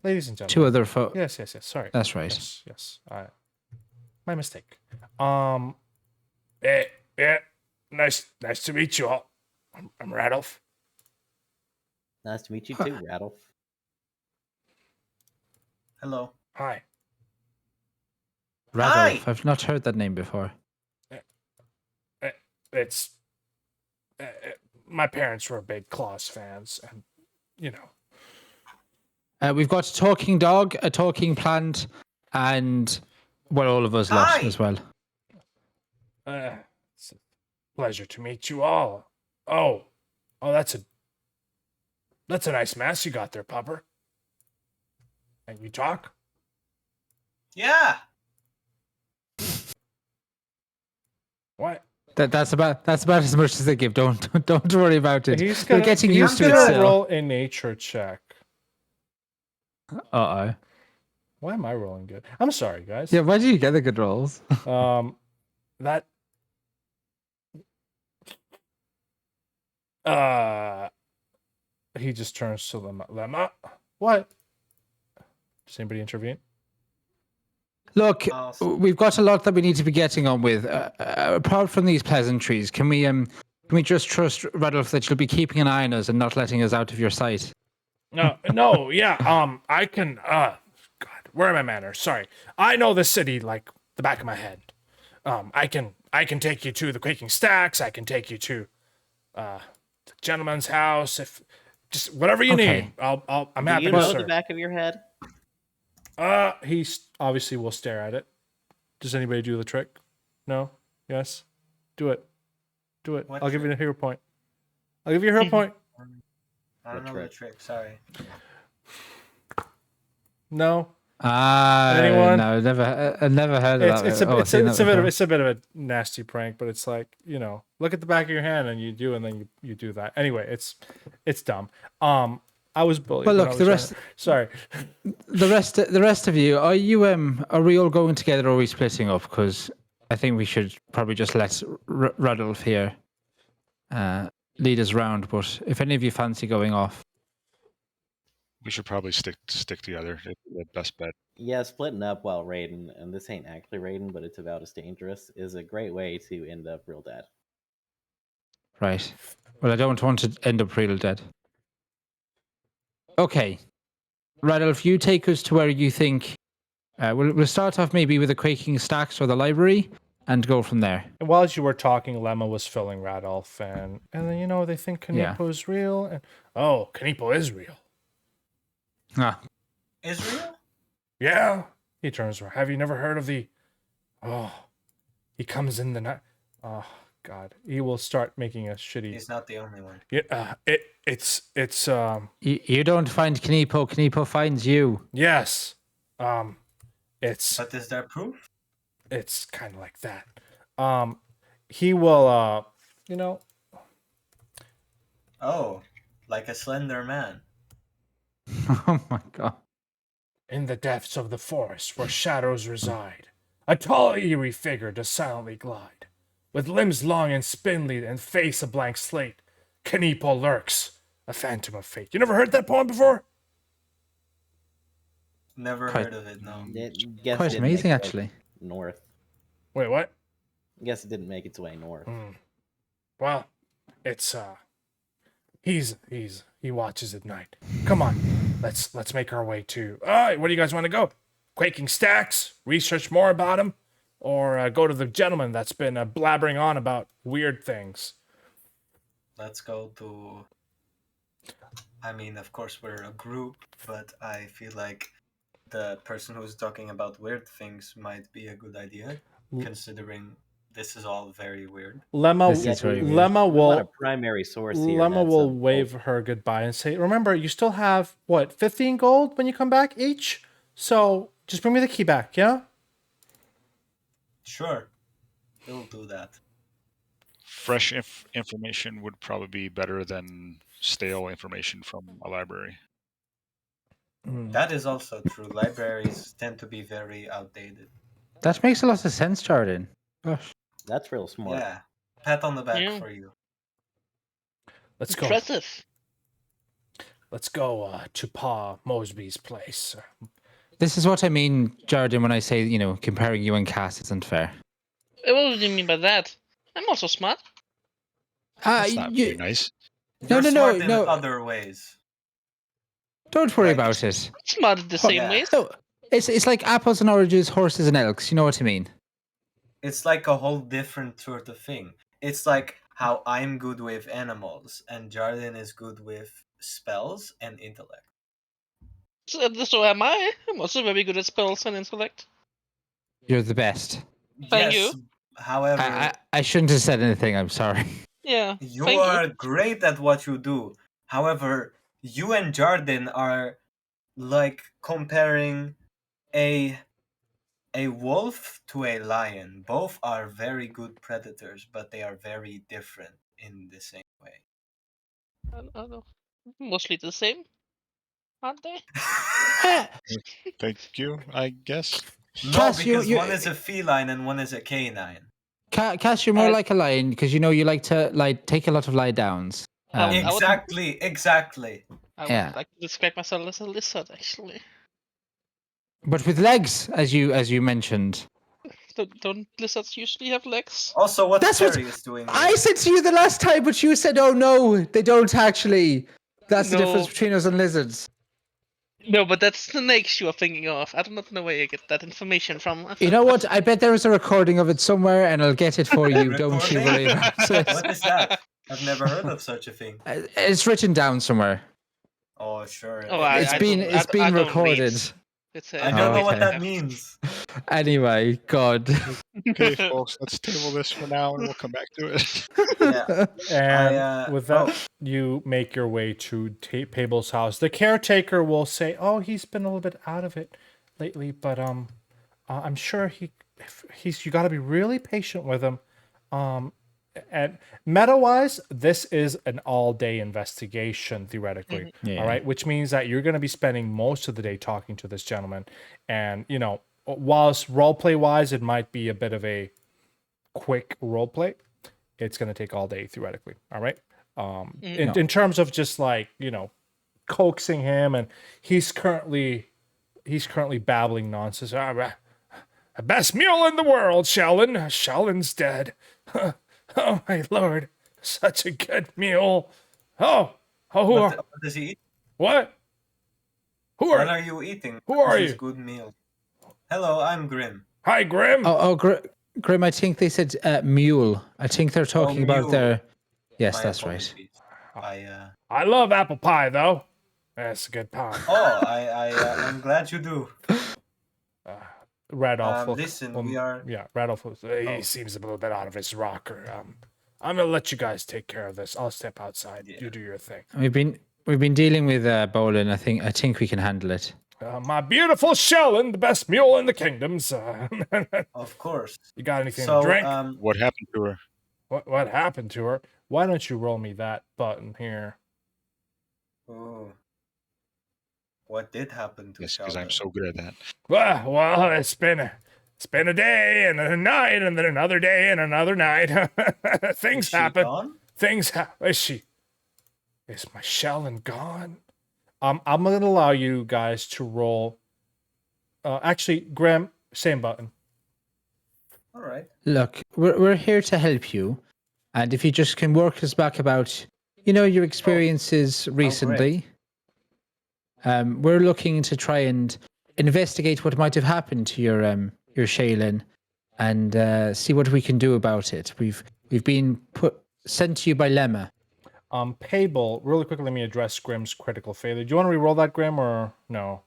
Speaker 2: ladies and gentlemen.
Speaker 1: 2 other folk.
Speaker 2: Yes. Sorry.
Speaker 1: That's right.
Speaker 2: Yes. All right. My mistake. Yeah, nice to meet you all. I'm Radolf.
Speaker 4: Nice to meet you too, Radolf.
Speaker 5: Hello.
Speaker 2: Hi.
Speaker 1: Radolf. I've not heard that name before.
Speaker 2: It's my parents were big Claus fans, and you know.
Speaker 1: We've got a talking dog, a talking plant, and what all of us lot as well.
Speaker 2: It's a pleasure to meet you all. Oh, that's a nice mask you got there, Pupper. And you talk?
Speaker 5: Yeah.
Speaker 2: What?
Speaker 1: That's about as much as they give. Don't worry about it.
Speaker 2: He's
Speaker 1: They're
Speaker 2: gonna,
Speaker 1: getting
Speaker 2: he's
Speaker 1: used to it
Speaker 2: gonna
Speaker 1: still.
Speaker 2: roll a nature check.
Speaker 1: Uh-oh.
Speaker 2: Why am I rolling good? I'm sorry, guys.
Speaker 1: Yeah, why do you get the good rolls?
Speaker 2: That he just turns to Lemma. Lemma, what? Does anybody intervene?
Speaker 1: Look, we've got a lot that we need to be getting on with. Apart from these pleasantries, can we just trust Radolf that you'll be keeping an eye on us and not letting us out of your sight?
Speaker 2: No, yeah. I can. God, where are my manners? Sorry, I know the city like the back of my head. I can take you to the Quaking Stacks. I can take you to the gentleman's house. If just whatever you need, I'm happy
Speaker 4: Do you
Speaker 2: to
Speaker 4: know
Speaker 2: serve.
Speaker 4: the back of your head?
Speaker 2: He obviously will stare at it. Does anybody do the trick? No? Yes? Do it. Do it. I'll give you a hero point. I'll give you a hero point.
Speaker 5: I don't know the trick. Sorry.
Speaker 2: No?
Speaker 1: Anyone? No, I never heard of that.
Speaker 2: It's a bit of a nasty prank, but it's like, look at the back of your hand and then you do that. Anyway, it's dumb. I was bullied.
Speaker 1: Well, look,
Speaker 2: sorry.
Speaker 1: The rest of you, are we all going together or are we splitting up? Because I think we should probably just let Radolf here lead us round. But if any of you fancy going off,
Speaker 3: We should probably stick together. It's the best bet.
Speaker 4: Yeah, splitting up while raiding, and this ain't actually raiding, but it's about as dangerous, is a great way to end up real dead.
Speaker 1: right? Well, I don't want to end up real dead. Okay, Radolf, you take us to where you think. We'll start off maybe with the Quaking Stacks or the library, and go from there.
Speaker 2: And while you were talking, Lemma was filling Radolf, and then they think Kaneepo is real, and Kaneepo is real.
Speaker 5: Israel?
Speaker 2: Yeah. He turns around. Have you never heard of the? He comes in the night. Oh God, he will start making a shitty.
Speaker 5: He's not the only one.
Speaker 2: Yeah. It's.
Speaker 1: You don't find Kaneepo. Kaneepo finds you.
Speaker 2: Yes. It's.
Speaker 5: But is there proof?
Speaker 2: It's kind of like that. He will.
Speaker 5: Oh, like a slender man.
Speaker 1: Oh my God.
Speaker 2: In the depths of the forest where shadows reside, a tall, eerie figure does silently glide. With limbs long and spindly and face a blank slate, Kaneepo lurks, a phantom of fate. You never heard that poem before?
Speaker 5: Never heard of it, no.
Speaker 1: Quite amazing, actually.
Speaker 4: North.
Speaker 2: Wait, what?
Speaker 4: I guess it didn't make its way north.
Speaker 2: Well, it's he watches at night. Come on, let's make our way to. Where do you guys want to go? Quaking Stacks? Research more about him, or go to the gentleman that's been blabbering on about weird things?
Speaker 5: Let's go to. I mean, of course, we're a group, but I feel like the person who's talking about weird things might be a good idea, considering this is all very weird.
Speaker 2: Lemma will
Speaker 4: a primary source here.
Speaker 2: Lemma will wave her goodbye and say, "Remember, you still have 15 gold when you come back each. So just bring me the key back, yeah."
Speaker 5: Sure, we'll do that.
Speaker 3: Fresh information would probably be better than stale information from a library.
Speaker 5: That is also true. Libraries tend to be very outdated.
Speaker 1: That makes a lot of sense, Jordan. Gosh.
Speaker 4: That's real smart.
Speaker 5: Yeah. Pat on the back for you.
Speaker 2: Let's go.
Speaker 6: Impressive.
Speaker 2: Let's go to Pa Mosby's place.
Speaker 1: This is what I mean, Jordan, when I say, comparing you and Cass isn't fair.
Speaker 6: What do you mean by that? I'm also smart.
Speaker 3: That's not very nice.
Speaker 1: No,
Speaker 5: You're
Speaker 1: no,
Speaker 5: smart in
Speaker 1: no.
Speaker 5: other ways.
Speaker 1: Don't worry
Speaker 5: Like-
Speaker 1: about it.
Speaker 6: Smart in the same
Speaker 5: Yeah.
Speaker 6: ways.
Speaker 1: No, it's like apples and oranges, horses and elks. You know what I mean?
Speaker 5: It's like a whole different sort of thing. It's like how I'm good with animals and Jarden is good with spells and intellect.
Speaker 6: So am I. I'm also very good at spells and intellect.
Speaker 1: You're the best.
Speaker 6: Thank
Speaker 5: Yes,
Speaker 6: you.
Speaker 5: however,
Speaker 1: I shouldn't have said anything. I'm sorry.
Speaker 6: Yeah.
Speaker 5: you
Speaker 6: thank
Speaker 5: are great at what you do. However, you and Jarden are like comparing a wolf to a lion. Both are very good predators, but they are very different in the same way.
Speaker 6: I don't know. Mostly the same, aren't they?
Speaker 3: Thank you, I guess.
Speaker 5: No,
Speaker 1: Cass,
Speaker 5: because one is a feline and one is a canine.
Speaker 1: Cass, you're more like a lion because you like to take a lot of lie downs.
Speaker 6: I would-
Speaker 5: Exactly.
Speaker 6: I
Speaker 1: Yeah.
Speaker 6: would like to describe myself as a lizard, actually.
Speaker 1: But with legs, as you mentioned.
Speaker 6: Don't lizards usually have legs?
Speaker 5: Also, what
Speaker 1: That's what
Speaker 5: Terry is doing
Speaker 1: I
Speaker 5: here.
Speaker 1: said to you the last time, but you said, "Oh no, they don't actually." That's the
Speaker 6: No.
Speaker 1: difference between us and lizards.
Speaker 6: No, but that's snakes you are thinking of. I do not know where you get that information from.
Speaker 1: You know what? I bet there is a recording of it somewhere, and I'll get it for you. Don't you
Speaker 5: Recording?
Speaker 1: worry about it.
Speaker 5: What is that? I've never heard of such a thing.
Speaker 1: It's written down somewhere.
Speaker 5: Oh, sure.
Speaker 6: Oh, I
Speaker 1: It's been
Speaker 6: don't read.
Speaker 1: recorded.
Speaker 6: It's
Speaker 5: I don't know what
Speaker 1: okay.
Speaker 5: that means.
Speaker 1: Anyway, God.
Speaker 3: Okay, folks, let's table this for now, and we'll come back to it.
Speaker 5: Yeah.
Speaker 2: And with that, you make your way to Pable's house. The caretaker will say, "Oh, he's been a little bit out of it lately, but I'm sure he's. You got to be really patient with him. And meta-wise, this is an all-day investigation theoretically.
Speaker 1: Yeah.
Speaker 2: All right, which means that you're going to be spending most of the day talking to this gentleman, and whilst roleplay-wise, it might be a bit of a quick roleplay. It's going to take all day theoretically. All right. In terms of just like coaxing him, and he's currently babbling nonsense. Best mule in the world, Sheldon. Sheldon's dead. Oh my lord, such a good mule. Who
Speaker 5: What does he eat?
Speaker 2: what? Who
Speaker 5: What
Speaker 2: are?
Speaker 5: are you eating?
Speaker 2: Who are
Speaker 5: What is
Speaker 2: you?
Speaker 5: Good meal. Hello, I'm Grim.
Speaker 2: Hi, Grim.
Speaker 1: Grim, I think they said mule. I think they're talking about
Speaker 5: mule.
Speaker 1: their. Yes,
Speaker 5: My
Speaker 1: that's right.
Speaker 5: apologies.
Speaker 2: I love apple pie though. That's a good pie.
Speaker 5: I'm glad you do.
Speaker 2: Radolf.
Speaker 5: Listen, we are.
Speaker 2: Yeah, Radolf. He seems a little bit out of his rocker. I'm gonna let you guys take care of this. I'll step outside.
Speaker 5: Yeah.
Speaker 2: You do your thing.
Speaker 1: We've been dealing with Bolin. I think we can handle it.
Speaker 2: My beautiful Sheldon, the best mule in the kingdoms.
Speaker 5: Of course.
Speaker 2: You got anything
Speaker 5: So,
Speaker 2: to drink?
Speaker 3: What happened to her?
Speaker 2: What happened to her? Why don't you roll me that button here?
Speaker 5: ooh. What did happen to
Speaker 3: Yes, because
Speaker 5: Sheldon?
Speaker 3: I'm so good at that.
Speaker 2: Well, it's been a day and a night and then another day and another night. Things
Speaker 5: Is she
Speaker 2: happen.
Speaker 5: gone?
Speaker 2: Things happen. Is my Sheldon gone? I'm gonna allow you guys to roll. Actually, Graham, same button.
Speaker 5: All right.
Speaker 1: Look, we're here to help you, and if you just can work us back about, your experiences recently. We're looking to try and investigate what might have happened to your Shaylin, and see what we can do about it. We've been sent to you by Lemma.
Speaker 2: Pable, really quickly, let me address Grim's critical failure. Do you want to re-roll that, Grim, or no?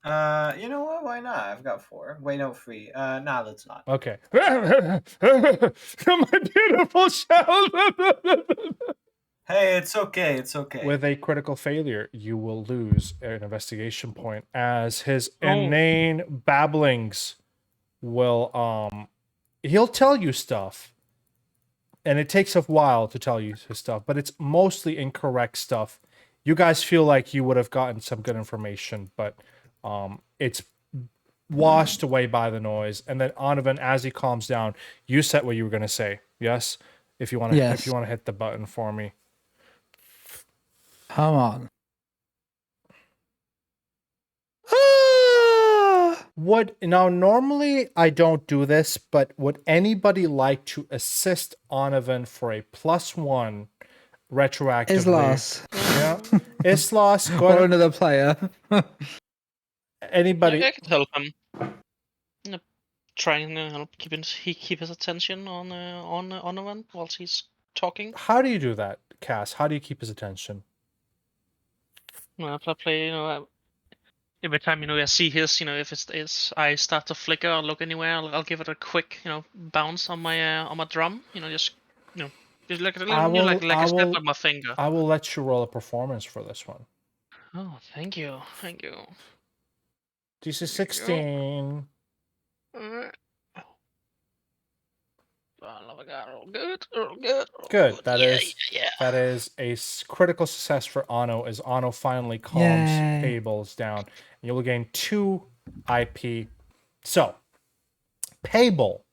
Speaker 5: You know what? Why not? I've got 4. Wait, no, 3. Nah, let's not.
Speaker 2: Okay. My beautiful Sheldon.
Speaker 5: Hey, it's okay. It's okay.
Speaker 2: With a critical failure, you will lose an investigation point as his inane babblings will he'll tell you stuff. And it takes a while to tell you his stuff, but it's mostly incorrect stuff. You guys feel like you would have gotten some good information, but it's washed away by the noise. And then Onovan, as he calms down, you said what you were going to say. Yes, if you want to,
Speaker 1: Yes.
Speaker 2: if you want to hit the button for me.
Speaker 1: Come on.
Speaker 2: Would now normally I don't do this, but would anybody like to assist Onovan for a +1 retroactively?
Speaker 1: Islas.
Speaker 2: Yeah. Islas, go
Speaker 1: Or
Speaker 2: ahead.
Speaker 1: another player.
Speaker 2: Anybody?
Speaker 6: I could help him. You know, try and help keep his attention on Onovan whilst he's talking.
Speaker 2: How do you do that, Cass? How do you keep his attention?
Speaker 6: Well, if I play, every time I see his, if his eyes start to flicker or look anywhere, I'll give it a quick, bounce on my drum. Just like
Speaker 2: I will.
Speaker 6: like
Speaker 2: I
Speaker 6: a step
Speaker 2: will.
Speaker 6: on my finger.
Speaker 2: I will let you roll a performance for this one.
Speaker 6: Oh, thank you.
Speaker 2: DC 16.
Speaker 6: Oh my god, all good, all good. All
Speaker 2: Good. That
Speaker 6: yeah,
Speaker 2: is
Speaker 6: yeah.
Speaker 2: that is a critical success for Ano as Ano finally calms
Speaker 1: Yay.
Speaker 2: Payables down. And you will gain 2 IP. So, Payable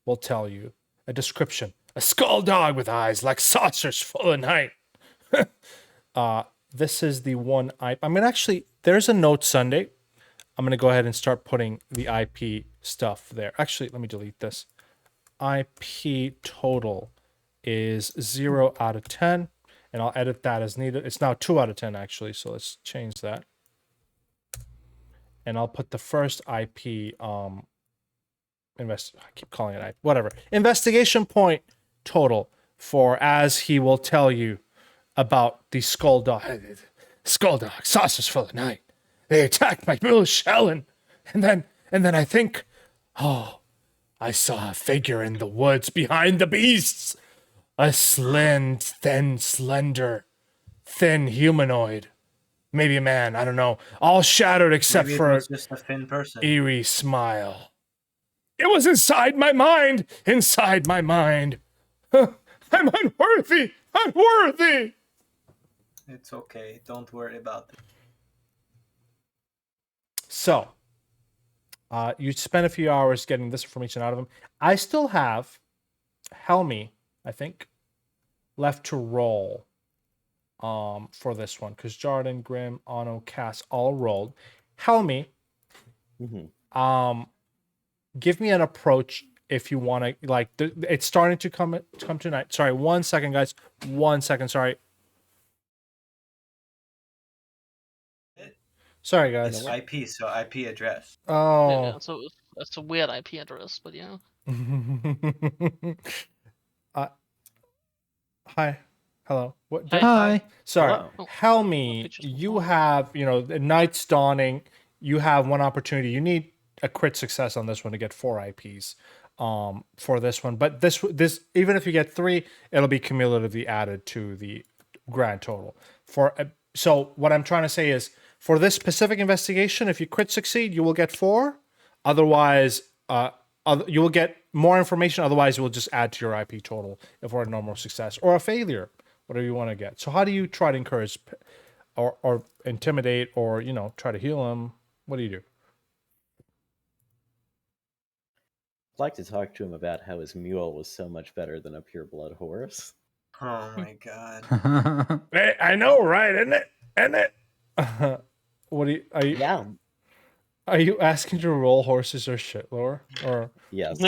Speaker 2: will tell you a description. A skull dog with eyes like saucers full of night. This is the one IP. I'm going to actually, there's a note Sunday. I'm going to go ahead and start putting the IP stuff there. Actually, let me delete this. IP total is 0 out of 10, and I'll edit that as needed. It's now 2 out of 10 actually, so let's change that. And I'll put the first IP I keep calling it IP, whatever. Investigation point total for as he will tell you about the skull dog. Skull dog, saucers full of night. They attacked my mule Shellen, and then I think, I saw a figure in the woods behind the beasts. A slender, thin humanoid. Maybe a man, I don't know. All shadowed except
Speaker 5: Maybe it
Speaker 2: for
Speaker 5: was just a thin person.
Speaker 2: eerie smile. It was inside my mind. I'm unworthy.
Speaker 5: It's okay. Don't worry about it.
Speaker 2: So, you spent a few hours getting this information out of him. I still have Helmy, I think, left to roll for this one because Jarden, Grim, Ono, Cass all rolled. Helmy, give me an approach if you want to. Like, it's starting to come tonight. Sorry, 1 second, guys. 1 second. Sorry. Sorry, guys.
Speaker 5: It's IP, so IP address.
Speaker 2: Oh.
Speaker 6: Yeah, so that's a weird IP address, but yeah.
Speaker 2: Hi. Hello. What?
Speaker 1: Hi.
Speaker 2: Sorry.
Speaker 5: Hello.
Speaker 2: Helmy,
Speaker 6: pictures.
Speaker 2: you have, the night's dawning. You have one opportunity. You need a crit success on this one to get 4 IPs for this one. But this even if you get 3, it'll be cumulatively added to the grand total. So what I'm trying to say is for this specific investigation, if you crit succeed, you will get 4. Otherwise, you will get more information. Otherwise, you will just add to your IP total if we're a normal success or a failure, whatever you want to get. So how do you try to encourage or intimidate or, try to heal him? What do you do?
Speaker 4: I'd like to talk to him about how his mule was so much better than a pure blood horse.
Speaker 5: Oh my god.
Speaker 2: Hey, I know, right? Isn't it? What are you?
Speaker 4: Yeah.
Speaker 2: Are you asking to roll horses or shit lore? Or
Speaker 4: Yes.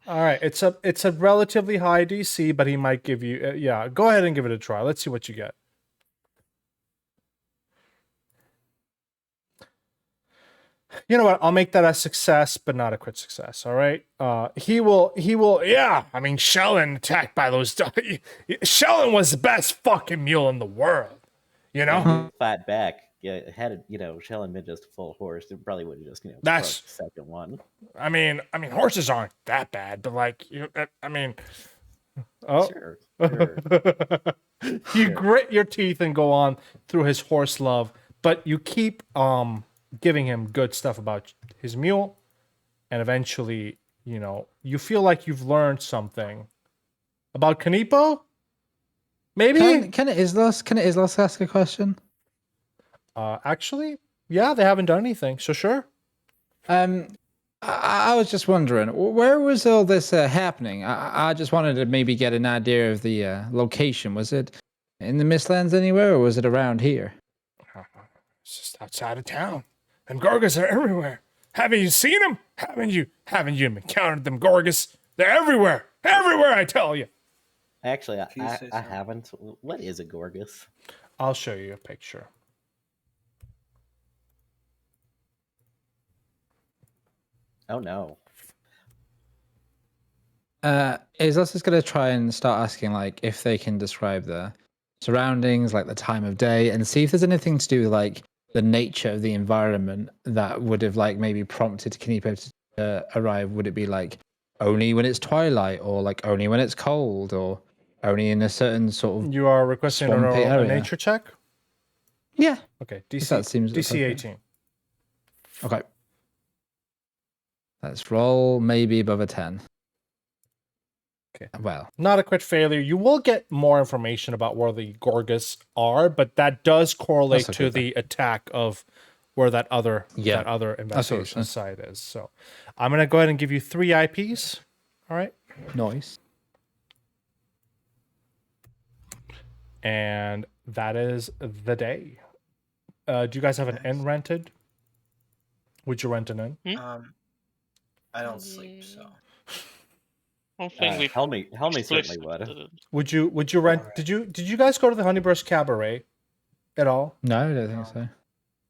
Speaker 2: all right, it's a relatively high DC, but he might give you. Yeah, go ahead and give it a try. Let's see what you get. You know what? I'll make that a success, but not a crit success. All right. He will. Yeah. I mean, Shellen attacked by those. Shellen was the best fucking mule in the world.
Speaker 4: Flat back. Yeah, had it, Shellen been just a full horse, it probably would have just,
Speaker 2: That's-
Speaker 4: crushed the second one.
Speaker 2: I mean, horses aren't that bad, but like, oh.
Speaker 4: Sure.
Speaker 2: You grit your teeth and go on through his horse love, but you keep giving him good stuff about his mule, and eventually, you feel like you've learned something about Kaneepo. Maybe
Speaker 1: Can Islas ask a question?
Speaker 2: actually, yeah, they haven't done anything, so sure.
Speaker 1: I was just wondering, where was all this happening? I just wanted to maybe get an idea of the location. Was it in the Mistlands anywhere, or was it around here?
Speaker 2: It's just outside of town, and Gorgas are everywhere. Haven't you seen them? Haven't you encountered them, Gorgus? They're everywhere. Everywhere, I tell you.
Speaker 4: Actually,
Speaker 5: If you say
Speaker 4: I
Speaker 5: so.
Speaker 4: haven't. What is a Gorgus?
Speaker 2: I'll show you a picture.
Speaker 4: Oh no.
Speaker 1: Is us just gonna try and start asking like if they can describe the surroundings, like the time of day, and see if there's anything to do with like the nature of the environment that would have like maybe prompted Kaneepo to arrive. Would it be like only when it's twilight, or like only when it's cold, or only in a certain sort of
Speaker 2: You are requesting
Speaker 1: swampy
Speaker 2: a
Speaker 1: area?
Speaker 2: nature check?
Speaker 1: Yeah.
Speaker 2: Okay,
Speaker 1: If that seems
Speaker 2: DC
Speaker 1: appropriate.
Speaker 2: 18.
Speaker 1: Okay. Let's roll maybe above a 10.
Speaker 2: Okay.
Speaker 1: Well,
Speaker 2: Not a crit failure. You will get more information about where the Gorgus are, but that does correlate
Speaker 1: That's
Speaker 2: to
Speaker 1: okay,
Speaker 2: the attack of where that other
Speaker 1: Yeah,
Speaker 2: that other
Speaker 1: what I'm
Speaker 2: investigation
Speaker 1: saying.
Speaker 2: site is. So I'm gonna go ahead and give you 3 IPs. All right.
Speaker 1: noise.
Speaker 2: And that is the day. Do you guys have an inn rented? Would you rent an inn?
Speaker 5: I don't sleep, so
Speaker 6: I don't think we
Speaker 4: Helmy certainly
Speaker 6: explicitly
Speaker 4: would.
Speaker 6: did it.
Speaker 2: Would you rent?
Speaker 5: Alright.
Speaker 2: Did you guys go to the Honeybrush Cabaret at all?
Speaker 1: No, I don't think so.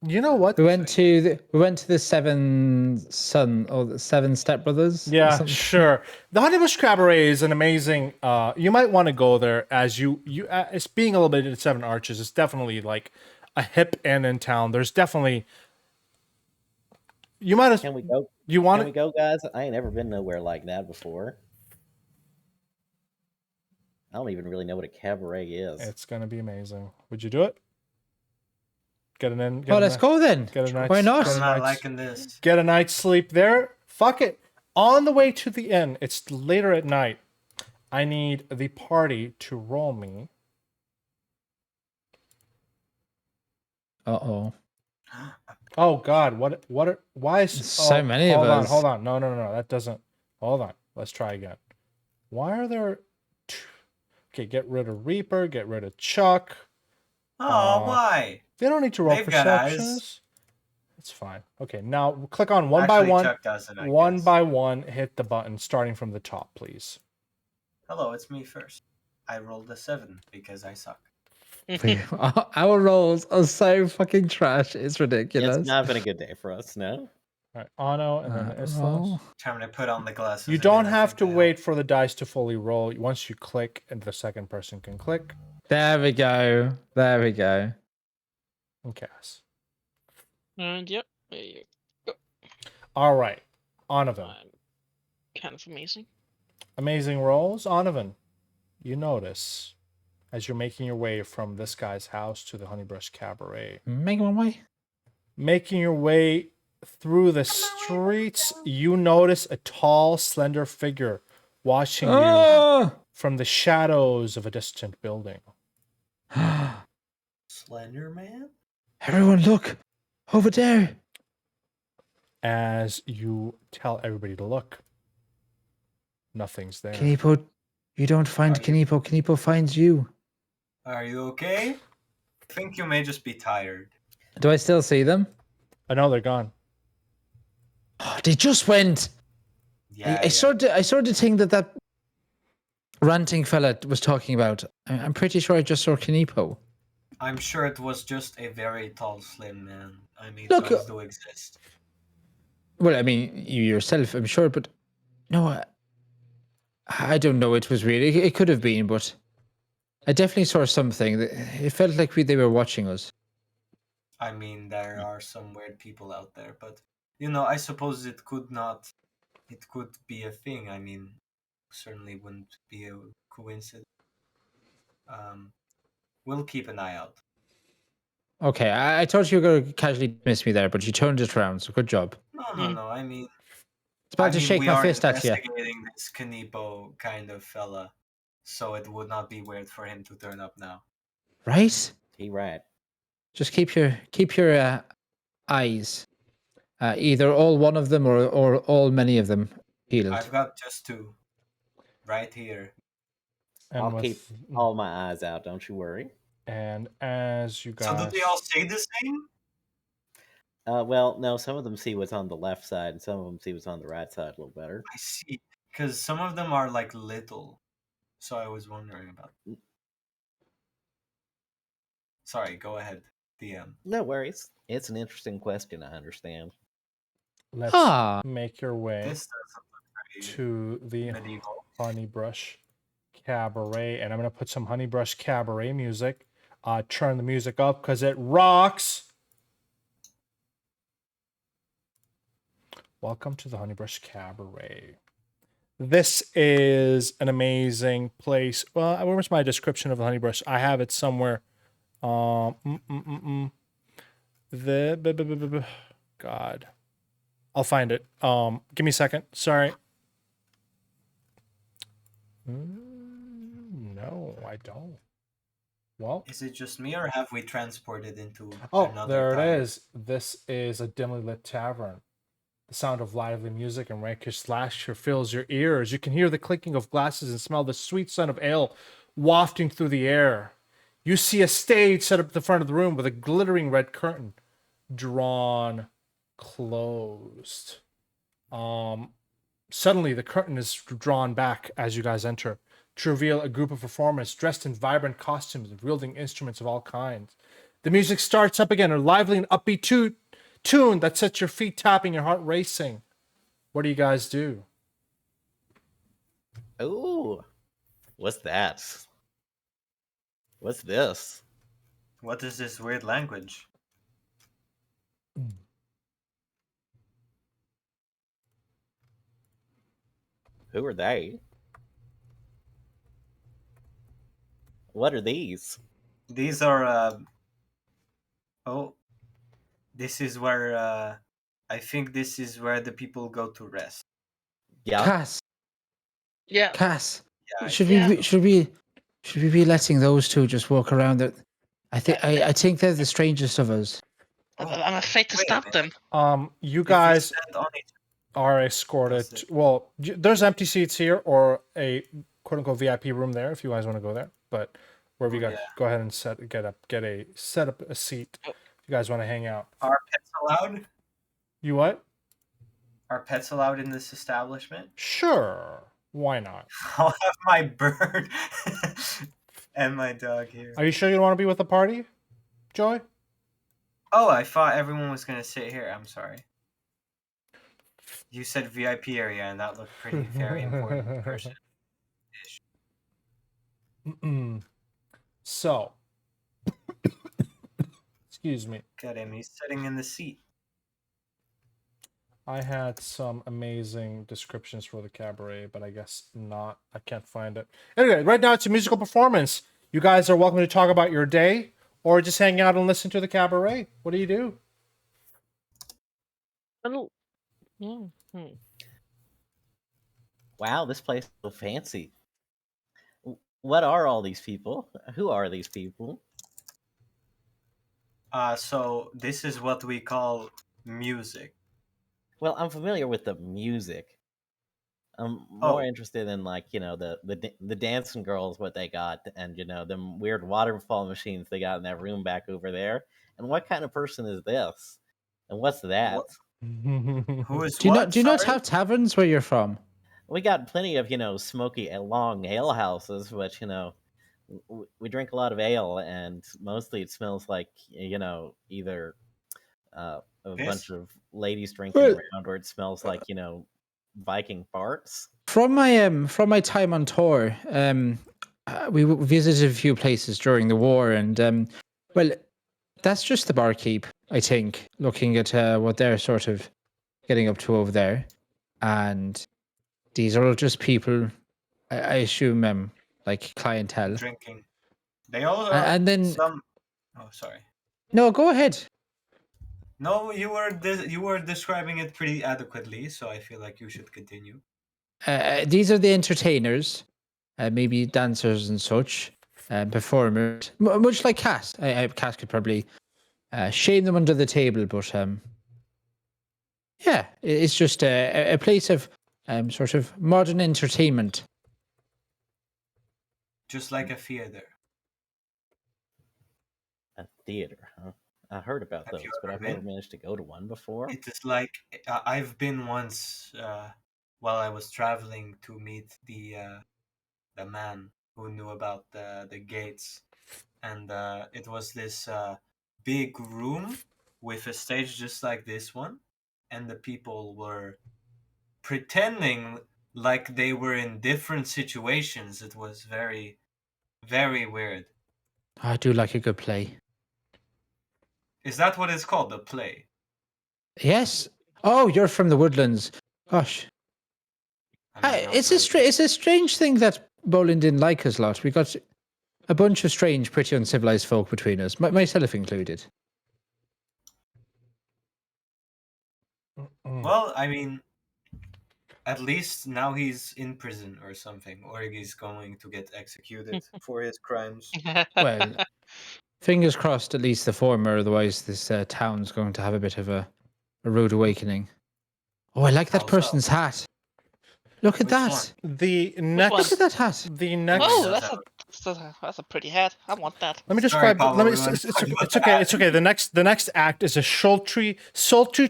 Speaker 2: You know what?
Speaker 1: We went to the Seven Son or the Seven Stepbrothers. or
Speaker 2: Yeah,
Speaker 1: something.
Speaker 2: sure. The Honeybush Cabaret is an amazing. You might want to go there as you. It's being a little bit at Seven Arches. It's definitely like a hip inn in town. There's definitely. You might have.
Speaker 4: Can we go?
Speaker 2: You want
Speaker 4: Can we
Speaker 2: to?
Speaker 4: go, guys? I ain't never been nowhere like that before. I don't even really know what a cabaret is.
Speaker 2: It's gonna be amazing. Would you do it? Get an inn.
Speaker 1: Oh, let's go then.
Speaker 2: Get a night's,
Speaker 1: Why not?
Speaker 2: Get a
Speaker 5: I'm not
Speaker 2: night's,
Speaker 5: liking this.
Speaker 2: get a night's sleep there. Fuck it. On the way to the inn, it's later at night. I need the party to roll me.
Speaker 1: Uh-oh.
Speaker 2: Oh God, why is
Speaker 1: So many of us.
Speaker 2: Hold on. No, that doesn't. Hold on. Let's try again. Why are there? Okay, get rid of Reaper. Get rid of Chuck.
Speaker 5: Oh, why?
Speaker 2: They don't need to roll
Speaker 5: They've got eyes.
Speaker 2: perceptions. It's fine. Okay, now click on one by
Speaker 5: Actually,
Speaker 2: one.
Speaker 5: Chuck doesn't, I
Speaker 2: One
Speaker 5: guess.
Speaker 2: by one, hit the button starting from the top, please.
Speaker 5: Hello, it's me first. I rolled a 7 because I suck.
Speaker 1: Our rolls are so fucking trash. It's ridiculous.
Speaker 4: It's not been a good day for us, no?
Speaker 2: All right, Ano and then Islas.
Speaker 1: roll.
Speaker 5: Time to put on the glasses.
Speaker 2: You don't have to wait for the dice to fully roll. Once you click, and the second person can click
Speaker 1: There we go. There we go.
Speaker 2: and cast.
Speaker 6: And yep, there you go.
Speaker 2: All right, Onovan.
Speaker 6: I'm kind of amazing.
Speaker 2: Amazing rolls. Onovan, you notice as you're making your way from this guy's house to the Honeybrush Cabaret,
Speaker 1: Make one way.
Speaker 2: making your way through the streets, you notice a tall, slender figure watching you
Speaker 1: Oh!
Speaker 2: from the shadows of a distant building.
Speaker 5: Slender Man?
Speaker 1: Everyone, look over there.
Speaker 2: As you tell everybody to look, nothing's there.
Speaker 1: Kaneepo, you don't find Kaneepo. Kaneepo finds you.
Speaker 5: Are you okay? I think you may just be tired.
Speaker 1: Do I still see them?
Speaker 2: I know they're gone.
Speaker 1: Oh, they just went.
Speaker 5: Yeah,
Speaker 1: I saw the thing that ranting fella was talking about. I'm pretty sure I just saw Kaneepo.
Speaker 5: I'm sure it was just a very tall, slim man. I mean,
Speaker 1: Look,
Speaker 5: those do exist.
Speaker 1: Well, I mean, you yourself, I'm sure, but no, I don't know. It was really. It could have been, but I definitely saw something. It felt like they were watching us.
Speaker 5: I mean, there are some weird people out there, but you know, I suppose it could not. It could be a thing. I mean, certainly wouldn't be a coincidence. We'll keep an eye out.
Speaker 1: Okay, I thought you were going to casually dismiss me there, but you turned it around, so good job.
Speaker 5: No. I mean,
Speaker 1: It's about to shake
Speaker 5: we
Speaker 1: my
Speaker 5: are
Speaker 1: fist at you.
Speaker 5: investigating this Kaneepo kind of fella, so it would not be weird for him to turn up now.
Speaker 1: Right?
Speaker 4: He right.
Speaker 1: Just keep your eyes, either all one of them or all many of them peeled.
Speaker 5: I've got just 2, right here.
Speaker 2: And
Speaker 4: I'll keep all my eyes out, don't you worry.
Speaker 2: And as you guys,
Speaker 5: So do they all say the same?
Speaker 4: Well, no, some of them see what's on the left side, and some of them see what's on the right side a little better.
Speaker 5: I see, because some of them are like little, so I was wondering about. Sorry, go ahead, DM.
Speaker 4: No worries. It's an interesting question, I understand.
Speaker 2: Let's
Speaker 1: Ah.
Speaker 2: make your way
Speaker 5: This doesn't look very
Speaker 2: to the
Speaker 5: medieval.
Speaker 2: Honeybrush Cabaret, and I'm gonna put some Honeybrush Cabaret music. Turn the music up because it rocks. Welcome to the Honeybrush Cabaret. This is an amazing place. Well, where's my description of the Honeybrush? I have it somewhere. God, I'll find it. Give me a second. Sorry. No, I don't. Well,
Speaker 5: Is it just me, or have we transported into
Speaker 2: oh,
Speaker 5: another
Speaker 2: there
Speaker 5: time?
Speaker 2: it is. This is a dimly lit tavern. The sound of lively music and rakish laughter fills your ears. You can hear the clinking of glasses and smell the sweet scent of ale wafting through the air. You see a stage set up at the front of the room with a glittering red curtain drawn closed. Suddenly, the curtain is drawn back as you guys enter to reveal a group of performers dressed in vibrant costumes and wielding instruments of all kinds. The music starts up again, a lively and upbeat tune that sets your feet tapping, your heart racing. What do you guys do?
Speaker 4: Ooh, what's that? What's this?
Speaker 5: What is this weird language?
Speaker 4: Who are they? What are these?
Speaker 5: These are. Oh, this is where. I think this is where the people go to rest.
Speaker 4: Yeah.
Speaker 1: Cass,
Speaker 6: Yeah.
Speaker 1: Cass.
Speaker 5: Yeah,
Speaker 1: Should
Speaker 6: Yeah.
Speaker 1: we be letting those two just walk around? I think they're the strangest of us.
Speaker 6: I'm afraid to
Speaker 5: Wait a
Speaker 6: stop
Speaker 5: minute.
Speaker 6: them.
Speaker 2: You
Speaker 5: If we
Speaker 2: guys
Speaker 5: stand on each
Speaker 2: are escorted.
Speaker 5: That's it.
Speaker 2: Well, there's empty seats here or a quote unquote VIP room there if you guys want to go there. But wherever you
Speaker 5: Oh,
Speaker 2: guys
Speaker 5: yeah.
Speaker 2: go ahead and set up a seat if you guys want to hang out.
Speaker 5: Are pets allowed?
Speaker 2: You what?
Speaker 5: Are pets allowed in this establishment?
Speaker 2: Sure. Why not?
Speaker 5: I'll have my bird and my dog here.
Speaker 2: Are you sure you don't want to be with the party, Joy?
Speaker 5: Oh, I thought everyone was gonna sit here. I'm sorry. You said VIP area, and that looked pretty very important person.
Speaker 2: So, excuse me.
Speaker 5: Got him. He's sitting in the seat.
Speaker 2: I had some amazing descriptions for the cabaret, but I guess not. I can't find it. Anyway, right now it's a musical performance. You guys are welcome to talk about your day or just hang out and listen to the cabaret. What do you do?
Speaker 4: Wow, this place is so fancy. What are all these people? Who are these people?
Speaker 5: So this is what we call music.
Speaker 4: Well, I'm familiar with the music. I'm more
Speaker 5: Oh.
Speaker 4: interested in the dancing girls, what they got, and them weird waterfall machines they got in that room back over there. And what kind of person is this? And what's that?
Speaker 5: What? Who is
Speaker 1: Do you
Speaker 5: what?
Speaker 1: not do you not
Speaker 5: Sorry?
Speaker 1: have taverns where you're from?
Speaker 4: We got plenty of smoky long ale houses, but we drink a lot of ale, and mostly it smells like either a
Speaker 5: Piss?
Speaker 4: bunch of ladies drinking
Speaker 1: Well-
Speaker 4: around, or it smells like Viking farts.
Speaker 1: From my time on tour, we visited a few places during the war, and well, that's just the barkeep. I think looking at what they're sort of getting up to over there, and these are all just people. I assume like clientele.
Speaker 5: Drinking. They all are.
Speaker 1: And then
Speaker 5: some. Oh, sorry.
Speaker 1: no, go ahead.
Speaker 5: No, you were describing it pretty adequately, so I feel like you should continue.
Speaker 1: These are the entertainers, maybe dancers and such, performers, much like Cass. Cass could probably shame them under the table, but yeah, it's just a place of sort of modern entertainment.
Speaker 5: Just like a theater.
Speaker 4: A theater, huh? I heard about
Speaker 5: Have you
Speaker 4: those, but
Speaker 5: ever
Speaker 4: I've never
Speaker 5: been?
Speaker 4: managed to go to one before.
Speaker 5: It is like I've been once while I was traveling to meet the man who knew about the gates, and it was this big room with a stage just like this one, and the people were pretending like they were in different situations. It was very, very weird.
Speaker 1: I do like a good play.
Speaker 5: Is that what it's called? The play?
Speaker 1: Yes. Oh, you're from the woodlands. Gosh.
Speaker 5: I mean, not
Speaker 1: It's a strange thing that Bolin didn't like us lot. We got a bunch of strange, pretty uncivilized folk between us, myself included.
Speaker 5: Well, I mean, at least now he's in prison or something, or he's going to get executed for his crimes.
Speaker 1: Well, fingers crossed, at least the former. Otherwise, this town's going to have a bit of a rude awakening. Oh, I like that
Speaker 5: How so?
Speaker 1: person's hat. Look at
Speaker 5: Which
Speaker 1: that.
Speaker 5: one?
Speaker 2: The
Speaker 6: one?
Speaker 1: Look
Speaker 2: next,
Speaker 1: at that hat.
Speaker 2: the next.
Speaker 6: Oh,
Speaker 5: does
Speaker 6: that's a pretty hat. I want that.
Speaker 2: Let me
Speaker 5: Sorry,
Speaker 2: describe.
Speaker 5: Pablo,
Speaker 2: Let me.
Speaker 5: we wanted
Speaker 2: It's,
Speaker 5: to
Speaker 2: it's,
Speaker 5: talk about
Speaker 2: it's okay.
Speaker 5: that.
Speaker 2: It's okay. The next act is a sultry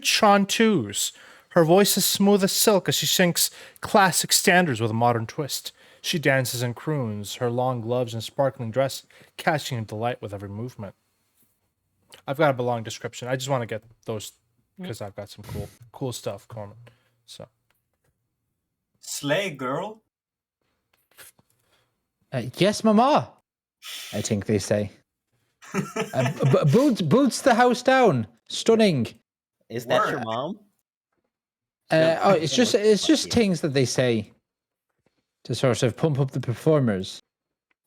Speaker 2: chanteuse. Her voice is smooth as silk as she sings classic standards with a modern twist. She dances and croons, her long gloves and sparkling dress catching your delight with every movement. I've got a long description. I just want to get those because I've got some cool stuff going on. So
Speaker 5: Slay, girl.
Speaker 1: Yes, mama. I think they say. Boots the house down. Stunning.
Speaker 4: Is that your
Speaker 5: Word.
Speaker 4: mom?
Speaker 1: It's just things that they say to sort of pump up the performers.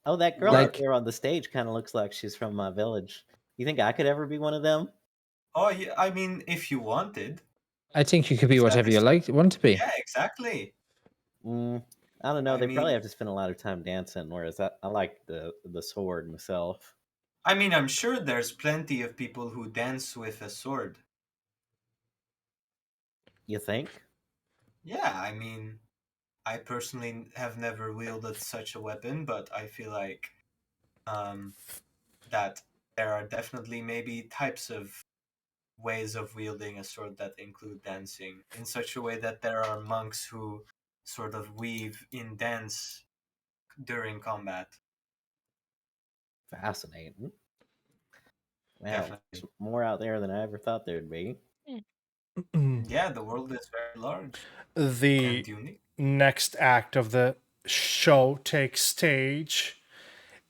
Speaker 4: Oh, that girl
Speaker 1: Like-
Speaker 4: out there on the stage kind of looks like she's from my village. You think I could ever be one of them?
Speaker 5: Oh, yeah, I mean, if you wanted.
Speaker 1: I think you could be
Speaker 5: Is that
Speaker 1: whatever
Speaker 5: the
Speaker 1: you want to be.
Speaker 5: Yeah, exactly.
Speaker 4: I don't know.
Speaker 5: I
Speaker 4: They probably
Speaker 5: mean-
Speaker 4: have to spend a lot of time dancing, whereas I like the sword myself.
Speaker 5: I mean, I'm sure there's plenty of people who dance with a sword.
Speaker 4: You think?
Speaker 5: Yeah, I mean, I personally have never wielded such a weapon, but I feel like that there are definitely maybe types of ways of wielding a sword that include dancing in such a way that there are monks who sort of weave in dance during combat.
Speaker 4: Fascinating. Wow,
Speaker 5: Definitely.
Speaker 4: there's more out there than I ever thought there'd be.
Speaker 5: Yeah, the world is very large
Speaker 2: the
Speaker 5: and unique.
Speaker 2: next act of the show takes stage.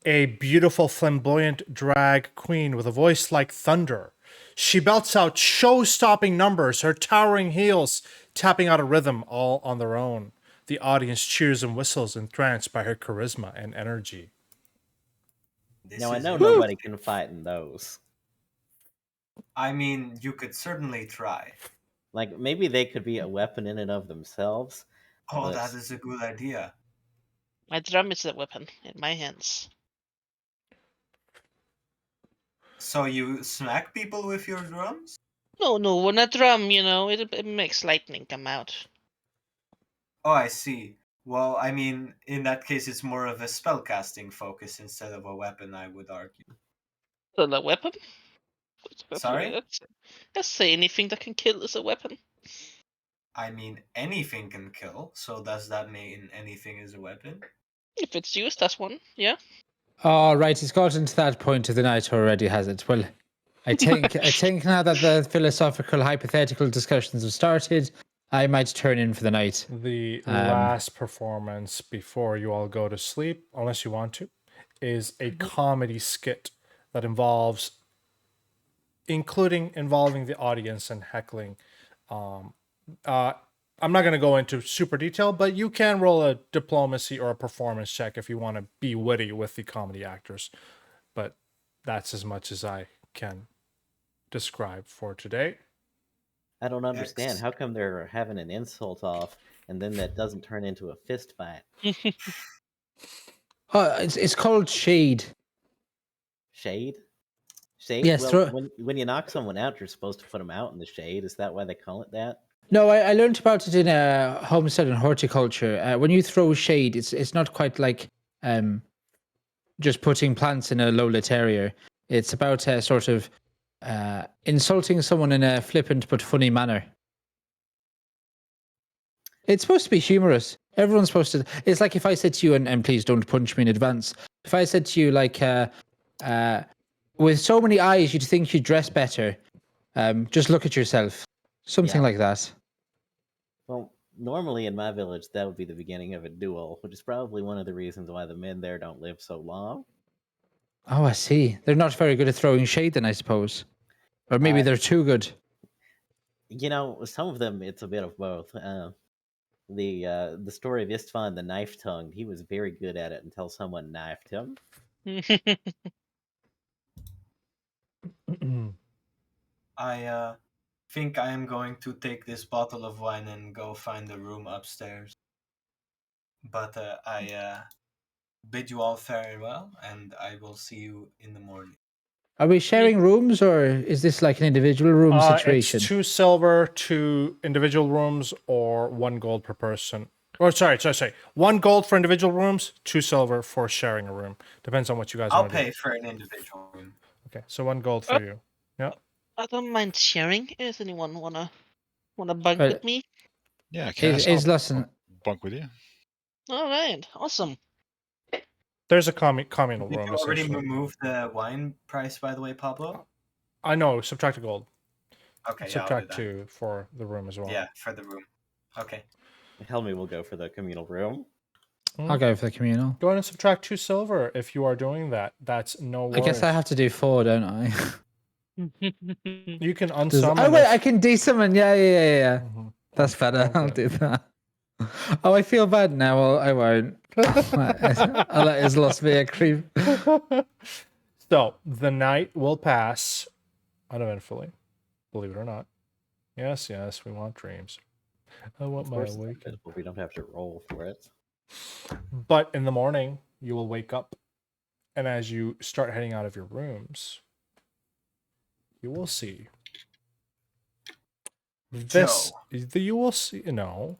Speaker 2: A beautiful, flamboyant drag queen with a voice like thunder. She belts out show-stopping numbers, her towering heels tapping out a rhythm all on their own. The audience cheers and whistles, entranced by her charisma and energy.
Speaker 5: This
Speaker 4: Now I
Speaker 5: is
Speaker 4: know
Speaker 5: it.
Speaker 4: nobody can fight in those.
Speaker 5: I mean, you could certainly try.
Speaker 4: Like maybe they could be a weapon in and of themselves.
Speaker 5: Oh,
Speaker 4: but
Speaker 5: that is a good idea.
Speaker 6: My drum is a weapon in my hands.
Speaker 5: So you smack people with your drums?
Speaker 6: No, when a drum, it makes lightning come out.
Speaker 5: Oh, I see. Well, I mean, in that case, it's more of a spellcasting focus instead of a weapon, I would argue.
Speaker 6: So the weapon?
Speaker 5: Sorry?
Speaker 6: Let's say anything that can kill is a weapon.
Speaker 5: I mean, anything can kill, so does that mean anything is a weapon?
Speaker 6: If it's used as one, yeah.
Speaker 1: All right, he's gotten to that point of the night already, has it? Well, I think now that the philosophical hypothetical discussions have started, I might turn in for the night.
Speaker 2: The last performance before you all go to sleep, unless you want to, is a comedy skit that involving the audience and heckling. I'm not going to go into super detail, but you can roll a diplomacy or a performance check if you want to be witty with the comedy actors. But that's as much as I can describe for today.
Speaker 4: I don't understand.
Speaker 5: X.
Speaker 4: How come they're having an insult off and then that doesn't turn into a fist fight?
Speaker 1: It's called shade.
Speaker 4: Shade? Shade?
Speaker 1: Yes,
Speaker 4: Well, when you knock someone out, you're supposed to put them out in the shade. Is that why they call it that?
Speaker 1: No, I learned about it in homestead and horticulture. When you throw shade, it's not quite like just putting plants in a low lit area. It's about sort of insulting someone in a flippant but funny manner. It's supposed to be humorous. Everyone's supposed to. It's like if I said to you, and please don't punch me in advance. If I said to you, like, with so many eyes, you'd think you dress better. Just look at yourself. Something
Speaker 4: Yeah.
Speaker 1: like that.
Speaker 4: Well, normally in my village, that would be the beginning of a duel, which is probably one of the reasons why the men there don't live so long.
Speaker 1: Oh, I see. They're not very good at throwing shade, then I suppose, or maybe
Speaker 4: Uh,
Speaker 1: they're too good.
Speaker 4: Some of them, it's a bit of both. The story of Istvan the knife-tongued, he was very good at it until someone knifed him.
Speaker 5: I think I am going to take this bottle of wine and go find a room upstairs. But I bid you all farewell, and I will see you in the morning.
Speaker 1: Are we sharing rooms, or is this like an individual room situation?
Speaker 2: It's 2 silver, 2 individual rooms, or 1 gold per person. Or sorry. 1 gold for individual rooms, 2 silver for sharing a room. Depends on what you guys
Speaker 5: I'll
Speaker 2: want to do.
Speaker 5: pay for an individual room.
Speaker 2: Okay, so 1 gold for you. Yeah.
Speaker 6: I don't mind sharing. If anyone wanna bunk
Speaker 1: Well,
Speaker 6: with me?
Speaker 3: Yeah, Cass,
Speaker 1: is
Speaker 3: I'll
Speaker 1: listen.
Speaker 3: bunk with you.
Speaker 6: All right, awesome.
Speaker 2: There's a communal
Speaker 5: Did
Speaker 2: room,
Speaker 5: you already
Speaker 2: essentially.
Speaker 5: remove the wine price, by the way, Pablo?
Speaker 2: I know, subtract a gold.
Speaker 5: Okay, yeah, I'll do
Speaker 2: Subtract
Speaker 5: that.
Speaker 2: 2 for the room as well.
Speaker 5: Yeah, for the room. Okay.
Speaker 4: Helmy will go for the communal room.
Speaker 1: I'll go for the communal.
Speaker 2: Go ahead and subtract 2 silver if you are doing that. That's no worries.
Speaker 1: I guess I have to do 4, don't I?
Speaker 2: You can
Speaker 1: Oh
Speaker 2: unsummon
Speaker 1: wait,
Speaker 2: if...
Speaker 1: I can desummon. Yeah.
Speaker 2: Mhm.
Speaker 1: That's better. I'll do that. Oh, I feel bad now. Well, I won't. I'll let his loss be a creep.
Speaker 2: So, the night will pass uneventfully, believe it or not. Yes, we want dreams. I want
Speaker 4: Of
Speaker 2: my
Speaker 4: course, it's
Speaker 2: awakening.
Speaker 4: invisible. We don't have to roll for it.
Speaker 2: But in the morning, you will wake up, and as you start heading out of your rooms, you will see this. You will see no.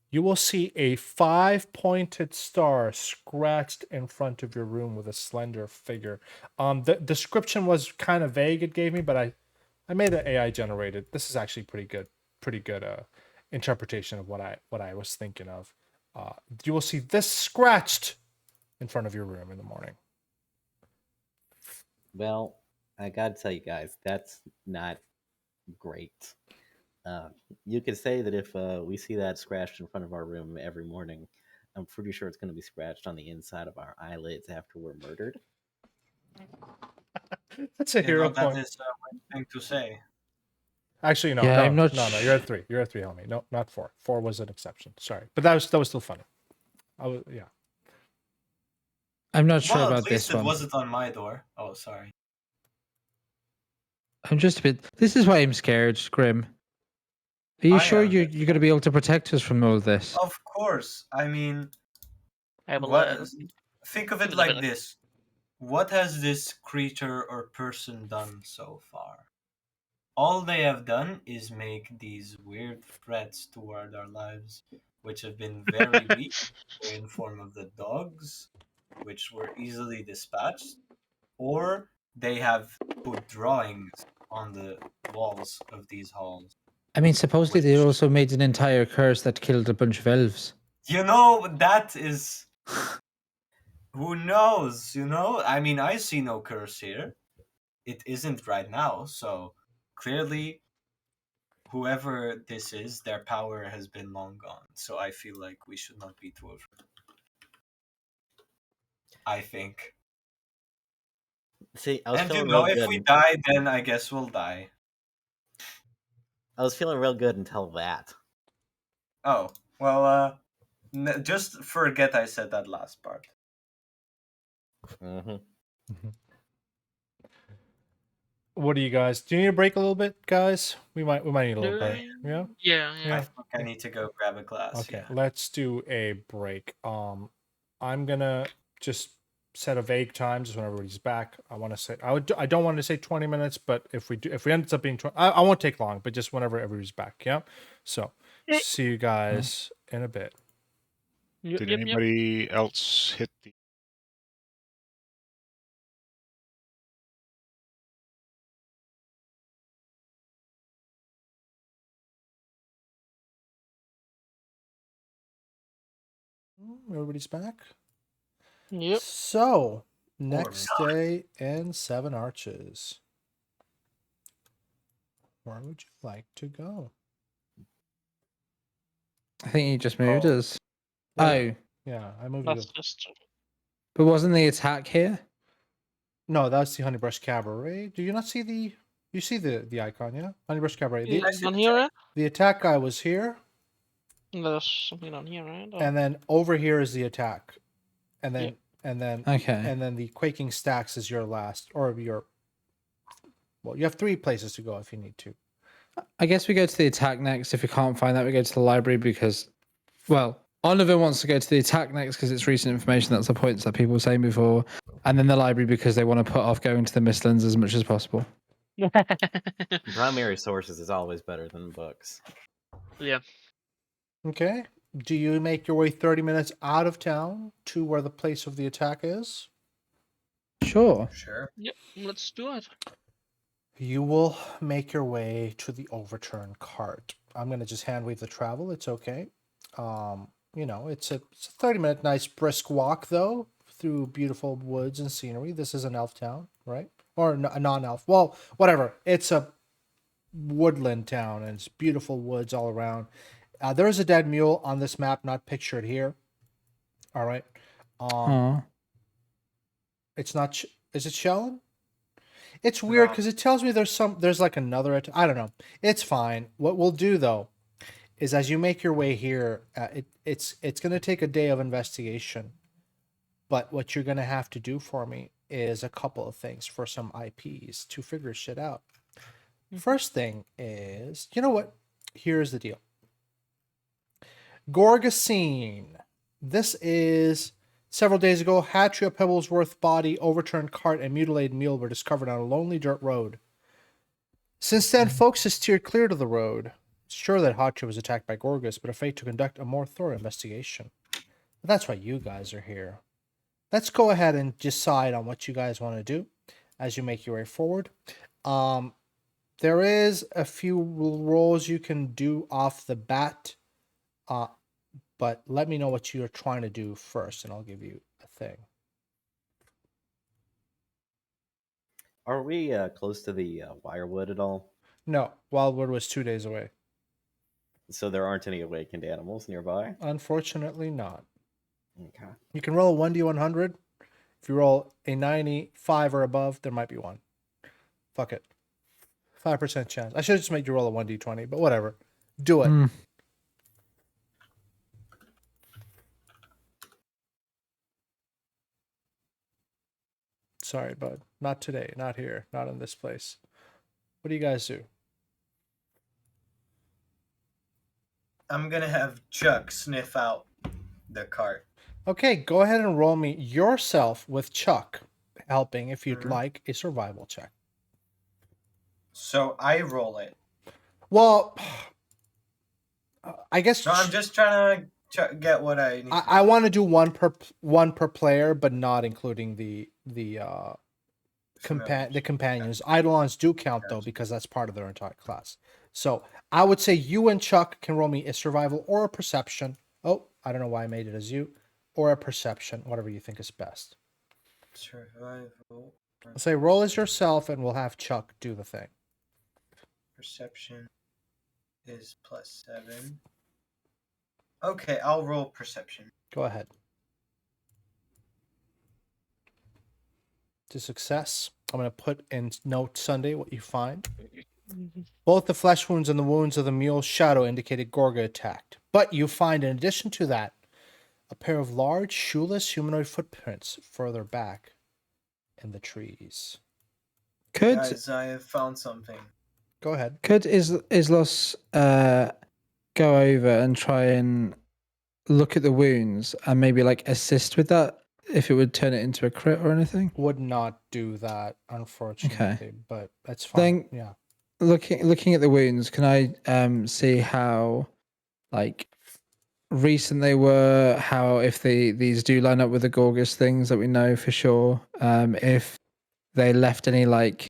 Speaker 2: You will see a 5-pointed star scratched in front of your room with a slender figure. The description was kind of vague. It gave me, but I made it AI generated. This is actually pretty good interpretation of what I was thinking of. You will see this scratched in front of your room in the morning.
Speaker 4: Well, I gotta tell you guys, that's not great. You could say that if we see that scratched in front of our room every morning, I'm pretty sure it's going to be scratched on the inside of our eyelids after we're murdered.
Speaker 2: That's a hero
Speaker 5: That
Speaker 2: point.
Speaker 5: is a weird thing to say.
Speaker 2: Actually, no.
Speaker 1: Yeah, I'm not
Speaker 2: No. You're at 3. You're at 3, Helmy. No, not 4. 4 was an exception. Sorry, but that was still funny. Yeah.
Speaker 1: I'm not sure
Speaker 5: Well,
Speaker 1: about
Speaker 5: at least
Speaker 1: this
Speaker 5: it
Speaker 1: one.
Speaker 5: wasn't on my door. Oh, sorry.
Speaker 1: I'm just a bit. This is why I'm scared, Grim. Are you
Speaker 5: I
Speaker 1: sure you're
Speaker 5: understand.
Speaker 1: going to be able to protect us from all this?
Speaker 5: Of course. I mean,
Speaker 6: I will.
Speaker 5: think of it
Speaker 6: Wait a
Speaker 5: like
Speaker 6: minute.
Speaker 5: this. What has this creature or person done so far? All they have done is make these weird threats toward our lives, which have been very weak in form of the dogs, which were easily dispatched, or they have put drawings on the walls of these halls.
Speaker 1: I mean, supposedly they
Speaker 5: Which-
Speaker 1: also made an entire curse that killed a bunch of elves.
Speaker 5: That is. Who knows? I mean, I see no curse here. It isn't right now, so clearly, whoever this is, their power has been long gone. So I feel like we should not be too afraid. I think.
Speaker 4: See, I was
Speaker 5: And
Speaker 4: feeling real
Speaker 5: if
Speaker 4: good.
Speaker 5: we die, then I guess we'll die.
Speaker 4: I was feeling real good until that.
Speaker 5: Oh, well, just forget I said that last part.
Speaker 4: Mm-hmm.
Speaker 2: What do you guys? Do you need a break a little bit, guys? We might need a little break. Yeah.
Speaker 6: Yeah.
Speaker 5: I think I need to go grab a glass.
Speaker 2: Okay,
Speaker 5: Yeah.
Speaker 2: let's do a break. I'm gonna just set a vague time just when everybody's back. I want to say I don't want to say 20 minutes, but if we end up being 20, I won't take long, but just whenever everybody's back. Yeah. So see you guys in a bit.
Speaker 3: Did anybody else hit the
Speaker 2: Everybody's back.
Speaker 6: Yep.
Speaker 2: So next
Speaker 5: not.
Speaker 2: day in Seven Arches. Where would you like to go?
Speaker 1: I think you just moved
Speaker 5: Oh.
Speaker 1: us.
Speaker 2: Yeah,
Speaker 1: Oh,
Speaker 2: yeah, I moved you.
Speaker 6: That's just.
Speaker 1: but wasn't the attack here?
Speaker 2: No, that's the Honeybrush Cabaret. Do you not see the? You see the icon, yeah? Honeybrush Cabaret. The,
Speaker 5: I see
Speaker 6: Down
Speaker 5: the
Speaker 6: here, right?
Speaker 2: the attack guy was here,
Speaker 6: There's something down here, right? Oh,
Speaker 2: and then over here is the attack, and then
Speaker 6: Yep.
Speaker 1: Okay.
Speaker 2: and then the Quaking Stacks is your last, or your. Well, you have 3 places to go if you need to.
Speaker 1: I guess we go to the attack next. If we can't find that, we go to the library because, well, Oliver wants to go to the attack next because it's recent information. That's the points that people were saying before. And then the library because they want to put off going to the Mistlands as much as possible.
Speaker 4: Primary sources is always better than books.
Speaker 6: yeah.
Speaker 2: Okay. Do you make your way 30 minutes out of town to where the place of the attack is?
Speaker 1: Sure.
Speaker 5: Sure.
Speaker 6: Yep. Let's do it.
Speaker 2: You will make your way to the overturned cart. I'm gonna just hand wave the travel. It's okay. It's a 30-minute nice brisk walk though through beautiful woods and scenery. This is an elf town, right? Or a non-elf. Well, whatever. It's a woodland town and it's beautiful woods all around. There is a dead mule on this map, not pictured here. All right.
Speaker 1: Aw.
Speaker 2: It's not. Is it Shellen? It's weird
Speaker 5: No.
Speaker 2: because it tells me there's like another. I don't know. It's fine. What we'll do though is as you make your way here, it's going to take a day of investigation. But what you're going to have to do for me is a couple of things for some IPs to figure shit out. First thing is, you know what? Here's the deal. Gorgasine. This is several days ago. Hatria Pebblesworth body, overturned cart, and mutilated mule were discovered on a lonely dirt road. Since then, folks have steered clear to the road. It's sure that Hatria was attacked by Gorgas, but afraid to conduct a more thorough investigation. But that's why you guys are here. Let's go ahead and decide on what you guys want to do as you make your way forward. There is a few rolls you can do off the bat, but let me know what you're trying to do first, and I'll give you a thing.
Speaker 4: Are we close to the Wirewood at all?
Speaker 2: No, Wildwood was 2 days away.
Speaker 4: So there aren't any awakened animals nearby?
Speaker 2: Unfortunately, not.
Speaker 4: Okay.
Speaker 2: You can roll a 1d100. If you roll a 95 or above, there might be one. Fuck it. 5% chance. I should have just made you roll a 1d20, but whatever. Do it.
Speaker 1: Mm.
Speaker 2: Sorry, bud. Not today. Not here. Not in this place. What do you guys do?
Speaker 5: I'm gonna have Chuck sniff out the cart.
Speaker 2: Okay, go ahead and roll me yourself with Chuck helping, if you'd
Speaker 5: Mhm.
Speaker 2: like, a survival check.
Speaker 5: So I roll it.
Speaker 2: Well, I guess
Speaker 5: No, I'm just trying to get what I need.
Speaker 2: I want to do one per player, but not including the companions. Eidolons do count though because that's part of their entire class. So I would say you and Chuck can roll me a survival or a perception. Oh, I don't know why I made it as you, or a perception, whatever you think is best.
Speaker 5: Survival.
Speaker 2: I'll say roll as yourself, and we'll have Chuck do the thing.
Speaker 5: Perception is +7. Okay, I'll roll perception.
Speaker 2: Go ahead. To success. I'm going to put in note Sunday what you find. Both the flesh wounds and the wounds of the mule's shadow indicated Gorga attacked. But you find, in addition to that, a pair of large, shoeless humanoid footprints further back in the trees.
Speaker 1: Could
Speaker 5: Guys, I have found something.
Speaker 2: Go ahead.
Speaker 1: Islos go over and try and look at the wounds and maybe like assist with that if it would turn it into a crit or anything?
Speaker 2: Would not do that, unfortunately, but that's fine.
Speaker 1: Then-
Speaker 2: Yeah.
Speaker 1: Looking at the wounds, can I see how like recent they were, how if these do line up with the Gorgas things that we know for sure, if they left any like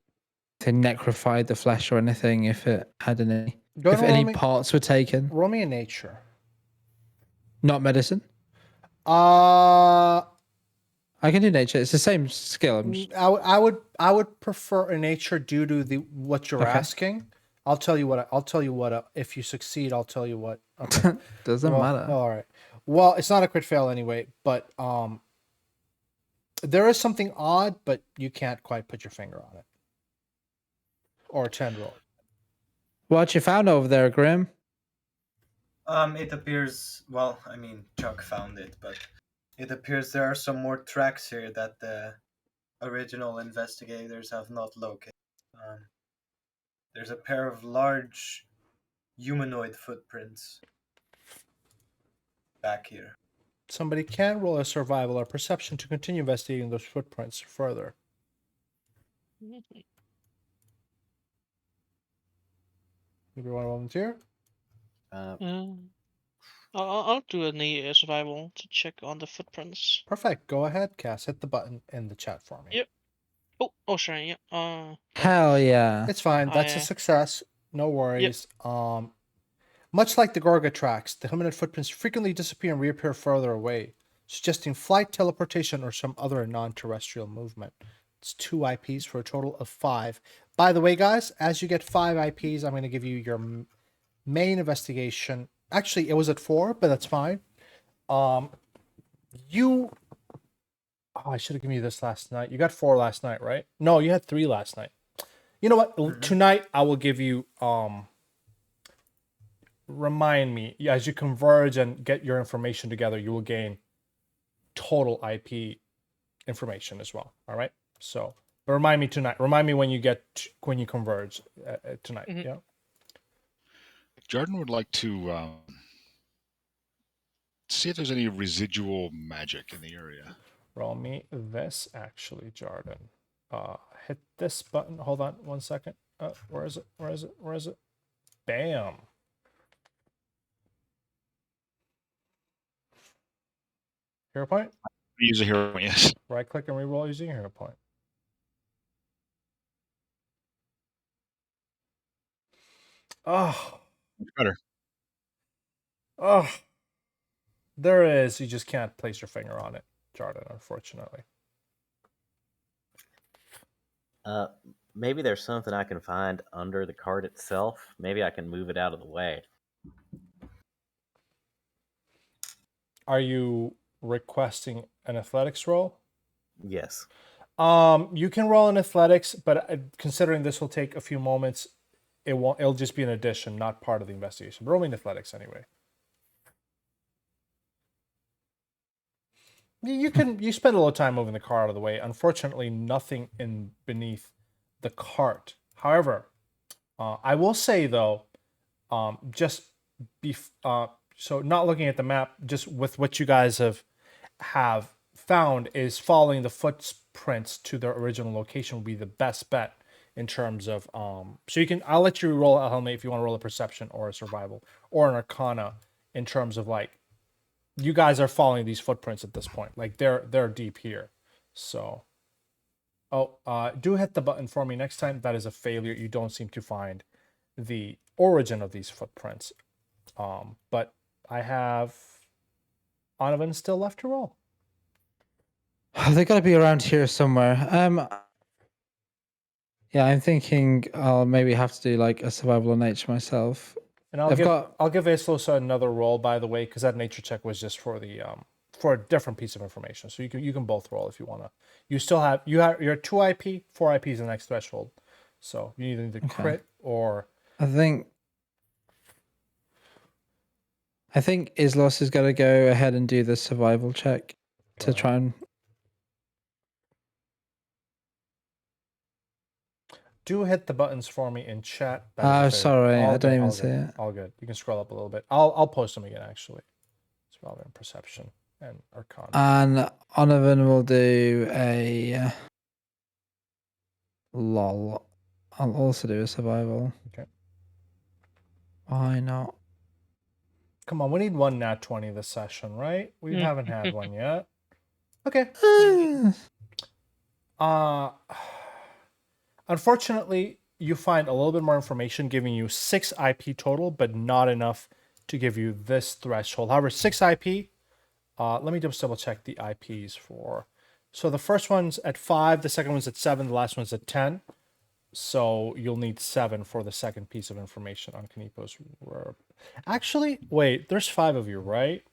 Speaker 1: they necrofied the flesh or anything, if it had any
Speaker 2: Go
Speaker 1: if
Speaker 2: ahead and
Speaker 1: any parts were taken.
Speaker 2: roll me a nature.
Speaker 1: Not medicine. I can do nature. It's the same skill. I'm just...
Speaker 2: I would prefer a nature due to what you're
Speaker 1: Okay.
Speaker 2: asking. I'll tell you what. If you succeed, I'll tell you what. Okay.
Speaker 1: Doesn't matter.
Speaker 2: Well, all right. Well, it's not a crit fail anyway, but there is something odd, but you can't quite put your finger on it. Or a 10 roll.
Speaker 1: What you found over there, Grim?
Speaker 5: It appears. Well, I mean, Chuck found it, but it appears there are some more tracks here that the original investigators have not located. There's a pair of large humanoid footprints back here.
Speaker 2: Somebody can roll a survival or perception to continue investigating those footprints further. Anybody want to volunteer?
Speaker 6: I'll do a survival to check on the footprints.
Speaker 2: Perfect. Go ahead, Cass. Hit the button in the chat for me.
Speaker 6: Yep. Oh, sorry. Yeah.
Speaker 1: Hell yeah.
Speaker 2: It's fine. That's a success. No worries. Much like the Gorga tracks, the hominid footprints frequently disappear and reappear further away, suggesting flight, teleportation, or some other non-terrestrial movement. It's 2 IPs for a total of 5. By the way, guys, as you get 5 IPs, I'm going to give you your main investigation. Actually, it was at 4, but that's fine. I should have given you this last night. You got 4 last night, right? No, you had 3 last night. You know what? Tonight I will give you remind me, as you converge and get your information together, you will gain total IP information as well. All right. So, but remind me tonight. Remind me when you converge tonight.
Speaker 6: Mhm.
Speaker 2: Yeah.
Speaker 3: Jordan would like to see if there's any residual magic in the area.
Speaker 2: Roll me this, actually, Jordan. Hit this button. Hold on 1 second. Where is it? Where is it? Where is it? Bam. Hero point?
Speaker 3: Use a hero point, yes.
Speaker 2: Right click and reroll using hero point. Oh.
Speaker 3: Much better.
Speaker 2: Oh. There it is. You just can't place your finger on it, Jordan, unfortunately.
Speaker 4: Maybe there's something I can find under the card itself. Maybe I can move it out of the way.
Speaker 2: Are you requesting an athletics roll?
Speaker 4: Yes.
Speaker 2: You can roll in athletics, but considering this will take a few moments, it'll just be an addition, not part of the investigation. But roll me in athletics anyway. You spend a little time moving the car out of the way. Unfortunately, nothing beneath the cart. However, I will say though, so not looking at the map, just with what you guys have found, is following the footprints to their original location will be the best bet in terms of so you can, I'll let you roll a helmet if you want to roll a perception or a survival or an arcana in terms of like you guys are following these footprints at this point. Like they're deep here. So do hit the button for me next time. That is a failure. You don't seem to find the origin of these footprints. But I have Donovan still left to roll.
Speaker 1: They gotta be around here somewhere. Yeah, I'm thinking I'll maybe have to do like a survival on nature myself.
Speaker 2: And I'll give Islos another roll, by the way, because that nature check was just for the for a different piece of information. So you can both roll if you wanna. You still have you're 2 IP, 4 IP is the next threshold. So you either need to crit or
Speaker 1: I think Islos is gonna go ahead and do the survival check to try and.
Speaker 2: Do hit the buttons for me in chat.
Speaker 1: Oh, sorry, I don't even see it.
Speaker 2: All good. You can scroll up a little bit. I'll post them again actually. Survival and perception and arcana.
Speaker 1: And Donovan will do a lol. I'll also do a survival.
Speaker 2: Okay.
Speaker 1: Why not?
Speaker 2: Come on, we need one nat 20 this session, right? We haven't had one yet. Okay. Unfortunately, you find a little bit more information giving you 6 IP total, but not enough to give you this threshold. However, 6 IP, Let me just double check the IPs for. So the first one's at 5, the second one's at 7, the last one's at 10. So you'll need 7 for the second piece of information on Kaneepo's. Actually, wait, there's 5 of you, right?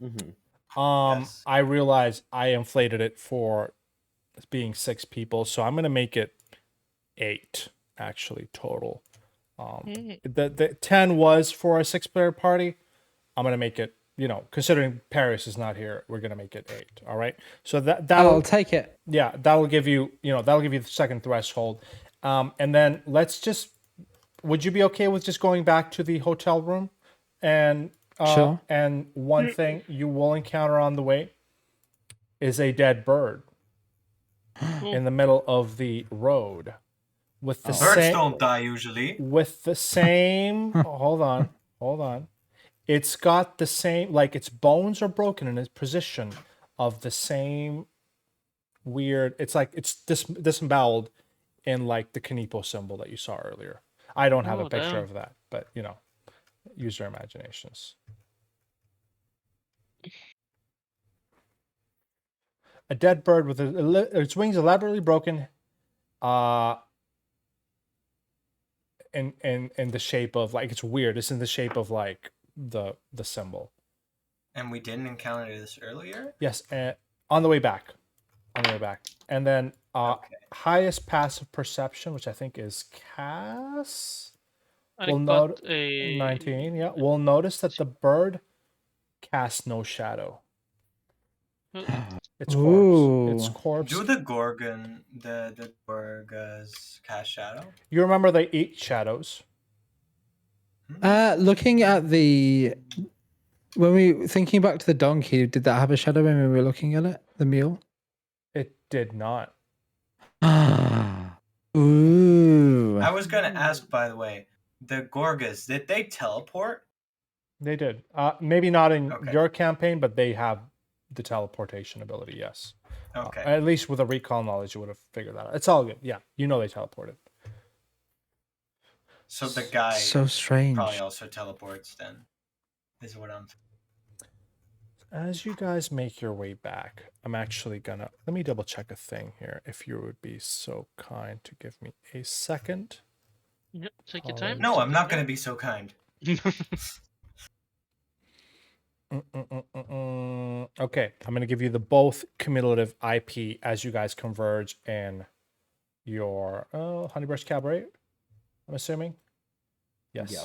Speaker 4: Mm-hmm.
Speaker 5: Yes.
Speaker 2: I realize I inflated it for being 6 people, so I'm gonna make it 8 actually total. The 10 was for a 6-player party. I'm gonna make it, considering Paris is not here, we're gonna make it 8. All right. So that'll
Speaker 1: I'll take it.
Speaker 2: yeah, that'll give you, the second threshold. And then would you be okay with just going back to the hotel room? And
Speaker 1: Sure.
Speaker 2: and one thing you will encounter on the way is a dead bird in the middle of the road with the
Speaker 5: Birds
Speaker 2: same
Speaker 5: don't die usually.
Speaker 2: hold on. It's got the same, like its bones are broken in its position of the same weird. It's like it's disemboweled in like the Kaneepo symbol that you saw earlier. I don't have a picture
Speaker 6: damn.
Speaker 2: of that, but use your imaginations. A dead bird with its wings elaborately broken, in the shape of like it's weird. It's in the shape of like the symbol.
Speaker 5: And we didn't encounter this earlier?
Speaker 2: Yes, and on the way back. And then
Speaker 5: Okay.
Speaker 2: highest passive perception, which I think is Cass.
Speaker 6: I
Speaker 2: We'll
Speaker 6: got
Speaker 2: note
Speaker 6: a
Speaker 2: 19. Yeah, we'll notice that the bird casts no shadow. It's corpse. It's
Speaker 1: Ooh.
Speaker 2: corpse.
Speaker 5: Do the Gorgas cast shadow?
Speaker 2: You remember they eat shadows.
Speaker 1: Looking at when we thinking back to the donkey, did that have a shadow when we were looking at it? The mule?
Speaker 2: It did not.
Speaker 1: Ooh.
Speaker 5: I was gonna ask, by the way, the Gorgas, did they teleport?
Speaker 2: They did. Maybe not in
Speaker 5: Okay.
Speaker 2: your campaign, but they have the teleportation ability. Yes.
Speaker 5: Okay.
Speaker 2: At least with a recall knowledge, you would have figured that out. It's all good. Yeah, they teleported.
Speaker 5: So the guy
Speaker 1: So strange.
Speaker 5: probably also teleports then, is what I'm.
Speaker 2: As you guys make your way back, I'm actually gonna let me double check a thing here. If you would be so kind to give me a second.
Speaker 6: Yep, take your time.
Speaker 5: No, I'm not gonna be so kind.
Speaker 2: Okay, I'm gonna give you the both cumulative IP as you guys converge in your Honeybrush Cabaret. I'm assuming. Yes.
Speaker 4: Yeah.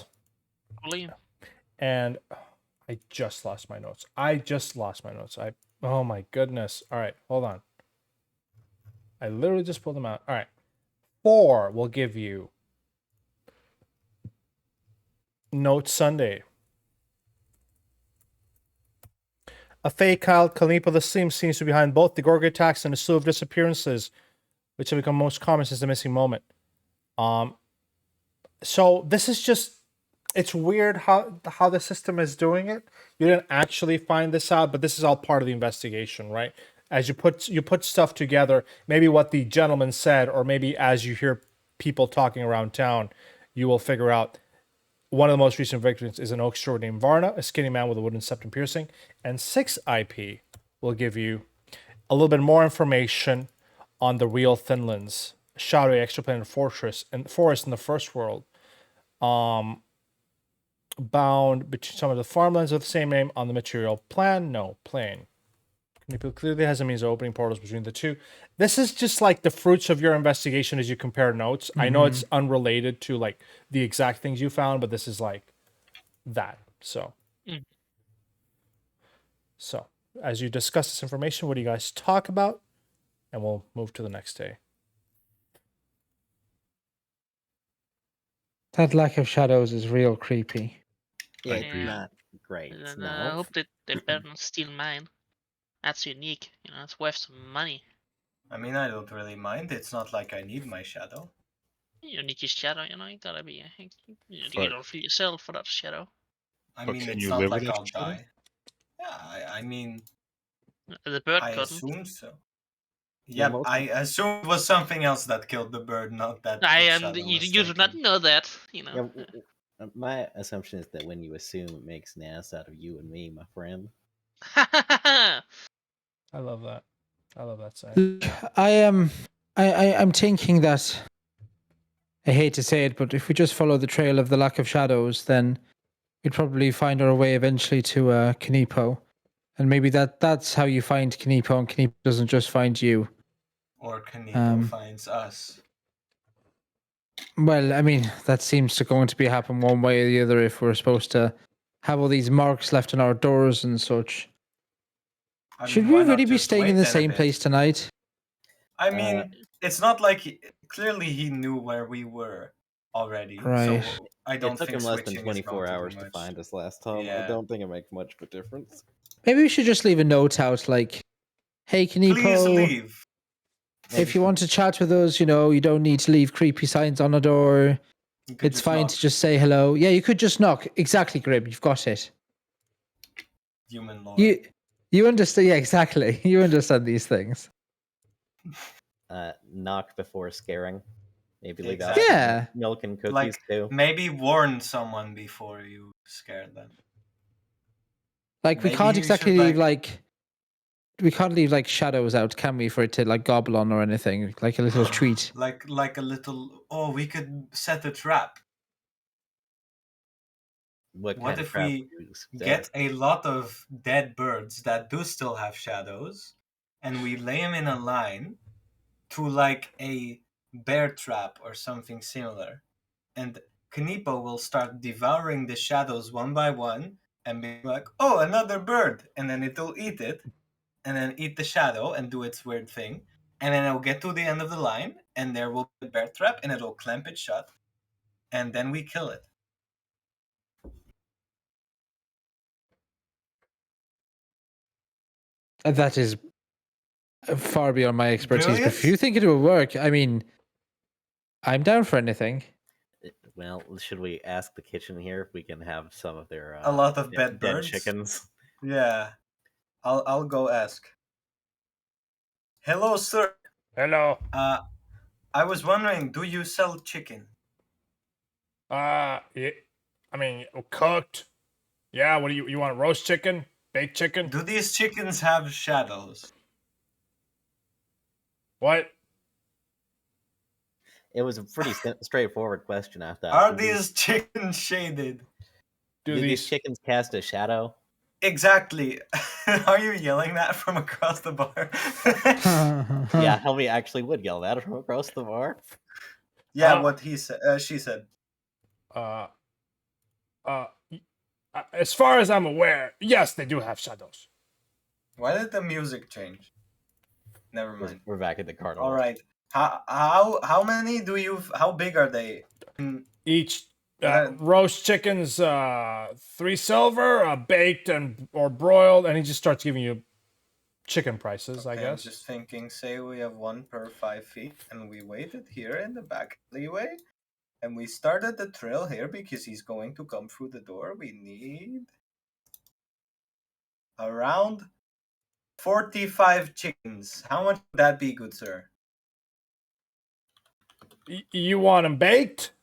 Speaker 6: Probably.
Speaker 2: And I just lost my notes. Oh my goodness. All right, hold on. I literally just pulled them out. All right. 4 will give you Note Sunday. A fake child, Kaneepo the Slim, seems to be behind both the Gorga attacks and a slew of disappearances, which have become most common since the missing moment. So this is just, it's weird how the system is doing it. You didn't actually find this out, but this is all part of the investigation, right? As you put stuff together, maybe what the gentleman said, or maybe as you hear people talking around town, you will figure out one of the most recent victims is an oak short named Varna, a skinny man with a wooden septum piercing. And 6 IP will give you a little bit more information on the real Finlands, shadowy extraplanar forest in the first world. Bound between some of the farmlands of the same name on the material plane. Kaneepo clearly has a means of opening portals between the two. This is just like the fruits of your investigation as you compare notes. I know it's unrelated to like the exact things you found, but this is like that. So, so as you discuss this information, what do you guys talk about? And we'll move to the next day.
Speaker 1: That lack of shadows is real creepy.
Speaker 4: Yeah,
Speaker 3: agree.
Speaker 4: it's not great.
Speaker 6: And,
Speaker 4: No.
Speaker 6: I hope that they better not steal mine. That's unique. It's worth some money.
Speaker 5: I mean, I don't really mind. It's not like I need my shadow.
Speaker 6: Unique shadow, you gotta be. You
Speaker 3: But-
Speaker 6: don't feel yourself for that shadow.
Speaker 5: I
Speaker 3: But
Speaker 5: mean,
Speaker 3: can
Speaker 5: it's
Speaker 3: you
Speaker 5: not
Speaker 3: live
Speaker 5: like
Speaker 3: with that
Speaker 5: I'll
Speaker 3: shadow?
Speaker 5: die. Yeah, I mean,
Speaker 6: The bird
Speaker 5: I
Speaker 6: couldn't.
Speaker 5: assume so.
Speaker 4: Yeah,
Speaker 5: Yeah, I assume it was something else that killed the bird, not that. the shadow
Speaker 6: You
Speaker 5: was
Speaker 6: do not
Speaker 5: taken.
Speaker 6: know that.
Speaker 4: Yeah, my assumption is that when you assume, it makes an ass out of you and me, my friend.
Speaker 2: I love that. I love that saying.
Speaker 1: Look, I'm thinking that I hate to say it, but if we just follow the trail of the lack of shadows, then we'd probably find our way eventually to Kaneepo. And maybe that's how you find Kaneepo, and Kaneepo doesn't just find you.
Speaker 5: Or Kaneepo finds us.
Speaker 1: Well, I mean, that seems to going to be happen one way or the other if we're supposed to have all these marks left on our doors and such.
Speaker 5: I
Speaker 1: Should
Speaker 5: mean,
Speaker 1: we
Speaker 5: why not
Speaker 1: really be
Speaker 5: just
Speaker 1: staying
Speaker 5: wait
Speaker 1: in the
Speaker 5: then a
Speaker 1: same
Speaker 5: bit?
Speaker 1: place tonight?
Speaker 5: I mean, it's not like clearly he knew where we were already.
Speaker 1: Right.
Speaker 5: So I
Speaker 4: It
Speaker 5: don't
Speaker 4: took
Speaker 5: think
Speaker 4: him less than
Speaker 5: switching is
Speaker 4: 24
Speaker 5: going to do
Speaker 4: hours to
Speaker 5: much.
Speaker 4: find us last time. I
Speaker 5: Yeah.
Speaker 4: don't think it makes much of a difference.
Speaker 1: Maybe we should just leave a note out like, hey,
Speaker 5: Please
Speaker 1: Kaneepo,
Speaker 5: leave.
Speaker 1: if you want to chat with us, you don't need to leave creepy signs on a door.
Speaker 5: You could
Speaker 1: It's
Speaker 5: just
Speaker 1: fine
Speaker 5: knock.
Speaker 1: to just say hello. Yeah, you could just knock. Exactly, Grib. You've got it.
Speaker 5: Human lore.
Speaker 1: You understand? Yeah, exactly. You understand these things.
Speaker 4: Knock before scaring. Maybe leave
Speaker 5: Exactly.
Speaker 4: out some
Speaker 1: Yeah.
Speaker 4: milk and cookies
Speaker 5: Like,
Speaker 4: too.
Speaker 5: maybe warn someone before you scare them.
Speaker 1: Like we
Speaker 5: Maybe
Speaker 1: can't
Speaker 5: you
Speaker 1: exactly
Speaker 5: should,
Speaker 1: leave we can't leave like shadows out, can we, for it to like gobble on or anything? Like a little treat.
Speaker 5: like a little. Oh, we could set a trap.
Speaker 4: What
Speaker 5: What
Speaker 4: kind of
Speaker 5: if
Speaker 4: trap
Speaker 5: we
Speaker 4: would you suggest?
Speaker 5: get a lot of dead birds that do still have shadows, and we lay them in a line to like a bear trap or something similar, and Kaneepo will start devouring the shadows one by one and be like, "Oh, another bird!" and then it'll eat it, and then eat the shadow and do its weird thing, and then it'll get to the end of the line, and there will be a bear trap, and it'll clamp it shut, and then we kill it.
Speaker 1: That is far beyond my expertise. But if
Speaker 5: Brilliant.
Speaker 1: you think it will work, I mean, I'm down for anything.
Speaker 4: Well, should we ask the kitchen here if we can have some of their
Speaker 5: A lot of
Speaker 4: dead
Speaker 5: birds.
Speaker 4: chickens?
Speaker 5: Yeah, I'll go ask. Hello, sir.
Speaker 2: Hello.
Speaker 5: I was wondering, do you sell chicken?
Speaker 2: Yeah, I mean, cooked. Yeah, what do you want? Roast chicken? Baked chicken?
Speaker 5: Do these chickens have shadows?
Speaker 2: What?
Speaker 4: It was a pretty straightforward question I thought.
Speaker 5: Are these chickens shaded?
Speaker 2: Do
Speaker 4: these
Speaker 2: these
Speaker 4: chickens cast a shadow?
Speaker 5: Exactly. Are you yelling that from across the bar?
Speaker 4: Yeah, Helmy actually would yell that from across the bar.
Speaker 5: Yeah, what he said. She said.
Speaker 2: As far as I'm aware, yes, they do have shadows.
Speaker 5: Why did the music change? Never mind.
Speaker 4: We're back at the carnival.
Speaker 5: All right. How many do you? How big are they?
Speaker 2: Each roast chickens, 3 silver, baked or broiled, and he just starts giving you chicken prices, I guess.
Speaker 5: I'm just thinking, say we have 1 per 5 feet, and we waited here in the back alleyway, and we started the trail here because he's going to come through the door. We need around 45 chickens. How much would that be, good sir?
Speaker 2: You want them baked?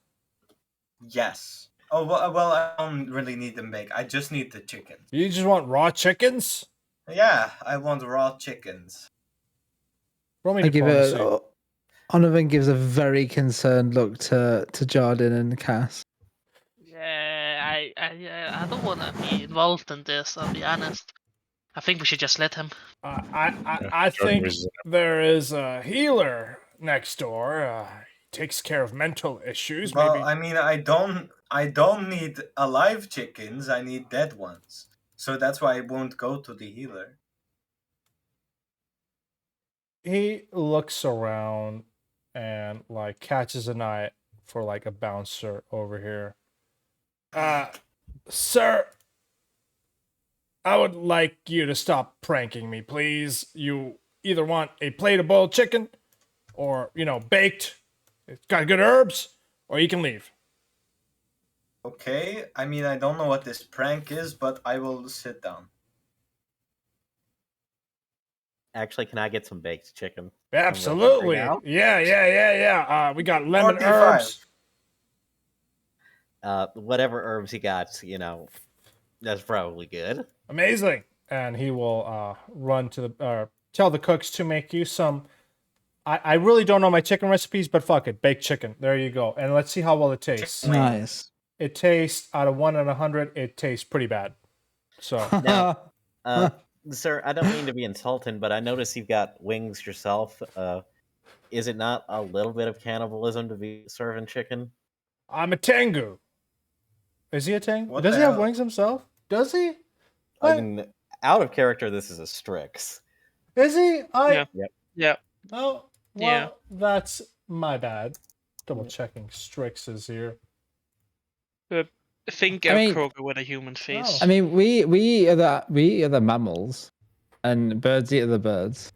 Speaker 5: Yes. Oh, well, I don't really need them baked. I just need the chickens.
Speaker 2: You just want raw chickens?
Speaker 5: Yeah, I want raw chickens.
Speaker 2: Roll me
Speaker 1: I give it.
Speaker 2: diplomacy.
Speaker 1: Onovan gives a very concerned look to Jordan and Cass.
Speaker 6: Yeah, I don't want to be involved in this. I'll be honest. I think we should just let him.
Speaker 2: I think there is a healer next door. He takes care of mental issues.
Speaker 5: Well,
Speaker 2: maybe.
Speaker 5: I mean, I don't need alive chickens. I need dead ones. So that's why I won't go to the healer.
Speaker 2: He looks around and like catches an eye for like a bouncer over here. Sir, I would like you to stop pranking me, please. You either want a plate of boiled chicken or, baked. It's got good herbs, or you can leave.
Speaker 5: Okay, I mean, I don't know what this prank is, but I will sit down.
Speaker 4: Actually, can I get some baked chicken?
Speaker 2: Absolutely. Yeah. We got lemon
Speaker 5: 45.
Speaker 2: herbs.
Speaker 4: Whatever herbs you got, that's probably good.
Speaker 2: Amazing. and he will run to the tell the cooks to make you some. I really don't know my chicken recipes, but fuck it, baked chicken. There you go, and let's see how well it tastes.
Speaker 5: Chicken wings.
Speaker 1: Nice.
Speaker 2: It tastes out of 1 out of 100. It tastes pretty bad. So
Speaker 4: Now, sir, I don't mean to be insulting, but I notice you've got wings yourself. Is it not a little bit of cannibalism to be serving chicken?
Speaker 2: I'm a Tengu. Is he a Tengu?
Speaker 5: What
Speaker 2: Does
Speaker 5: the
Speaker 2: he have
Speaker 5: hell?
Speaker 2: wings himself? Does he?
Speaker 4: I
Speaker 2: What?
Speaker 4: mean, out of character, this is a Strix.
Speaker 2: Is he?
Speaker 6: Yeah.
Speaker 2: Oh, well,
Speaker 6: Yeah.
Speaker 2: that's my bad. Double checking Strix is here.
Speaker 6: Think
Speaker 1: I
Speaker 6: of
Speaker 1: mean-
Speaker 6: Kroger with a human face.
Speaker 1: I mean, we are the mammals, and birds eat other birds.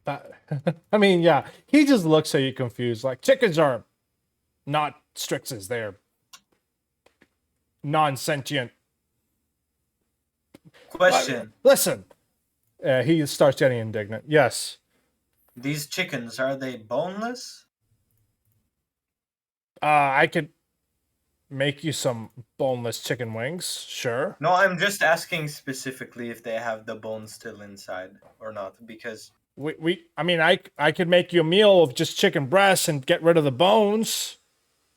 Speaker 2: I mean, yeah, he just looks at you confused. Like chickens are not Strixes; they're non-sentient.
Speaker 5: Question:
Speaker 2: Listen, he starts getting indignant. Yes,
Speaker 5: These chickens, are they boneless?
Speaker 2: I could make you some boneless chicken wings. Sure.
Speaker 5: No, I'm just asking specifically if they have the bones still inside or not, because
Speaker 2: I mean, I could make you a meal of just chicken breasts and get rid of the bones.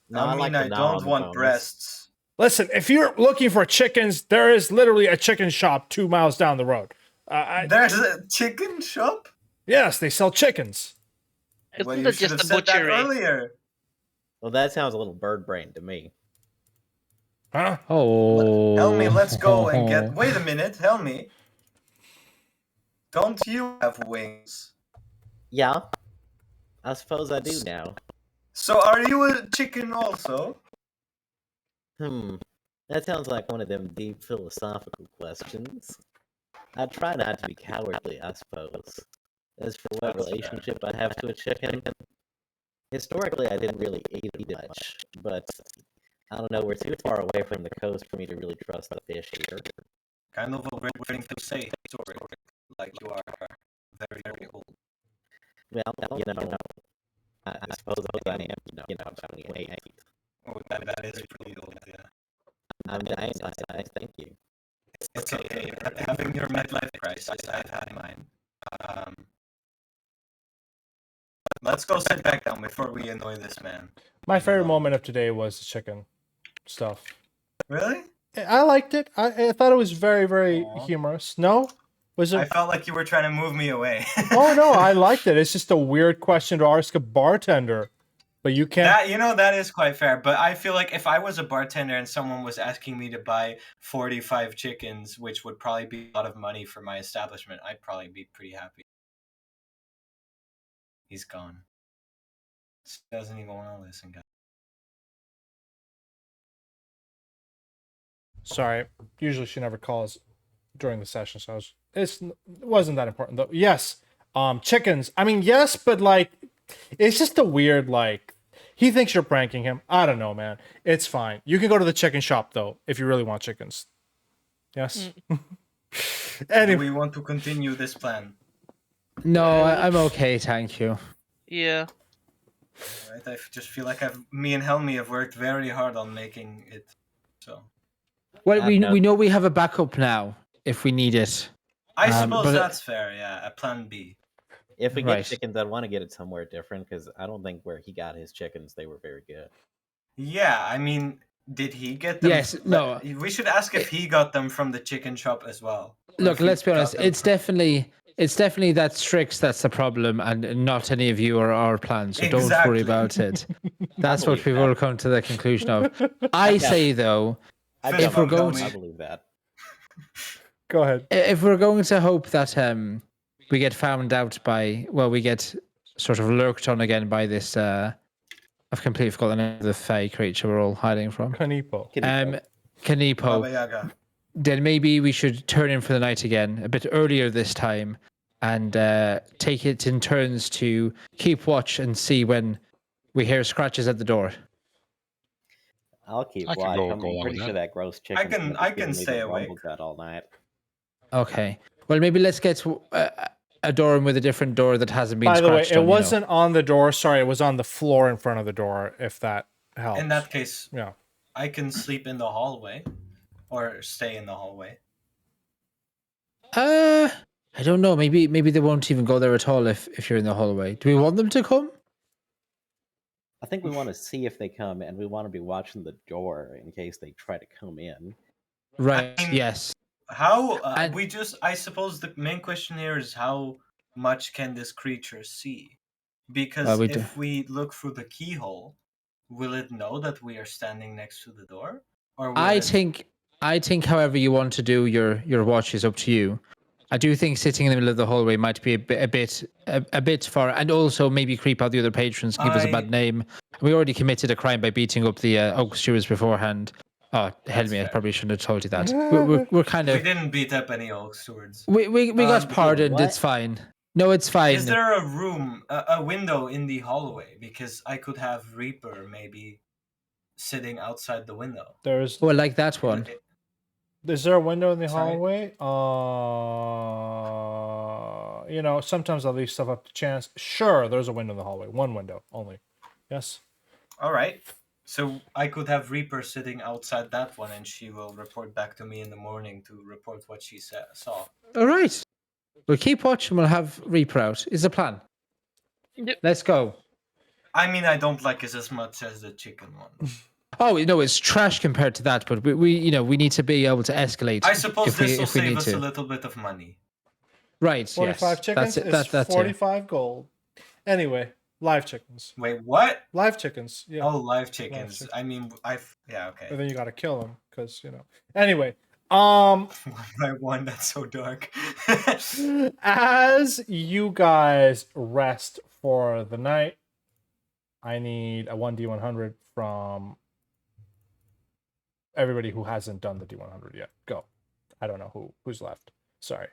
Speaker 4: No,
Speaker 5: I
Speaker 4: like
Speaker 5: mean,
Speaker 4: the
Speaker 5: I
Speaker 4: gnaw on
Speaker 5: don't
Speaker 4: the
Speaker 5: want
Speaker 4: bones.
Speaker 5: breasts.
Speaker 2: Listen, if you're looking for chickens, there is literally a chicken shop 2 miles down the road.
Speaker 5: There's a chicken shop?
Speaker 2: Yes, they sell chickens.
Speaker 6: Isn't
Speaker 5: Well,
Speaker 6: it
Speaker 5: you should
Speaker 6: just
Speaker 5: have
Speaker 6: a
Speaker 5: said that
Speaker 6: butchery?
Speaker 5: earlier.
Speaker 4: Well, that sounds a little bird brain to me.
Speaker 2: Huh?
Speaker 1: Oh,
Speaker 5: Helmy, let's go and get. Wait a minute, Helmy. Don't you have wings?
Speaker 4: Yeah, I suppose I do now.
Speaker 5: So are you a chicken also?
Speaker 4: That sounds like one of them deep philosophical questions. I try not to be cowardly, I suppose. As for what
Speaker 5: That's fair.
Speaker 4: relationship I have to a chicken, historically I didn't really eat it much, but I don't know, we're too far away from the coast for me to really trust the fish here.
Speaker 5: Kind of a weird thing to say, sorry. Like you are very, very old.
Speaker 4: Well, I suppose I am, 28.
Speaker 5: Oh, that is pretty old, yeah.
Speaker 4: I'm dying, I thank you.
Speaker 5: It's okay. Having your midlife crisis, I've had mine. Let's go sit back down before we annoy this man.
Speaker 2: My favorite moment of today was the chicken stuff.
Speaker 5: Really?
Speaker 2: I liked it. I thought it was very, very
Speaker 5: Aw.
Speaker 2: humorous. No? Was
Speaker 5: I
Speaker 2: it?
Speaker 5: felt like you were trying to move me away.
Speaker 2: Oh, no, I liked it. It's just a weird question to ask a bartender. But you can't.
Speaker 5: That is quite fair. But I feel like if I was a bartender and someone was asking me to buy 45 chickens, which would probably be a lot of money for my establishment, I'd probably be pretty happy. He's gone. Doesn't even want to listen, guys.
Speaker 2: Sorry. Usually she never calls during the session, so it wasn't that important though. Yes. Chickens. I mean, yes, but like it's just a weird like he thinks you're pranking him. I don't know, man. It's fine. You can go to the chicken shop though if you really want chickens. Yes.
Speaker 5: Do
Speaker 2: Anyway,
Speaker 5: we want to continue this plan?
Speaker 1: No, I'm okay, thank you.
Speaker 6: Yeah.
Speaker 5: Right? I just feel like me and Helmy have worked very hard on making it. So
Speaker 1: Well, we
Speaker 4: no-
Speaker 1: know we have a backup now if we need it.
Speaker 5: I suppose
Speaker 1: but-
Speaker 5: that's fair. Yeah, a plan B.
Speaker 4: If we get
Speaker 1: Right.
Speaker 4: chickens, I'd want to get it somewhere different, because I don't think where he got his chickens, they were very good.
Speaker 5: Yeah, I mean, did he get them?
Speaker 1: Yes, no.
Speaker 5: We should ask if he got them from the chicken shop as well. Or
Speaker 1: Look,
Speaker 5: if he
Speaker 1: let's be
Speaker 5: got
Speaker 1: honest.
Speaker 5: them
Speaker 1: It's
Speaker 5: from-
Speaker 1: definitely that Strix that's the problem, and not any of you or our plans. So don't
Speaker 5: Exactly.
Speaker 1: worry about it. That's what
Speaker 4: believe
Speaker 1: people
Speaker 4: that.
Speaker 1: will come to the conclusion of. I say though,
Speaker 4: I
Speaker 5: If we're
Speaker 1: going
Speaker 4: I
Speaker 1: to-
Speaker 4: believe that.
Speaker 2: go ahead.
Speaker 1: if we're going to hope that we get found out by, well, we get sort of lurked on again by this I've completely forgotten the name of the fey creature we're all hiding from.
Speaker 2: Kaneepo.
Speaker 1: Kaneepo.
Speaker 5: Baba Yaga.
Speaker 1: Then maybe we should turn in for the night again a bit earlier this time, and take it in turns to keep watch and see when we hear scratches at the door.
Speaker 4: I'll keep
Speaker 3: I can
Speaker 4: watch.
Speaker 3: go
Speaker 4: I'm
Speaker 3: along
Speaker 4: pretty
Speaker 3: with
Speaker 4: sure that gross chicken.
Speaker 5: I can stay awake.
Speaker 4: That all night.
Speaker 1: Okay. Well, maybe let's get a door in with a different door that hasn't been
Speaker 2: By the way,
Speaker 1: scratched
Speaker 2: it
Speaker 1: on, you know.
Speaker 2: wasn't on the door. Sorry, it was on the floor in front of the door. If that helps.
Speaker 5: In that case,
Speaker 2: yeah.
Speaker 5: I can sleep in the hallway, or stay in the hallway.
Speaker 1: I don't know. Maybe they won't even go there at all if you're in the hallway. Do we want them to come?
Speaker 4: I think we want to see if they come, and we want to be watching the door in case they try to come in.
Speaker 1: Right.
Speaker 5: I mean,
Speaker 1: Yes.
Speaker 5: How
Speaker 1: And-
Speaker 5: I suppose the main question here is how much can this creature see? Because
Speaker 1: we do.
Speaker 5: if we look through the keyhole, will it know that we are standing next to the door? Or will
Speaker 1: I
Speaker 5: it...
Speaker 1: think however you want to do your watch is up to you. I do think sitting in the middle of the hallway might be a bit far, and also maybe creep out the other patrons, give us a bad name. We already committed a crime by beating up the Oak Stewards beforehand. Oh, help me! I
Speaker 5: fair.
Speaker 1: probably shouldn't have told you that. We're kind
Speaker 5: We
Speaker 1: of
Speaker 5: didn't beat up any oak stewards.
Speaker 1: we got pardoned.
Speaker 4: what?
Speaker 1: It's fine. No, it's fine.
Speaker 5: Is there a room, a window in the hallway? Because I could have Reaper maybe sitting outside the window.
Speaker 2: There's
Speaker 1: Well, like that one.
Speaker 2: Is there a window in the
Speaker 5: Sorry?
Speaker 2: hallway? You know, sometimes I'll leave stuff up to chance. Sure, there's a window in the hallway. One window only. Yes.
Speaker 5: All right. So I could have Reaper sitting outside that one, and she will report back to me in the morning to report what she saw.
Speaker 1: All right. We'll keep watching. We'll have Reaper out. Is the plan?
Speaker 6: Yep.
Speaker 1: Let's go.
Speaker 5: I mean, I don't like it as much as the chicken one.
Speaker 1: Oh, no, it's trash compared to that, but we need to be able to escalate.
Speaker 5: I suppose
Speaker 1: if we,
Speaker 5: this will
Speaker 1: if we
Speaker 5: save
Speaker 1: need
Speaker 5: us
Speaker 1: to.
Speaker 5: a little bit of money.
Speaker 1: Right.
Speaker 2: 45
Speaker 1: yes.
Speaker 2: chickens
Speaker 1: That's it.
Speaker 2: is
Speaker 1: That's it.
Speaker 2: 45 gold. Anyway, live chickens.
Speaker 5: Wait, what?
Speaker 2: Live chickens. Yeah.
Speaker 5: Oh, live chickens.
Speaker 2: chickens.
Speaker 5: I mean, yeah,
Speaker 2: And
Speaker 5: okay.
Speaker 2: then you got to kill them because, you know. Anyway,
Speaker 5: One by one, that's so dark.
Speaker 2: as you guys rest for the night, I need a 1d100 from everybody who hasn't done the d100 yet. Go. I don't know who's left. Sorry.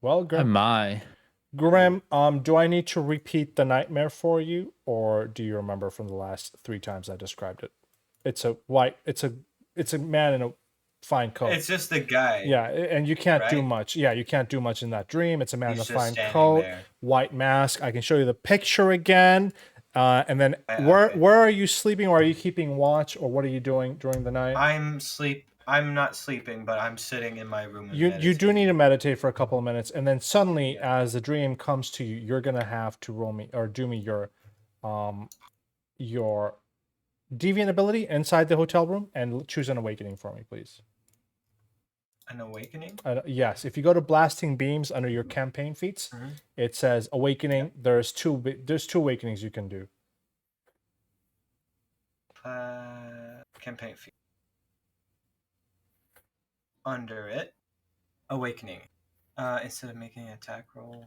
Speaker 2: Well, Grim.
Speaker 1: Am I?
Speaker 2: Grim, do I need to repeat the nightmare for you, or do you remember from the last 3 times I described it? It's a man in a fine coat.
Speaker 5: It's just a guy.
Speaker 2: Yeah, and you can't do
Speaker 5: right?
Speaker 2: much. Yeah, you can't do much in that dream. It's a man
Speaker 5: He's
Speaker 2: in a
Speaker 5: just
Speaker 2: fine
Speaker 5: standing
Speaker 2: coat,
Speaker 5: there.
Speaker 2: white mask. I can show you the picture again. And then
Speaker 5: Okay.
Speaker 2: where are you sleeping, or are you keeping watch, or what are you doing during the night?
Speaker 5: I'm not sleeping, but I'm sitting in my room. And
Speaker 2: You do
Speaker 5: meditating.
Speaker 2: need to meditate for a couple of minutes, and then suddenly, as the dream comes to you, you're gonna have to roll me or do me your deviant ability inside the hotel room, and choose an awakening for me, please.
Speaker 5: An awakening.
Speaker 2: Yes, if you go to blasting beams under your campaign feats,
Speaker 5: Mhm.
Speaker 2: it says awakening. There's two awakenings you can do.
Speaker 5: Campaign fee. Under it, awakening. Instead of making an attack roll.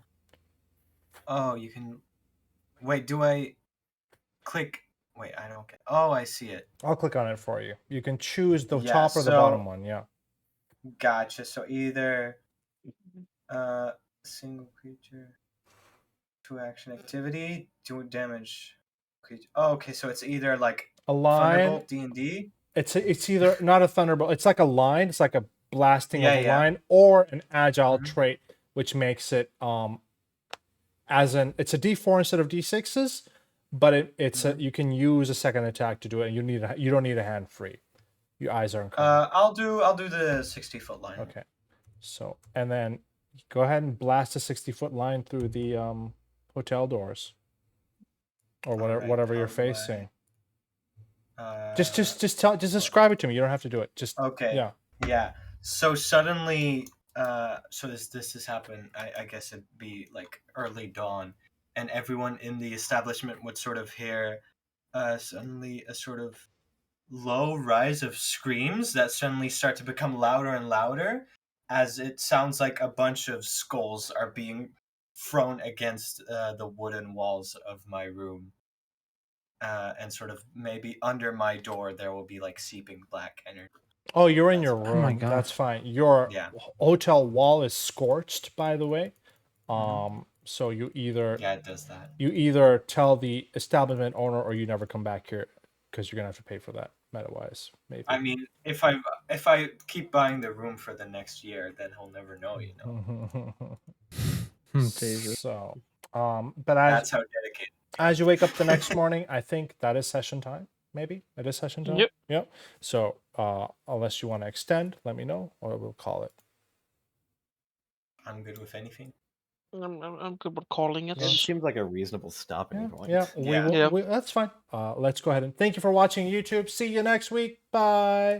Speaker 5: Oh, you can. Wait, do I click? Wait, I don't get. Oh, I see it.
Speaker 2: I'll click on it for you. You can choose the
Speaker 5: Yeah,
Speaker 2: top or the
Speaker 5: so-
Speaker 2: bottom one. Yeah.
Speaker 5: Gotcha. So either single creature, 2 action activity, 2 damage. Creature. Oh, okay. So it's either like
Speaker 2: A line.
Speaker 5: Thunderbolt D&D.
Speaker 2: It's either not a thunderbolt. It's like a line. It's like a blasting of a
Speaker 5: Yeah.
Speaker 2: line, or an agile
Speaker 5: Mhm.
Speaker 2: trait, which makes it it's a D4 instead of D6s, but it's you can use a second attack to do it, and you don't need a hand free. Your eyes are incredible.
Speaker 5: I'll do the 60-foot line.
Speaker 2: Okay. So, and then go ahead and blast a 60-foot line through the hotel doors, or
Speaker 5: Alright,
Speaker 2: whatever you're
Speaker 5: how do I-
Speaker 2: facing. Just
Speaker 5: Uh,
Speaker 2: describe it to me. You don't have to do it. Just
Speaker 5: Okay.
Speaker 2: yeah.
Speaker 5: Yeah. So suddenly, so this has happened. I guess it'd be like early dawn, and everyone in the establishment would sort of hear, suddenly a sort of low rise of screams that suddenly start to become louder and louder, as it sounds like a bunch of skulls are being thrown against the wooden walls of my room. And sort of maybe under my door there will be like seeping black energy.
Speaker 2: Oh, you're in
Speaker 5: That's
Speaker 2: your
Speaker 5: fine.
Speaker 2: room.
Speaker 1: Oh my God.
Speaker 2: That's fine. Your
Speaker 5: Yeah.
Speaker 2: hotel wall is scorched, by the way.
Speaker 5: Mhm.
Speaker 2: So you either
Speaker 5: Yeah, it does that.
Speaker 2: tell the establishment owner, or you never come back here, because you're gonna have to pay for that meta-wise, maybe.
Speaker 5: I mean, if I keep buying the room for the next year, then he'll never know, you know.
Speaker 1: Jesus.
Speaker 2: So, but
Speaker 5: That's how dedicated.
Speaker 2: as you wake up the next morning, I think that is session time. Maybe it is session time.
Speaker 6: Yep.
Speaker 2: So, unless you want to extend, let me know, or we'll call it.
Speaker 5: I'm good with anything.
Speaker 6: I'm good with calling it.
Speaker 4: It seems like a reasonable stopping point.
Speaker 2: Yeah,
Speaker 5: Yeah.
Speaker 2: will.
Speaker 6: Yeah.
Speaker 2: That's fine. Let's go ahead and thank you for watching YouTube. See you next week. Bye.